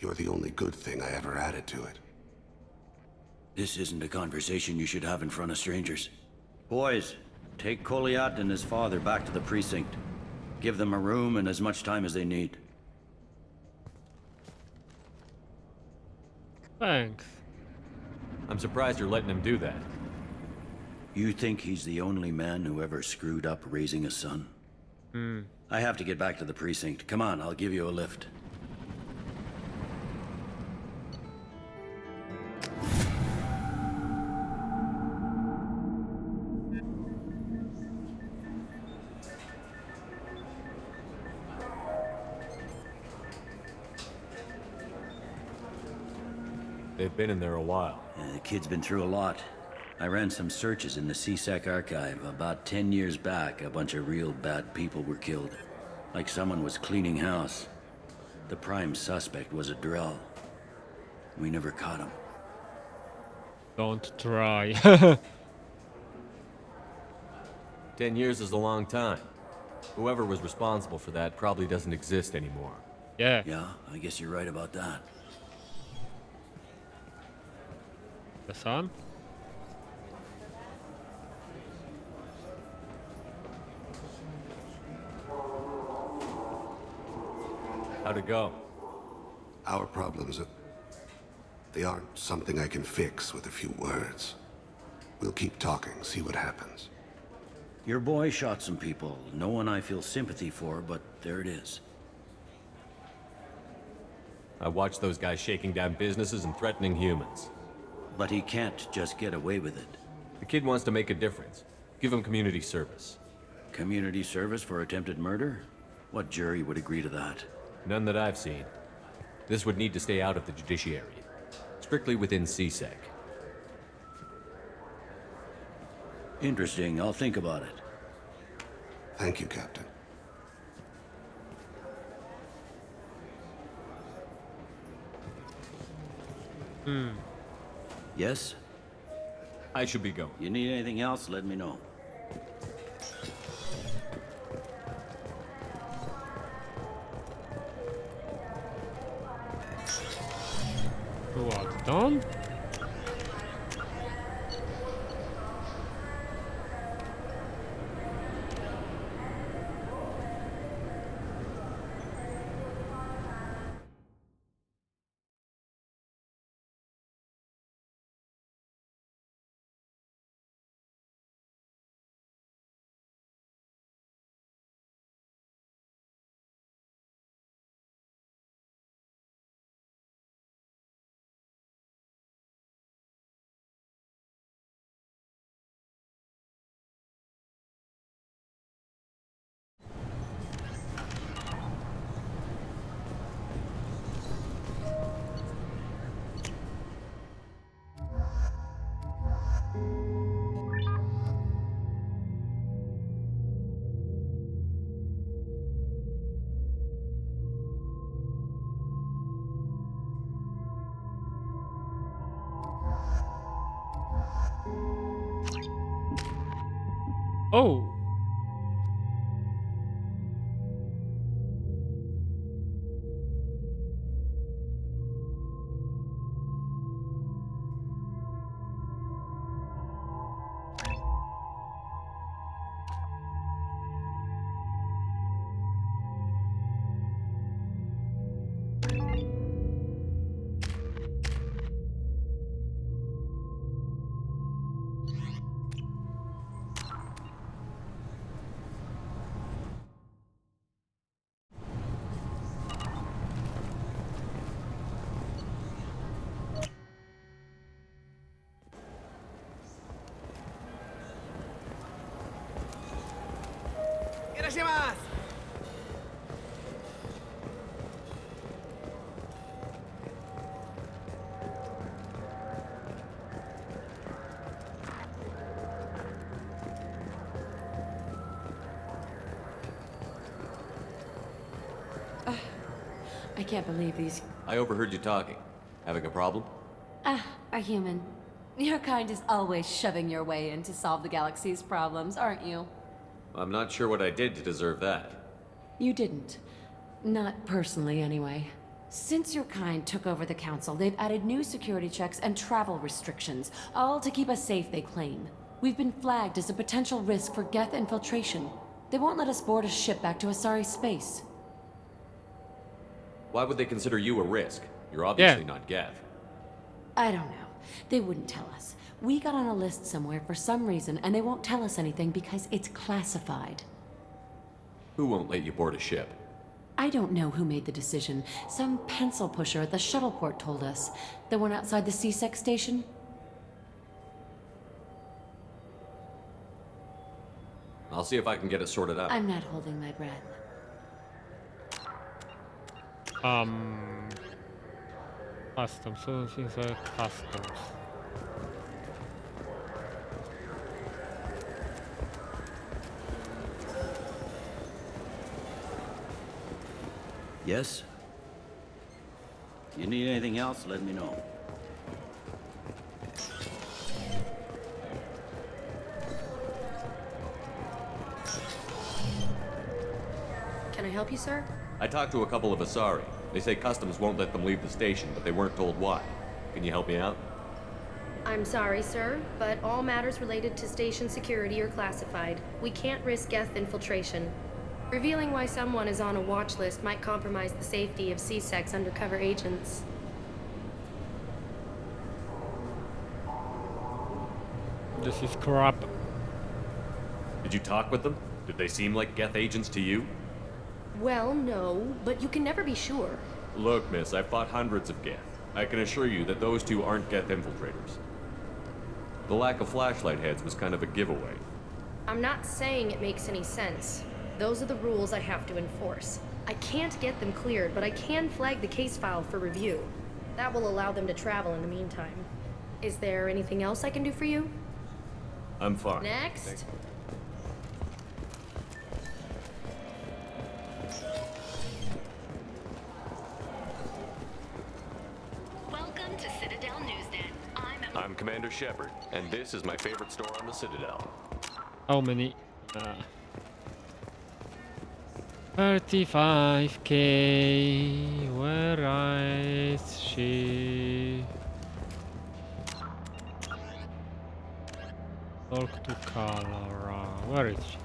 You're the only good thing I ever added to it. This isn't a conversation you should have in front of strangers. Boys, take Kolyat and his father back to the precinct. Give them a room and as much time as they need. Thanks. I'm surprised you're letting him do that. You think he's the only man who ever screwed up raising a son? I have to get back to the precinct. Come on, I'll give you a lift. They've been in there a while. The kid's been through a lot. I ran some searches in the C-Sec archive. About 10 years back, a bunch of real bad people were killed. Like someone was cleaning house. The prime suspect was a Drell. We never caught him. Don't try. 10 years is a long time. Whoever was responsible for that probably doesn't exist anymore. Yeah. Yeah, I guess you're right about that. The sun? How'd it go? Our problems are... they aren't something I can fix with a few words. We'll keep talking, see what happens. Your boy shot some people. No one I feel sympathy for, but there it is. I watched those guys shaking down businesses and threatening humans. But he can't just get away with it. The kid wants to make a difference. Give him community service. Community service for attempted murder? What jury would agree to that? None that I've seen. This would need to stay out of the judiciary. Strictly within C-Sec. Interesting. I'll think about it. Thank you, Captain. Yes? I should be going. You need anything else, let me know. done? Oh! I can't believe these... I overheard you talking. Having a problem? A human. Your kind is always shoving your way in to solve the galaxy's problems, aren't you? I'm not sure what I did to deserve that. You didn't. Not personally, anyway. Since your kind took over the Council, they've added new security checks and travel restrictions, all to keep us safe, they claim. We've been flagged as a potential risk for Geth infiltration. They won't let us board a ship back to Asari space. Why would they consider you a risk? You're obviously not Geth. I don't know. They wouldn't tell us. We got on a list somewhere for some reason, and they won't tell us anything because it's classified. Who won't let you board a ship? I don't know who made the decision. Some pencil pusher at the shuttle port told us. The one outside the C-Sec station? I'll see if I can get it sorted out. I'm not holding my breath. Customs. So things like customs. Yes? You need anything else, let me know. Can I help you, sir? I talked to a couple of Asari. They say customs won't let them leave the station, but they weren't told why. Can you help me out? I'm sorry, sir, but all matters related to station security are classified. We can't risk Geth infiltration. Revealing why someone is on a watch list might compromise the safety of C-Sec's undercover agents. This is crap. Did you talk with them? Did they seem like Geth agents to you? Well, no, but you can never be sure. Look, miss, I've fought hundreds of Geth. I can assure you that those two aren't Geth infiltrators. The lack of flashlight heads was kind of a giveaway. I'm not saying it makes any sense. Those are the rules I have to enforce. I can't get them cleared, but I can flag the case file for review. That will allow them to travel in the meantime. Is there anything else I can do for you? I'm fine. Next. Welcome to Citadel Newsnet. I'm Commander Shepard, and this is my favorite store on the Citadel. How many? 35k. Where is she? Talk to Kalara. Where is she?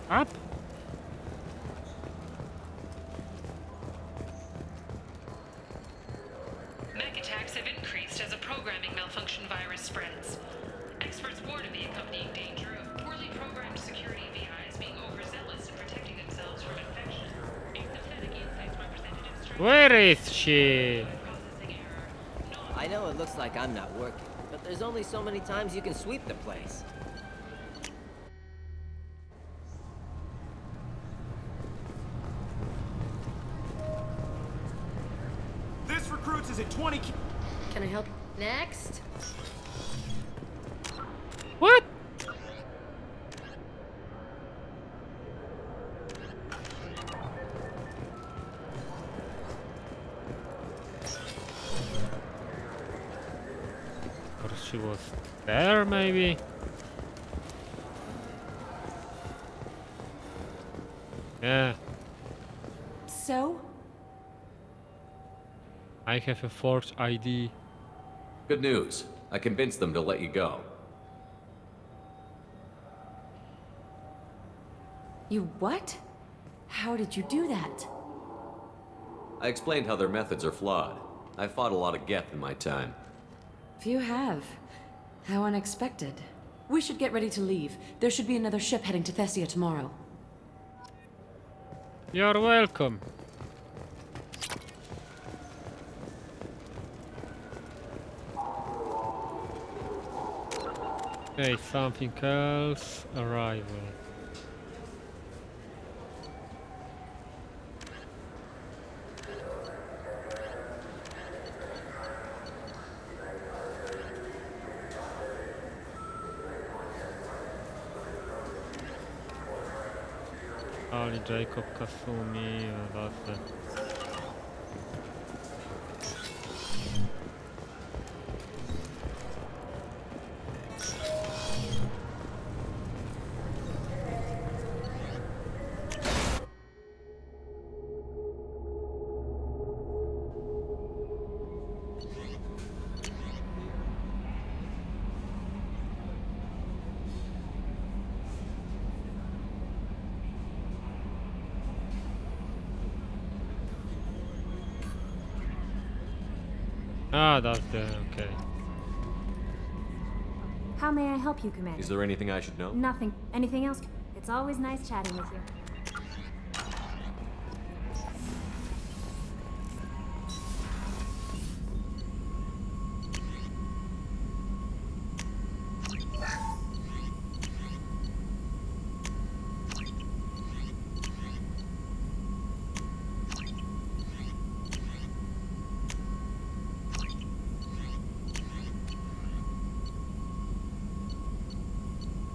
Up? Mech attacks have increased as a programming malfunction virus spreads. Experts warn of the accompanying danger of poorly programmed security VIs being overzealous in protecting themselves from infection. Apathetic Insights representatives... Where is she? I know it looks like I'm not working, but there's only so many times you can sweep the place. This recruits is at 20. Can I help? Next. What? Or she was there, maybe? Yeah. So? I have a forged ID. Good news. I convinced them to let you go. You what? How did you do that? I explained how their methods are flawed. I fought a lot of Geth in my time. Few have. How unexpected. We should get ready to leave. There should be another ship heading to Thessia tomorrow. You're welcome. Okay, something else. Arrival. Ali, Jacob, Kasumi, that's it. Ah, that's the... okay. How may I help you, Commander? Is there anything I should know? Nothing. Anything else? It's always nice chatting with you.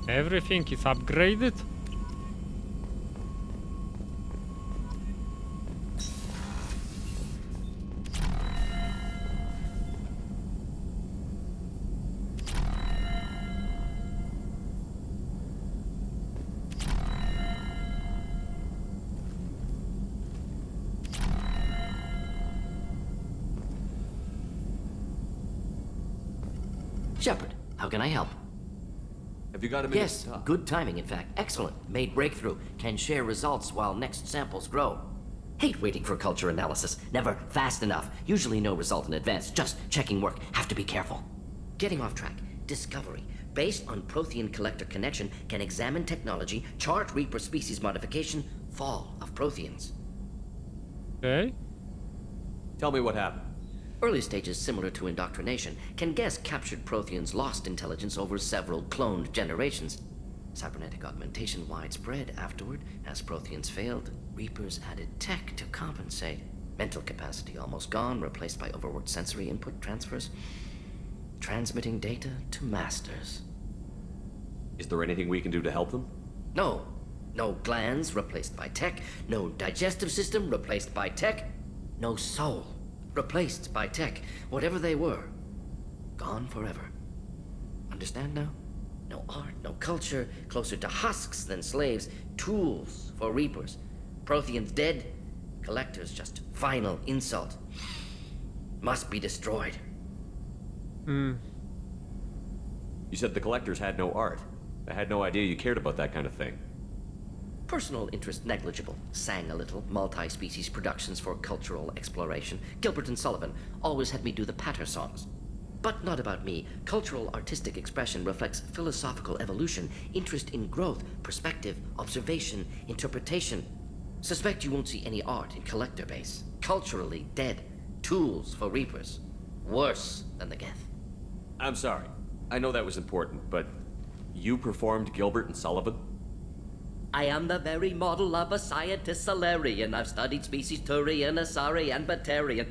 Everything is upgraded? Shepard, how can I help? Have you got a minute Yes, to talk? good timing, in fact. Excellent. Made breakthrough. Can share results while next samples grow. Hate waiting for culture analysis. Never fast enough. Usually no result in advance. Just checking work. Have to be careful. Getting off track. Discovery. Based on Prothean collector connection, can examine technology, chart Reaper species modification, fall of Protheans. Okay. Tell me what happened. Early stages similar to indoctrination. Can guess captured Protheans lost intelligence over several cloned generations. Cybernetic augmentation widespread afterward. As Protheans failed, Reapers added tech to compensate. Mental capacity almost gone, replaced by overworked sensory input transfers. Transmitting data to masters. Is there anything we can do to help them? No. No glands replaced by tech. No digestive system replaced by tech. No soul replaced by tech. Whatever they were, gone forever. Understand now? No art, no culture, closer to husks than slaves, tools for Reapers. Protheans dead, collectors just final insult. Must be destroyed. Mm. You said the collectors had no art. I had no idea you cared about that kind of thing. Personal interest negligible. Sang a little. Multi-species productions for cultural exploration. Gilbert and Sullivan always had me do the patter songs. But not about me. Cultural artistic expression reflects philosophical evolution, interest in growth, perspective, observation, interpretation. Suspect you won't see any art in collector base. Culturally dead. Tools for reapers. Worse than the Geth. I'm sorry. I know that was important, but you performed Gilbert and Sullivan? I am the very model of a scientist Solarian. I've studied species Turian, Asari, and Batarian.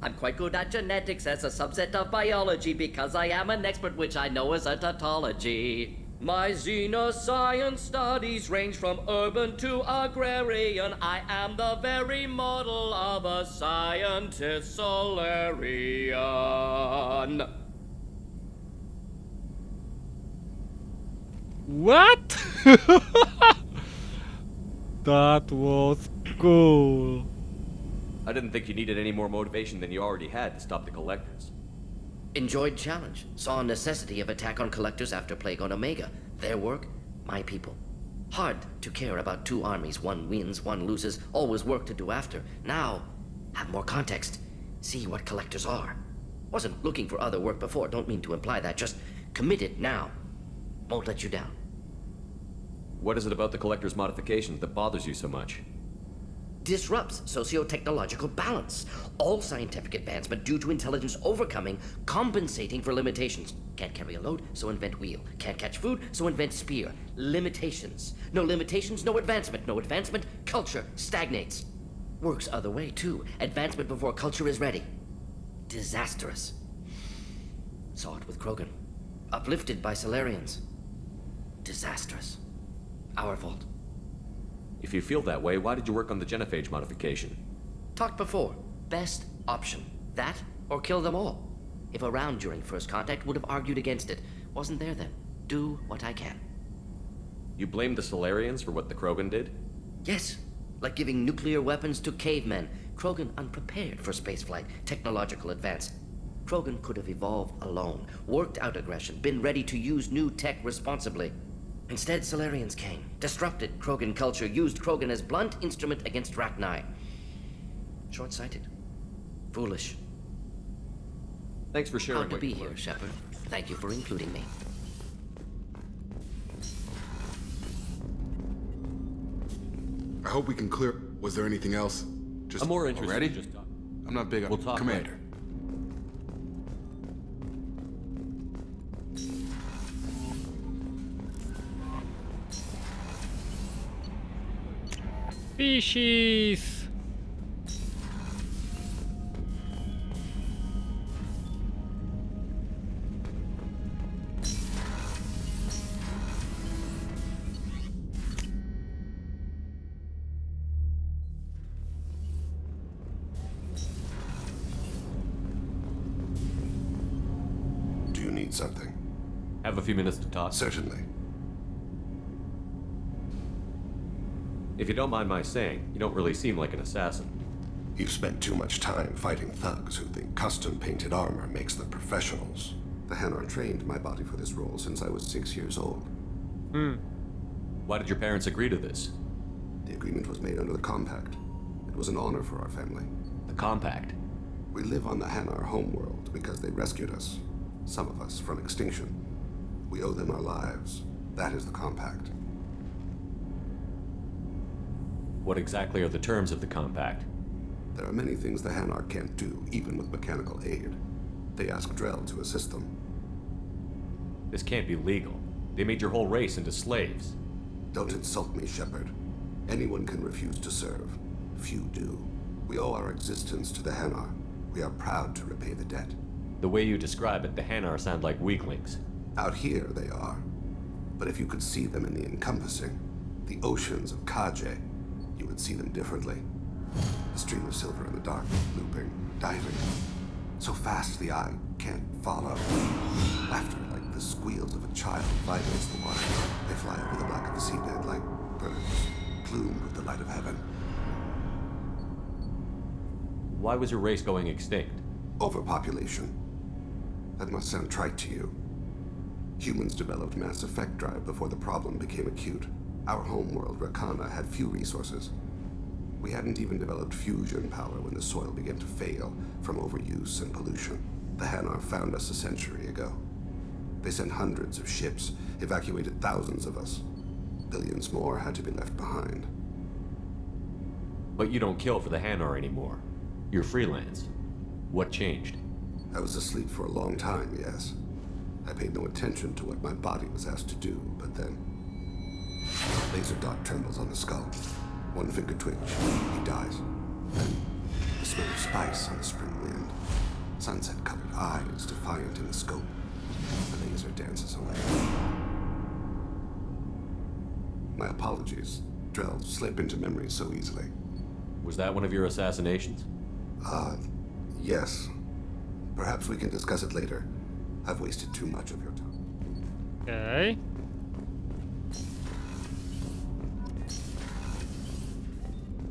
I'm quite good at genetics as a subset of biology because I am an expert which I know as a tautology. My xenoscience studies range from urban to agrarian. I am the very model of a scientist Solarian. What? That was cool. I didn't think you needed any more motivation than you already had to stop the collectors. Enjoyed challenge. Saw necessity of attack on collectors after Plague on Omega. Their work, my people. Hard to care about two armies. One wins, one loses. Always work to do after. Now, have more context. See what collectors are. Wasn't looking for other work before. Don't mean to imply that. Just committed now. Won't let you down. What is it about the collector's modifications that bothers you so much? Disrupts socio-technological balance. All scientific advancement due to intelligence overcoming, compensating for limitations. Can't carry a load, so invent wheel. Can't catch food, so invent spear. Limitations. No limitations, no advancement. No advancement, culture stagnates. Works other way, too. Advancement before culture is ready. Disastrous. Saw it with Krogan. Uplifted by Solarians. Disastrous. Our fault. If you feel that way, why did you work on the genophage modification? Talked before. Best option. That, or kill them all. If around during first contact, would have argued against it. Wasn't there then. Do what I can. You blame the Solarians for what the Krogan did? Yes. Like giving nuclear weapons to cavemen. Krogan unprepared for spaceflight, technological advance. Krogan could have evolved alone, worked out aggression, been ready to use new tech responsibly. Instead, Solarians came, disrupted Krogan culture, used Krogan as blunt instrument against Rachni. Short-sighted. Foolish. Thanks for sharing. Proud to be here, Shepard. Thank you for including me. I hope we can clear... Was there anything else? Just I'm more interested already? in just talk. I'm not big on... We'll talk Commander. later. Species. Do you need something? Have a few minutes to talk? Certainly. If you don't mind my saying, you don't really seem like an assassin. You've spent too much time fighting thugs who think custom-painted armor makes them professionals. The Hanar trained my body for this role since I was 6 years old. Why did your parents agree to this? The agreement was made under the Compact. It was an honor for our family. The Compact? We live on the Hanar homeworld because they rescued us. Some of us from extinction. We owe them our lives. That is the Compact. What exactly are the terms of the Compact? There are many things the Hanar can't do, even with mechanical aid. They ask Drell to assist them. This can't be legal. They made your whole race into slaves. Don't insult me, Shepard. Anyone can refuse to serve. Few do. We owe our existence to the Hanar. We are proud to repay the debt. The way you describe it, the Hanar sound like weaklings. Out here, they are. But if you could see them in the encompassing, the oceans of Kaje, you would see them differently. The stream of silver in the dark, looping, diving. So fast the eye can't follow. Laughter like the squeals of a child vibrates the water. They fly over the black of the seabed like birds, plumed with the light of heaven. Why was your race going extinct? Overpopulation. That must sound trite to you. Humans developed mass effect drive before the problem became acute. Our homeworld, Rakana, had few resources. We hadn't even developed fusion power when the soil began to fail from overuse and pollution. The Hanar found us a century ago. They sent hundreds of ships, evacuated thousands of us. Billions more had to be left behind. But you don't kill for the Hanar anymore. You're freelance. What changed? I was asleep for a long time, yes. I paid no attention to what my body was asked to do, but then... a laser dot trembles on the skull. One finger twitch, he dies. Then, the smell of spice on the spring wind. Sunset-colored eyes defiant in the scope. The laser dances away. My apologies. Drell slip into memory so easily. Was that one of your assassinations? Yes. Perhaps we can discuss it later. I've wasted too much of your time. Okay.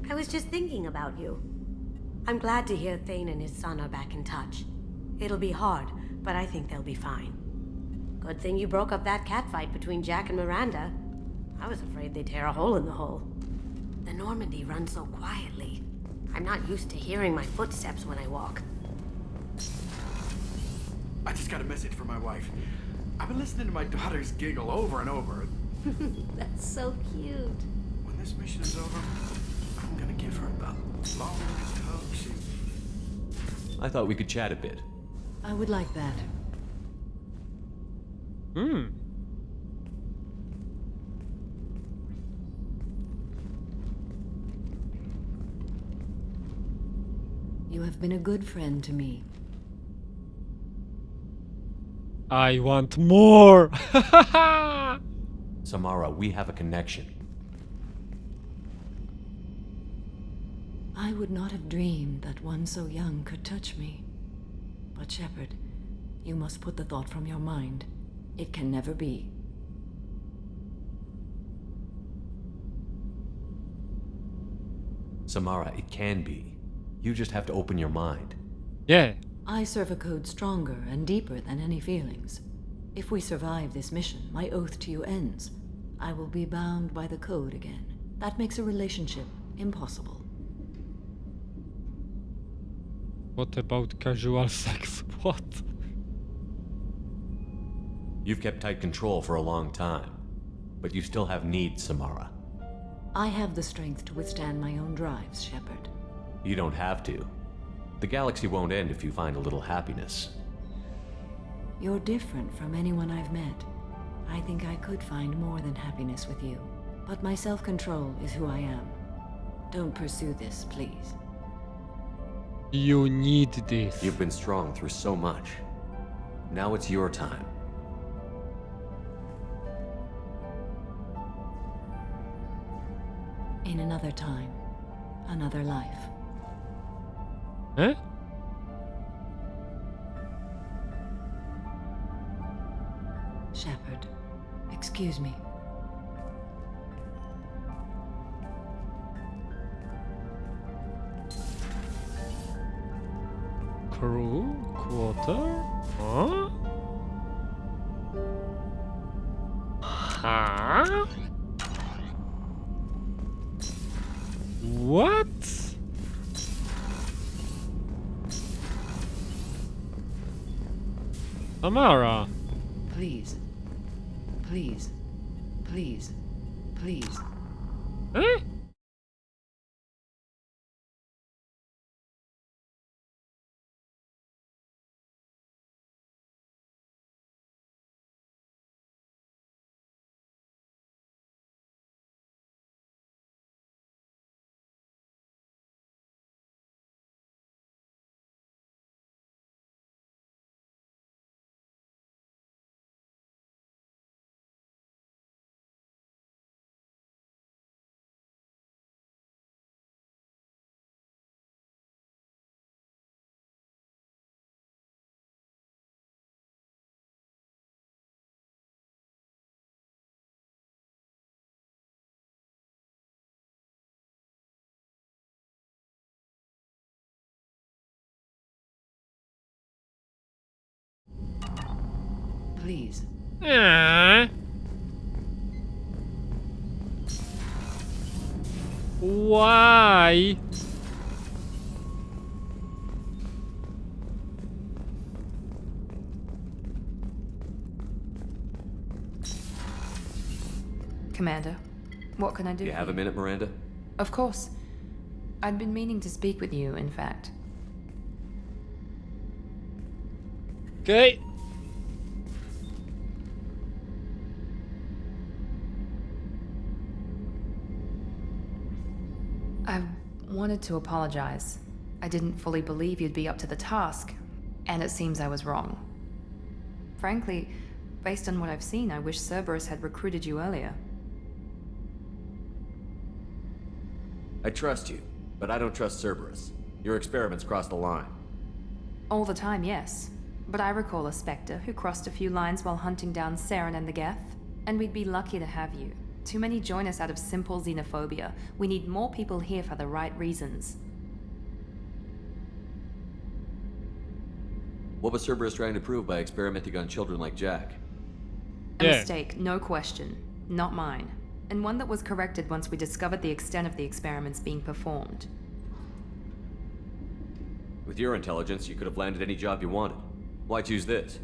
I was just thinking about you. I'm glad to hear Thane and his son are back in touch. It'll be hard, but I think they'll be fine. Good thing you broke up that catfight between Jack and Miranda. I was afraid they'd tear a hole in the hull. The Normandy runs so quietly. I'm not used to hearing my footsteps when I walk. I just got a message from my wife. I've been listening to my daughter's giggle over and over. That's so cute. When this mission is over, I'm gonna give her the longest hug she... I thought we could chat a bit. I would like that. You have been a good friend to me. I want more! Samara, we have a connection. I would not have dreamed that one so young could touch me. But Shepard, you must put the thought from your mind. It can never be. Samara, it can be. You just have to open your mind. Yeah. I serve a code stronger and deeper than any feelings. If we survive this mission, my oath to you ends. I will be bound by the code again. That makes a relationship impossible. What about casual sex? What? You've kept tight control for a long time, but you still have needs, Samara. I have the strength to withstand my own drives, Shepard. You don't have to. The galaxy won't end if you find a little happiness. You're different from anyone I've met. I think I could find more than happiness with you. But my self-control is who I am. Don't pursue this, please. You need this. You've been strong through so much. Now it's your time. In another time, another life. Huh? Shepard, excuse me. Crew quarter? Huh? Huh? What? Amara. Please. Please. Please. Please. Eh? please. Why? Commander, what can I do? You have a minute, Miranda? Of course. I'd been meaning to speak with you, in fact. Okay. I wanted to apologize. I didn't fully believe you'd be up to the task, and it seems I was wrong. Frankly, based on what I've seen, I wish Cerberus had recruited you earlier. I trust you, but I don't trust Cerberus. Your experiments crossed the line. All the time, yes. But I recall a Spectre who crossed a few lines while hunting down Saren and the Geth, and we'd be lucky to have you. Too many join us out of simple xenophobia. We need more people here for the right reasons. What was Cerberus trying to prove by experimenting on children like Jack? A mistake, no question. Not mine. And one that was corrected once we discovered the extent of the experiments being performed. With your intelligence, you could have landed any job you wanted. Why choose this?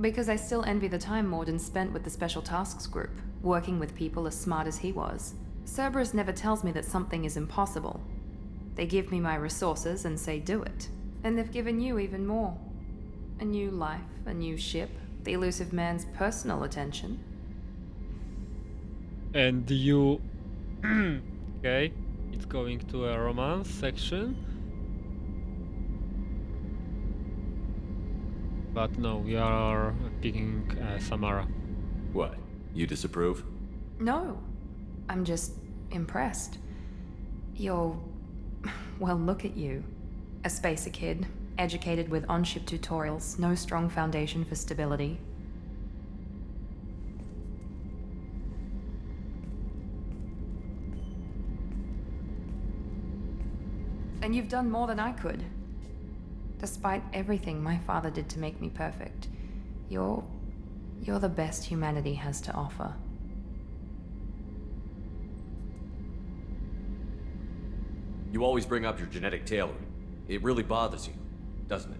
Because I still envy the time Morden spent with the Special Tasks Group, working with people as smart as he was. Cerberus never tells me that something is impossible. They give me my resources and say do it. And they've given you even more. A new life, a new ship, the elusive man's personal attention. And you... Okay, it's going to a romance section. But no, we are picking Samara. What? You disapprove? No. I'm just impressed. You're... well, look at you. A spacer kid, educated with on-ship tutorials, no strong foundation for stability. And you've done more than I could. Despite everything my father did to make me perfect, you're the best humanity has to offer. You always bring up your genetic tailoring. It really bothers you, doesn't it?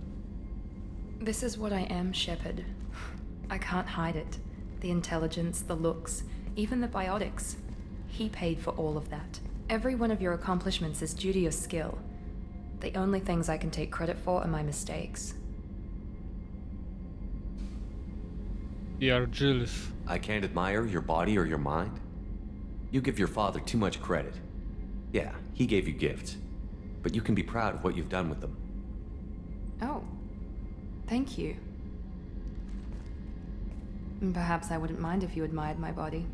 This is what I am, Shepard. I can't hide it. The intelligence, the looks, even the biotics. He paid for all of that. Every one of your accomplishments is due to your skill. The only things I can take credit for are my mistakes. We are jealous. I can't admire your body or your mind? You give your father too much credit. Yeah, he gave you gifts. But you can be proud of what you've done with them. Oh. Thank you. Perhaps I wouldn't mind if you admired my body.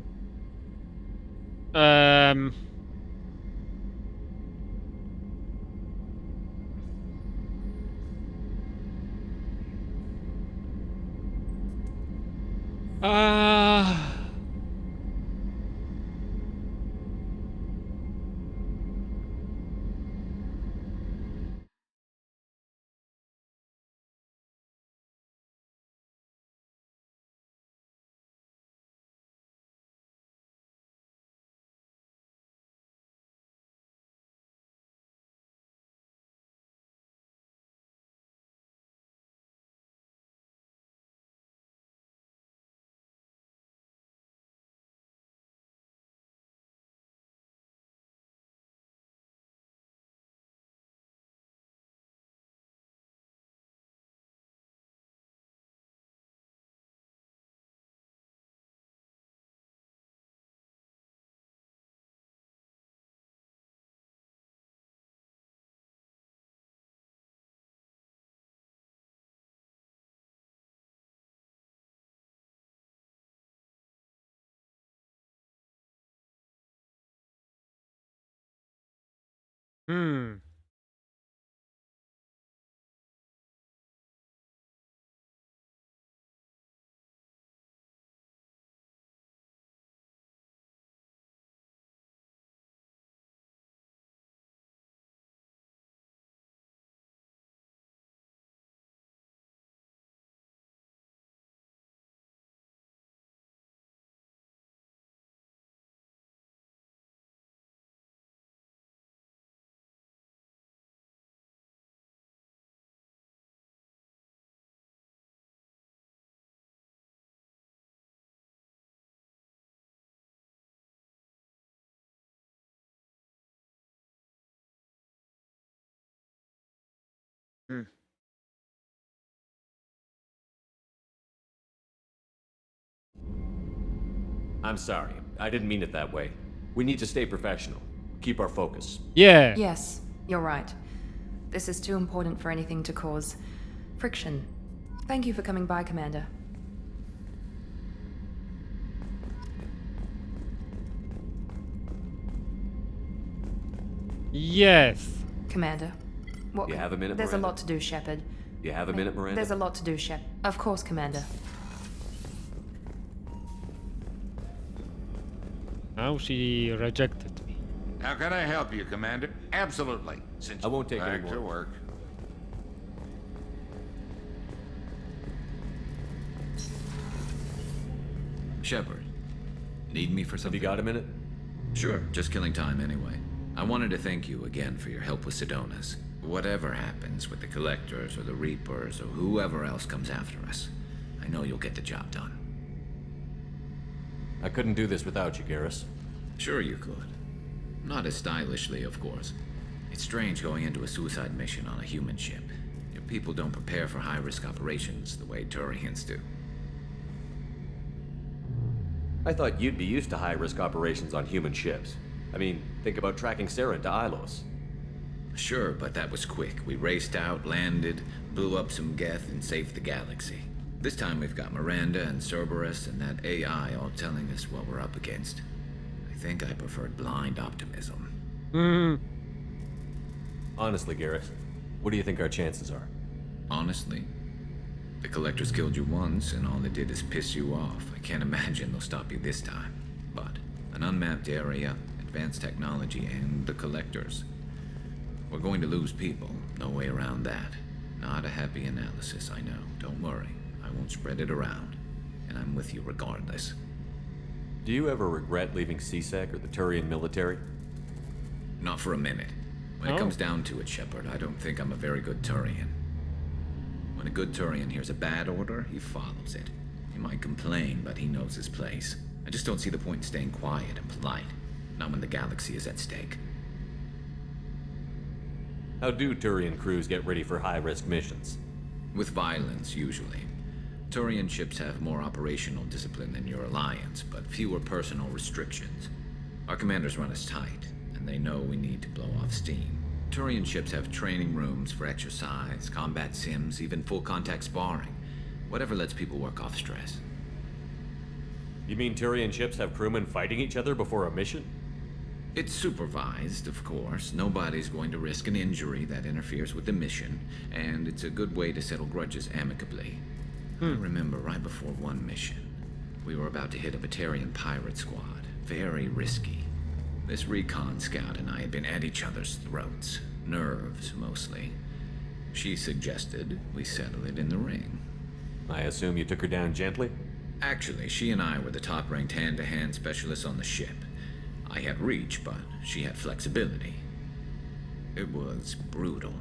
Hmm. I'm sorry. I didn't mean it that way. We need to stay professional. Keep our focus. Yeah. Yes, you're right. This is too important for anything to cause friction. Thank you for coming by, Commander. Yes. Commander. What? You have a minute, There's Miranda? a lot to do, Shepard. You have a minute, Miranda? There's a lot to do, Shep. Of course, Commander. Now she rejected me. How can I help you, Commander? Absolutely. Since I won't take back any to more. work. Shepard, need me for something? Have you got a minute? Sure, just killing time anyway. I wanted to thank you again for your help with Sidonis. Whatever happens with the Collectors or the Reapers or whoever else comes after us, I know you'll get the job done. I couldn't do this without you, Garrus. Sure you could. Not as stylishly, of course. It's strange going into a suicide mission on a human ship. Your people don't prepare for high-risk operations the way Turians do. I thought you'd be used to high-risk operations on human ships. I mean, think about tracking Sarah into Ilos. Sure, but that was quick. We raced out, landed, blew up some Geth, and saved the galaxy. This time we've got Miranda and Cerberus and that AI all telling us what we're up against. I think I preferred blind optimism. Honestly, Garrus, what do you think our chances are? Honestly, the Collectors killed you once, and all they did is piss you off. I can't imagine they'll stop you this time. But an unmapped area, advanced technology, and the Collectors. We're going to lose people. No way around that. Not a happy analysis, I know. Don't worry. I won't spread it around. And I'm with you regardless. Do you ever regret leaving CSEC or the Turian military? Not for a minute. When it comes down to it, Shepard, I don't think I'm a very good Turian. When a good Turian hears a bad order, he follows it. He might complain, but he knows his place. I just don't see the point in staying quiet and polite. Not when the galaxy is at stake. How do Turian crews get ready for high-risk missions? With violence, usually. Turian ships have more operational discipline than your alliance, but fewer personal restrictions. Our commanders run us tight, and they know we need to blow off steam. Turian ships have training rooms for exercise, combat sims, even full-contact sparring. Whatever lets people work off stress. You mean Turian ships have crewmen fighting each other before a mission? It's supervised, of course. Nobody's going to risk an injury that interferes with the mission, and it's a good way to settle grudges amicably. I remember right before one mission, we were about to hit a Batarian pirate squad. Very risky. This recon scout and I had been at each other's throats. Nerves, mostly. She suggested we settle it in the ring. I assume you took her down gently? Actually, she and I were the top-ranked hand-to-hand specialists on the ship. I had reach, but she had flexibility. It was brutal.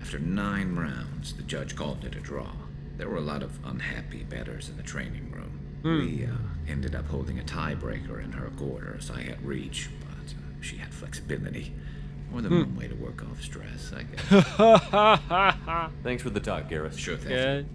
After 9 rounds, the judge called it a draw. There were a lot of unhappy bettors in the training room. We ended up holding a tiebreaker in her quarters. I had reach, but she had flexibility. More than one way to work off stress, I guess. Thanks for the talk, Garrus. Sure thing.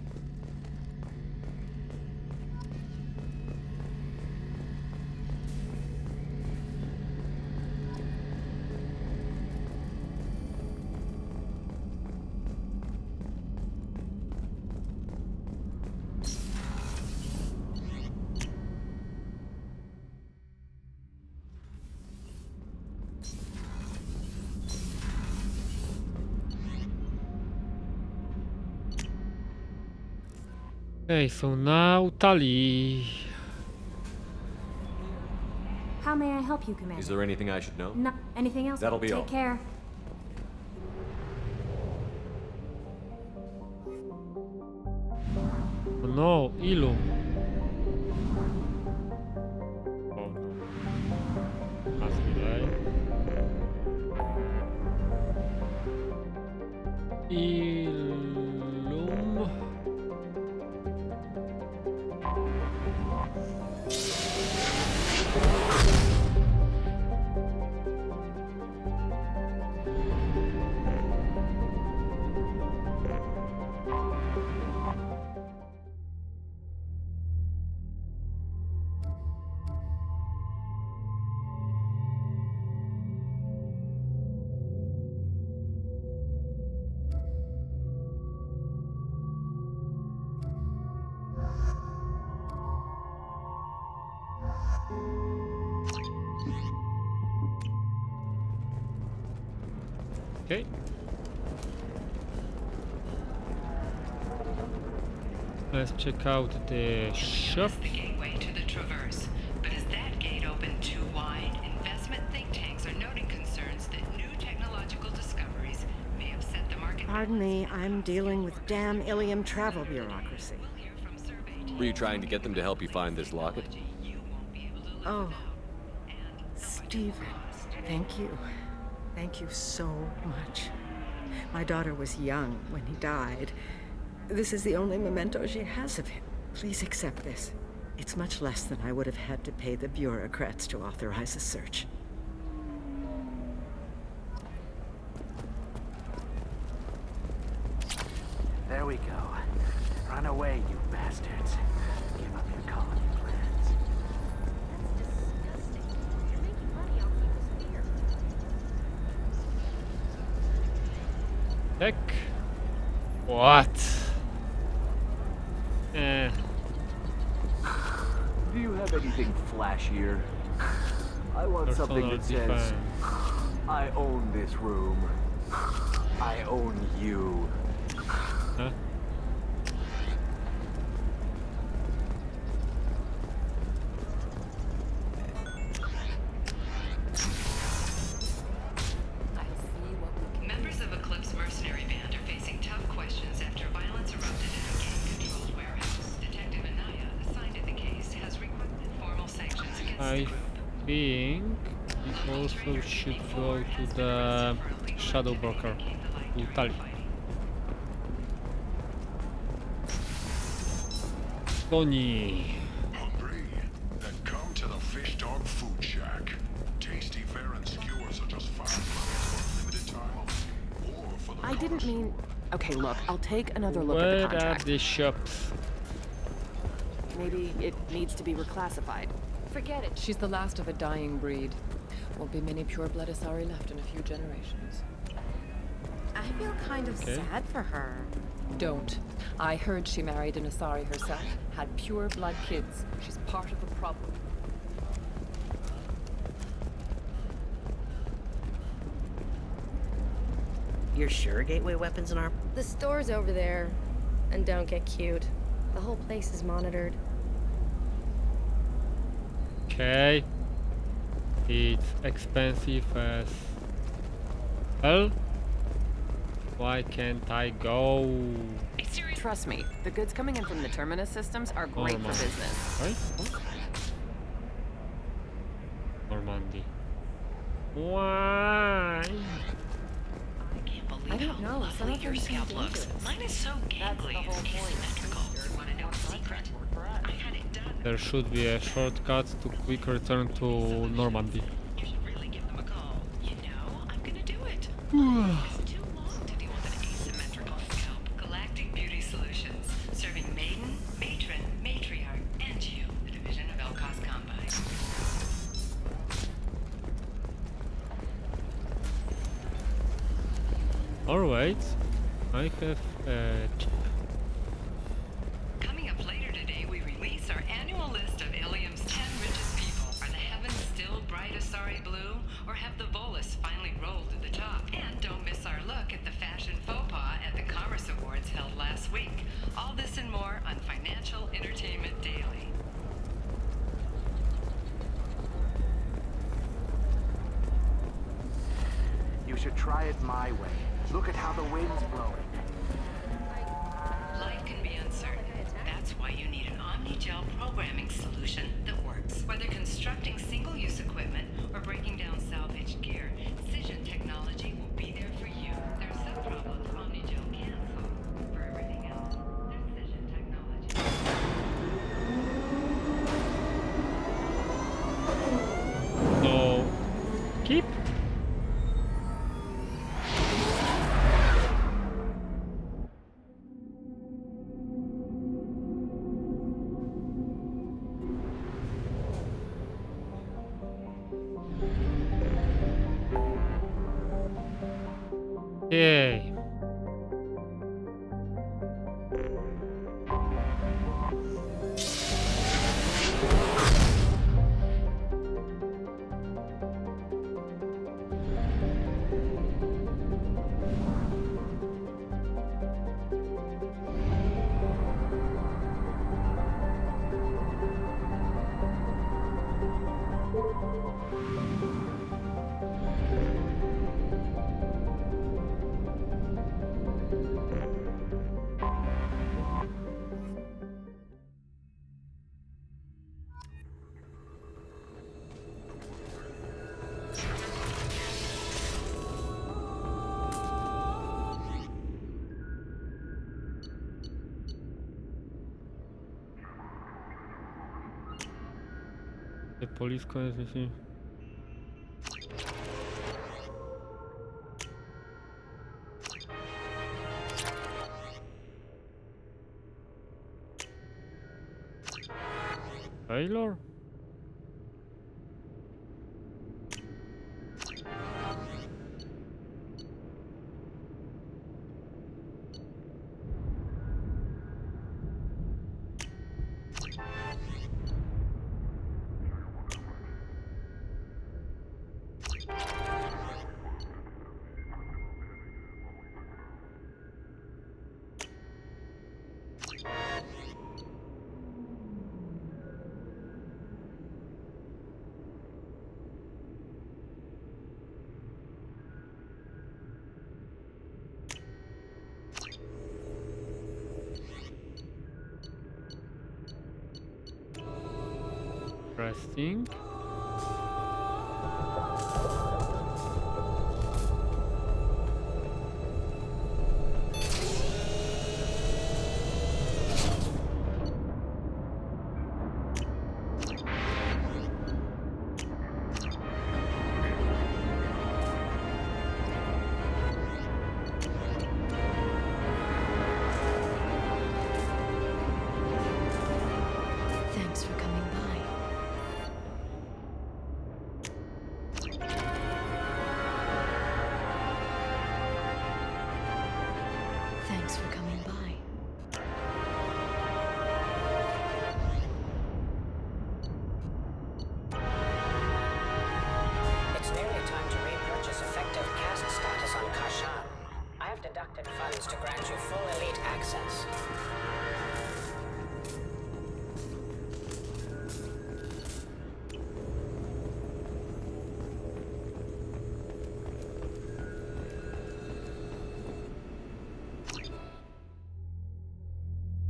Okay, so now Tali. How may I help you, Commander? Is there anything I should know? No. Anything else? That'll be all. Take care. Oh no, Ilu. Oh no. Has delay. Ilum. Okay. Let's check out the shop. The gateway to the Traverse, but is that gate open too wide? Investment think tanks are noting concerns that new technological discoveries may upset the market. Pardon me, I'm dealing with damn Ilium travel bureaucracy. Were you trying to get them to help you find this locket? Oh, Stephen, thank you. Thank you so much. My daughter was young when he died. This is the only memento she has of him. Please accept this. It's much less than I would have had to pay the bureaucrats to authorize a search. There we go. Run away, you bastards. Give up your colony plans. Heck. What? Do you have anything flashier? I want something that says, I own this room. I own you. Huh? Members of Eclipse mercenary band are facing tough questions after violence erupted in a gang-controlled warehouse. Detective Anaya, assigned to the case, has requested formal sanctions against the I group. think we also should go to the shadow broker, to Tali. Tony. Hungry? Then come to the Fish Dog Food Shack. Tasty fare and skewers are just $5 for a limited time. Or for the I didn't mean... Okay, look, I'll take another look at Where the are contract. the shops? Maybe it needs to be reclassified. Forget it. She's the last of a dying breed. Won't be many pure-blood Asari left in a few generations. I feel kind of sad for her. Don't. I heard she married an Asari herself, had pure-blood kids. She's part of the problem. You're sure gateway weapons and armor? The store's over there. And don't get cute. The whole place is monitored. Okay. It's expensive as hell. Why can't I go? Trust me, the goods coming in from the Terminus systems are great for Normandy. business. Right? Normandy. Why? I don't know. Some of Your them seem scalp looks. dangerous. Mine is so gangly and asymmetrical. You want to know a secret? I had it done. There should be a shortcut to quick return to Normandy. You should really give them a call. You know, I'm gonna do it. It's too long to deal with an asymmetrical scalp. Galactic Beauty Solutions, serving maiden, matron, matriarch, and you, the division of Elcos Combine. Alright. I have Coming up later today, we release our annual list of Ilium's 10 richest people. Are the heavens still bright Asari blue, or have the Volus finally rolled to the top? And don't miss our look at the fashion faux pas at the Commerce Awards held last week. All this and more on Financial Entertainment Daily. You should try it my way. Look at how the wind's blowing. Life can be uncertain. That's why you need an Omni-Gel programming solution that works. Whether constructing single-use equipment or breaking down salvaged gear, Cision technology will be there for you. There are some problems Omni-Gel can solve. For everything else, there's Cision technology. so keep. Yay. The police car is missing. Taylor? Interesting. Thanks for coming by. Thanks for coming by. It's nearly time to repurchase effective caste status on Kashan. I have deducted funds to grant you full elite access.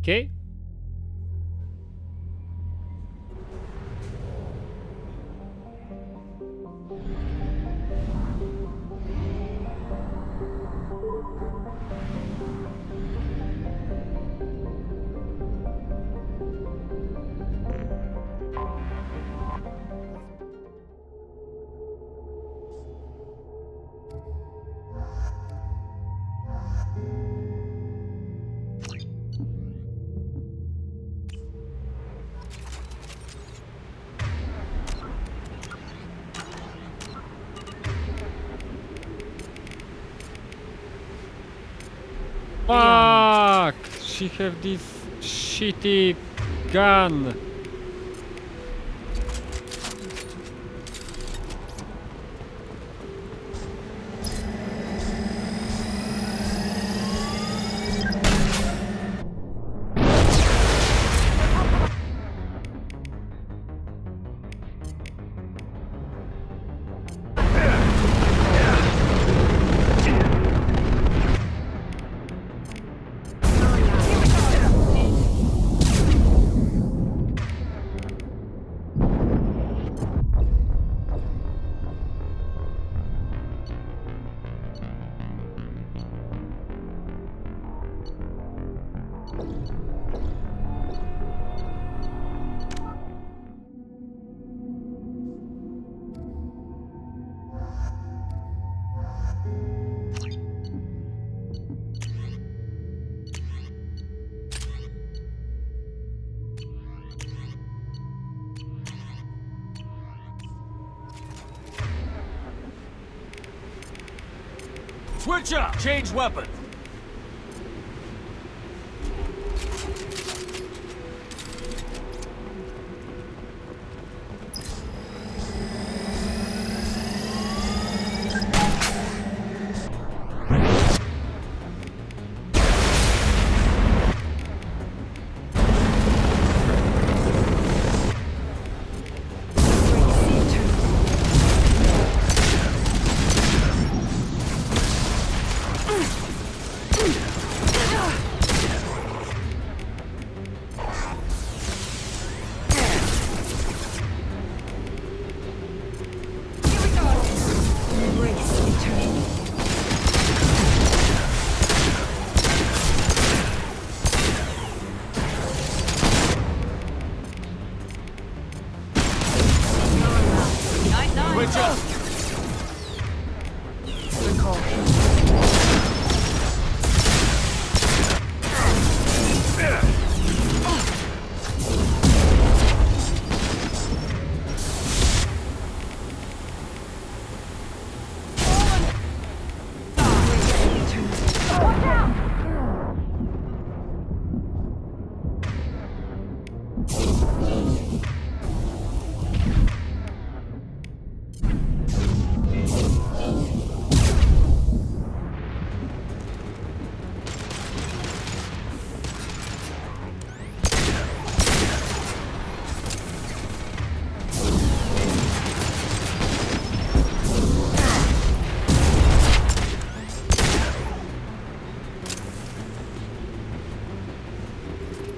Okay. Fuck! She have this shitty gun. Switch up! Change weapon! Switch up! Good call.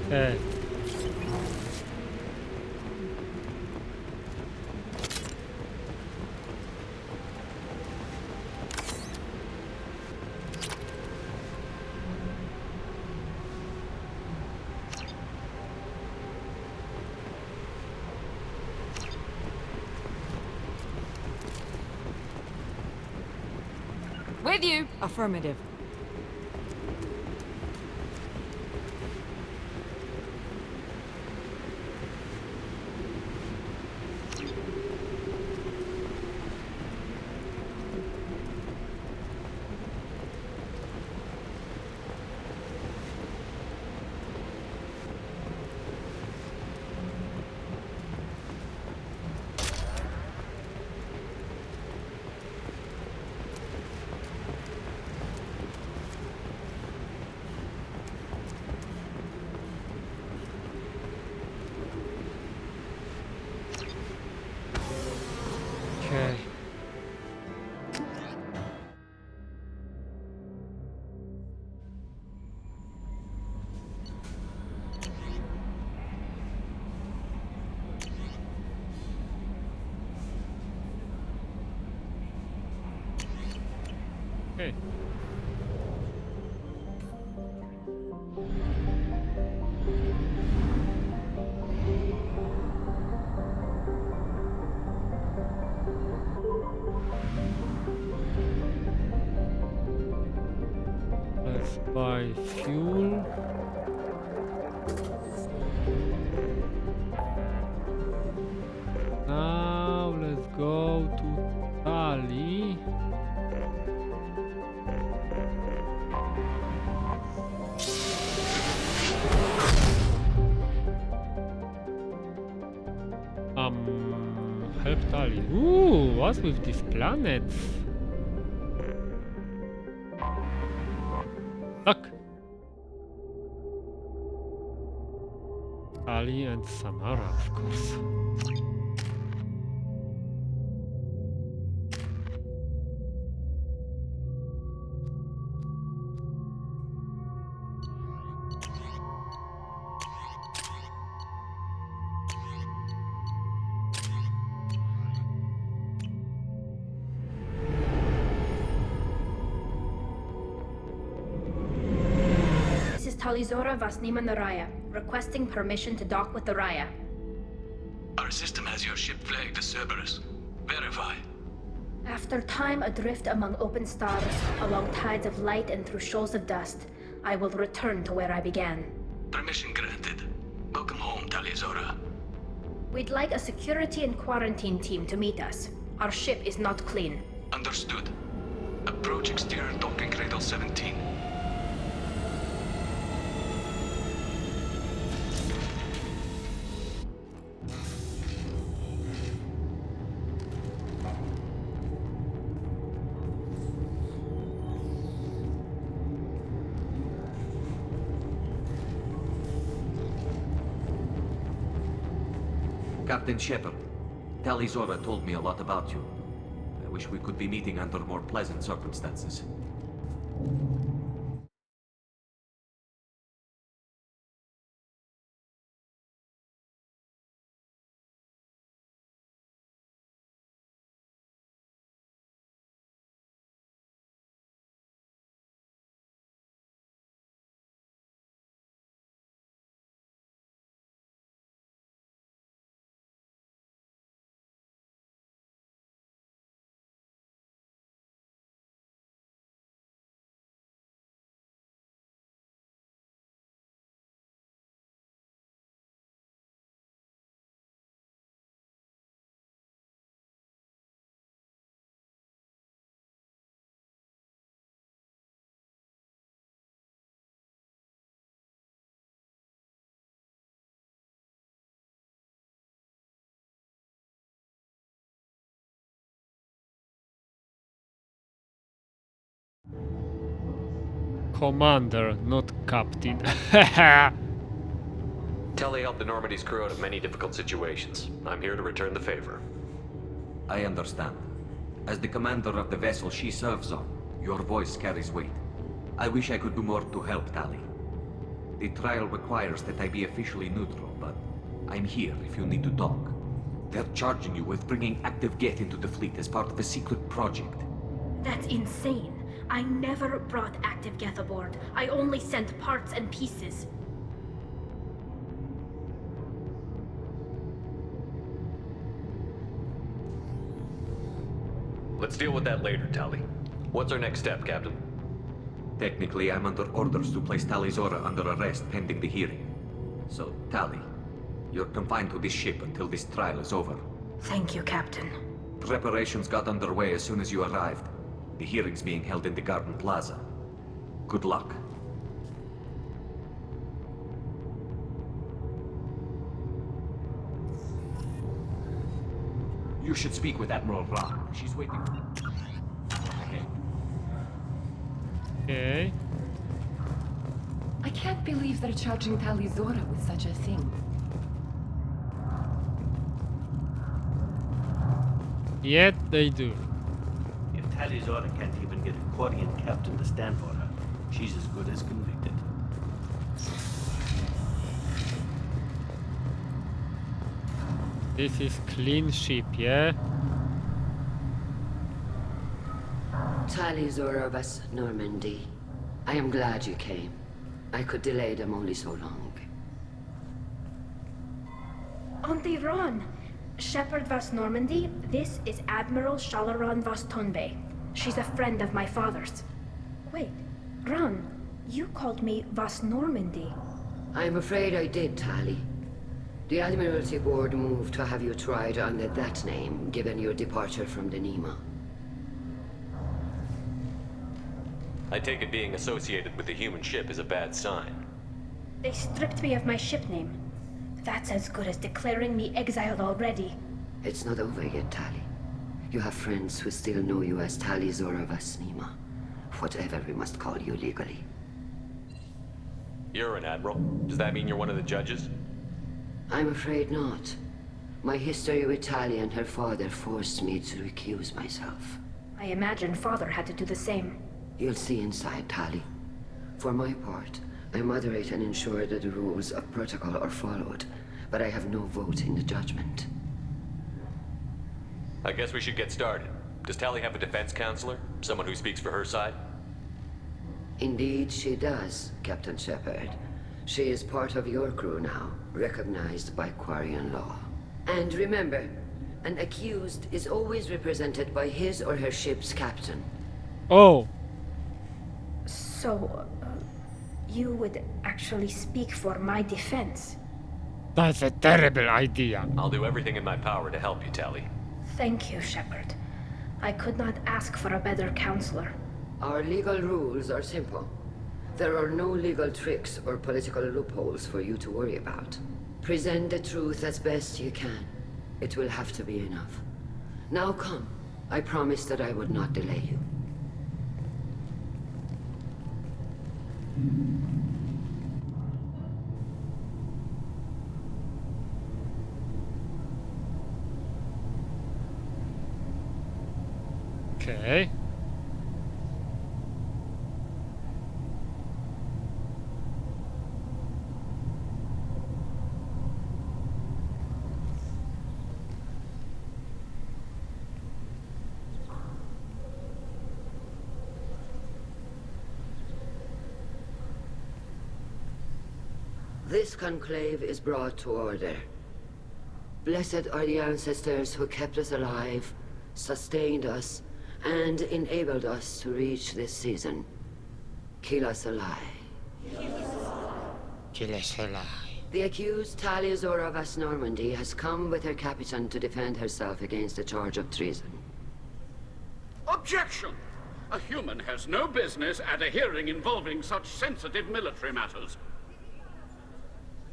Okay. With you! Affirmative. Okay. Okay. Let's buy fuel. Now let's go to Tali. Help Tali. Ooh, what's with these planets? Look! Ali and Samara, of course. This is Talizora Vasnima Naraya, requesting permission to dock with the Raya. Our system has your ship flagged as Cerberus. Verify. After time adrift among open stars, along tides of light and through shoals of dust, I will return to where I began. Permission granted. Welcome home, Talizora. We'd like a security and quarantine team to meet us. Our ship is not clean. Understood. Approach exterior docking cradle 17. Captain Shepard, Talizora told me a lot about you. I wish we could be meeting under more pleasant circumstances. Commander, not captain. Tully helped the Normandy's crew out of many difficult situations. I'm here to return the favor. I understand. As the commander of the vessel she serves on, your voice carries weight. I wish I could do more to help, Tali. The trial requires that I be officially neutral, but I'm here if you need to talk. They're charging you with bringing active Geth into the fleet as part of a secret project. That's insane. I never brought active Geth aboard. I only sent parts and pieces. Let's deal with that later, Tali. What's our next step, Captain? Technically, I'm under orders to place Tali Zora under arrest pending the hearing. So, Tali, you're confined to this ship until this trial is over. Thank you, Captain. Preparations got underway as soon as you arrived. The hearing's being held in the Garden Plaza. Good luck. You should speak with Admiral Ra. She's waiting. Okay. I can't believe they're charging Tali Zora with such a thing. Yet they do. If Tali Zora can't even get a Quarian captain to stand for her, she's as good as convicted. This is clean ship, yeah? Tali Zora vas Normandy. I am glad you came. I could delay them only so long. Auntie Ron! Shepard vas Normandy, this is Admiral Shalaran vas Tonbe. She's a friend of my father's. Wait, Ron, you called me vas Normandy. I'm afraid I did, Tali. The Admiralty Board moved to have you tried under that name, given your departure from the Nima. I take it being associated with the human ship is a bad sign. They stripped me of my ship name. That's as good as declaring me exiled already. It's not over yet, Tali. You have friends who still know you as Tali Zora vas Nima. Whatever we must call you legally. You're an admiral. Does that mean you're one of the judges? I'm afraid not. My history with Tali and her father forced me to recuse myself. I imagine father had to do the same. You'll see inside, Tali. For my part, I moderate and ensure that the rules of protocol are followed, but I have no vote in the judgment. I guess we should get started. Does Tali have a defense counselor? Someone who speaks for her side? Indeed, she does, Captain Shepard. She is part of your crew now, recognized by Quarian law. And remember, an accused is always represented by his or her ship's captain. Oh! So, you would actually speak for my defense? That's a terrible idea. I'll do everything in my power to help you, Tali. Thank you, Shepard. I could not ask for a better counselor. Our legal rules are simple. There are no legal tricks or political loopholes for you to worry about. Present the truth as best you can. It will have to be enough. Now come. I promised that I would not delay you. Okay. This conclave is brought to order. Blessed are the ancestors who kept us alive, sustained us, and enabled us to reach this season. Kill us alive. Kill us alive. The accused Tali Zora vas Normandy has come with her captain to defend herself against a charge of treason. Objection! A human has no business at a hearing involving such sensitive military matters.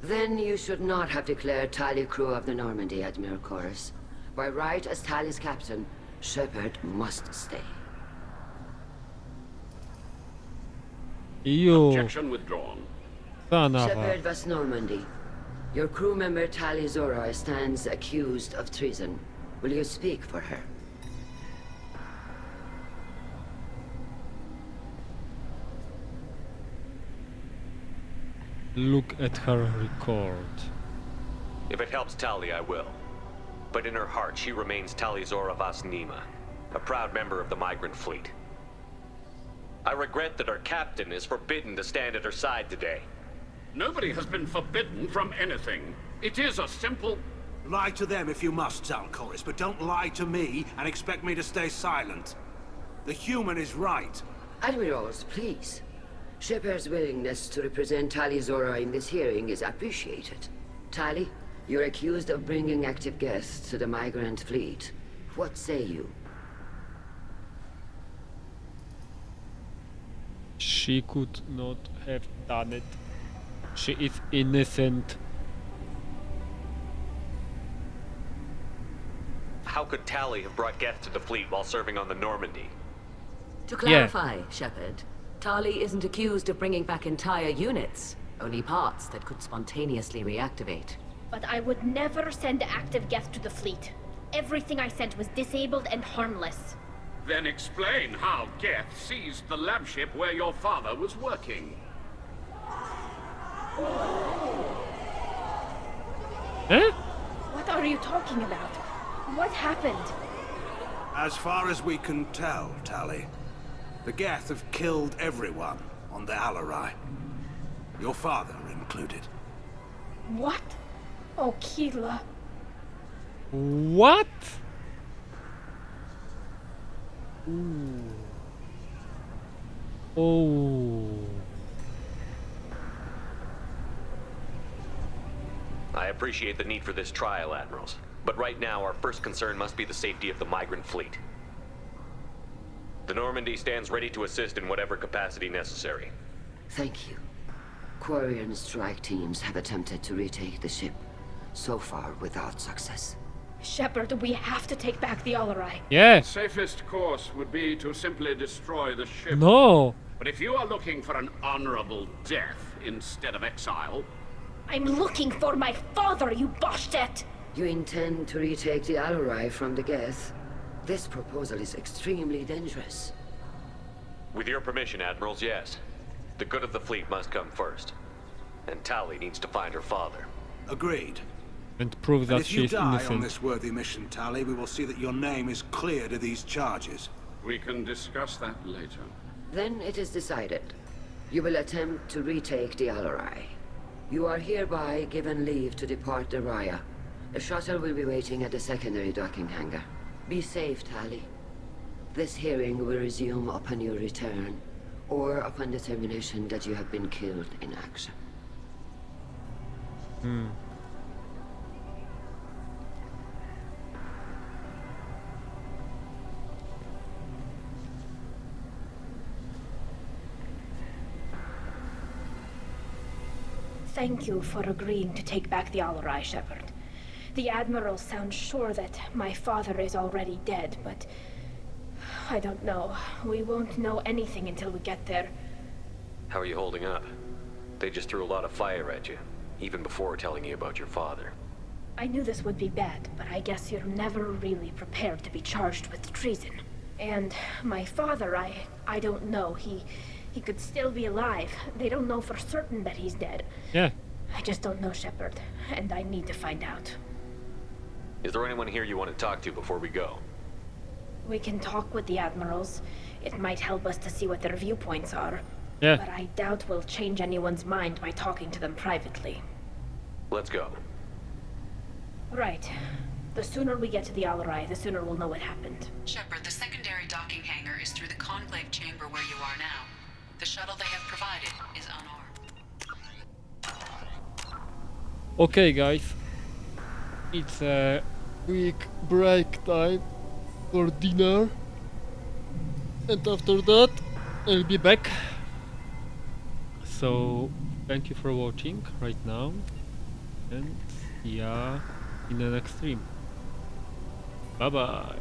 Then you should not have declared Tali crew of the Normandy, Admiral Chorus. By right as Tali's captain, Shepard must stay. You. Objection withdrawn. Son of Shepard a... Vas Normandy. Your crew member Tali Zora stands accused of treason. Will you speak for her? Look at her record. If it helps Tali, I will. But in her heart, she remains Tali Zora Vas Nima, a proud member of the migrant fleet. I regret that our captain is forbidden to stand at her side today. Nobody has been forbidden from anything. It is a simple... Lie to them if you must, Zalcoris, but don't lie to me and expect me to stay silent. The human is right. Admirals, please. Shepard's willingness to represent Tali Zora in this hearing is appreciated. Tali, you're accused of bringing active guests to the migrant fleet. What say you? She could not have done it. She is innocent. How could Tali have brought guests to the fleet while serving on the Normandy? To clarify, Shepard, Tali isn't accused of bringing back entire units, only parts that could spontaneously reactivate. But I would never send active guests to the fleet. Everything I sent was disabled and harmless. Then explain how Geth seized the lab ship where your father was working. Huh? What are you talking about? What happened? As far as we can tell, Tali, the Geth have killed everyone on the Alarai. Your father included. What? Oh, Keela. What? Ooh. Oh. I appreciate the need for this trial, Admirals. But right now, our first concern must be the safety of the migrant fleet. The Normandy stands ready to assist in whatever capacity necessary. Thank you. Quarian strike teams have attempted to retake the ship, so far without success. Shepard, we have to take back the Alarai. Yes. Safest course would be to simply destroy the ship. No. But if you are looking for an honorable death instead of exile... I'm looking for my father, you bastet! You intend to retake the Alarai from the Geth? This proposal is extremely dangerous. With your permission, Admirals, yes. The good of the fleet must come first. And Tali needs to find her father. Agreed. And prove that And if you she's die innocent. on this worthy mission, Tali, we will see that your name is cleared of these charges. We can discuss that later. Then it is decided. You will attempt to retake the Alarai. You are hereby given leave to depart the Raya. The shuttle will be waiting at the secondary docking hangar. Be safe, Tali. This hearing will resume upon your return, or upon determination that you have been killed in action. Thank you for agreeing to take back the Alarai, Shepard. The Admiral sounds sure that my father is already dead, but... I don't know. We won't know anything until we get there. How are you holding up? They just threw a lot of fire at you, even before telling you about your father. I knew this would be bad, but I guess you're never really prepared to be charged with treason. And my father, I don't know. He could still be alive. They don't know for certain that he's dead. Yeah. I just don't know, Shepard, and I need to find out. Is there anyone here you want to talk to before we go? We can talk with the Admirals. It might help us to see what their viewpoints are. Yeah. But I doubt we'll change anyone's mind by talking to them privately. Let's go. Right. The sooner we get to the Alarai, the sooner we'll know what happened. Shepard, the secondary docking hangar is through the conclave chamber where you are now. The shuttle they have provided is unarmed. Okay, guys. It's a quick break time for dinner. And after that, I'll be back. So, thank you for watching right now. And see ya in the next stream. Bye bye.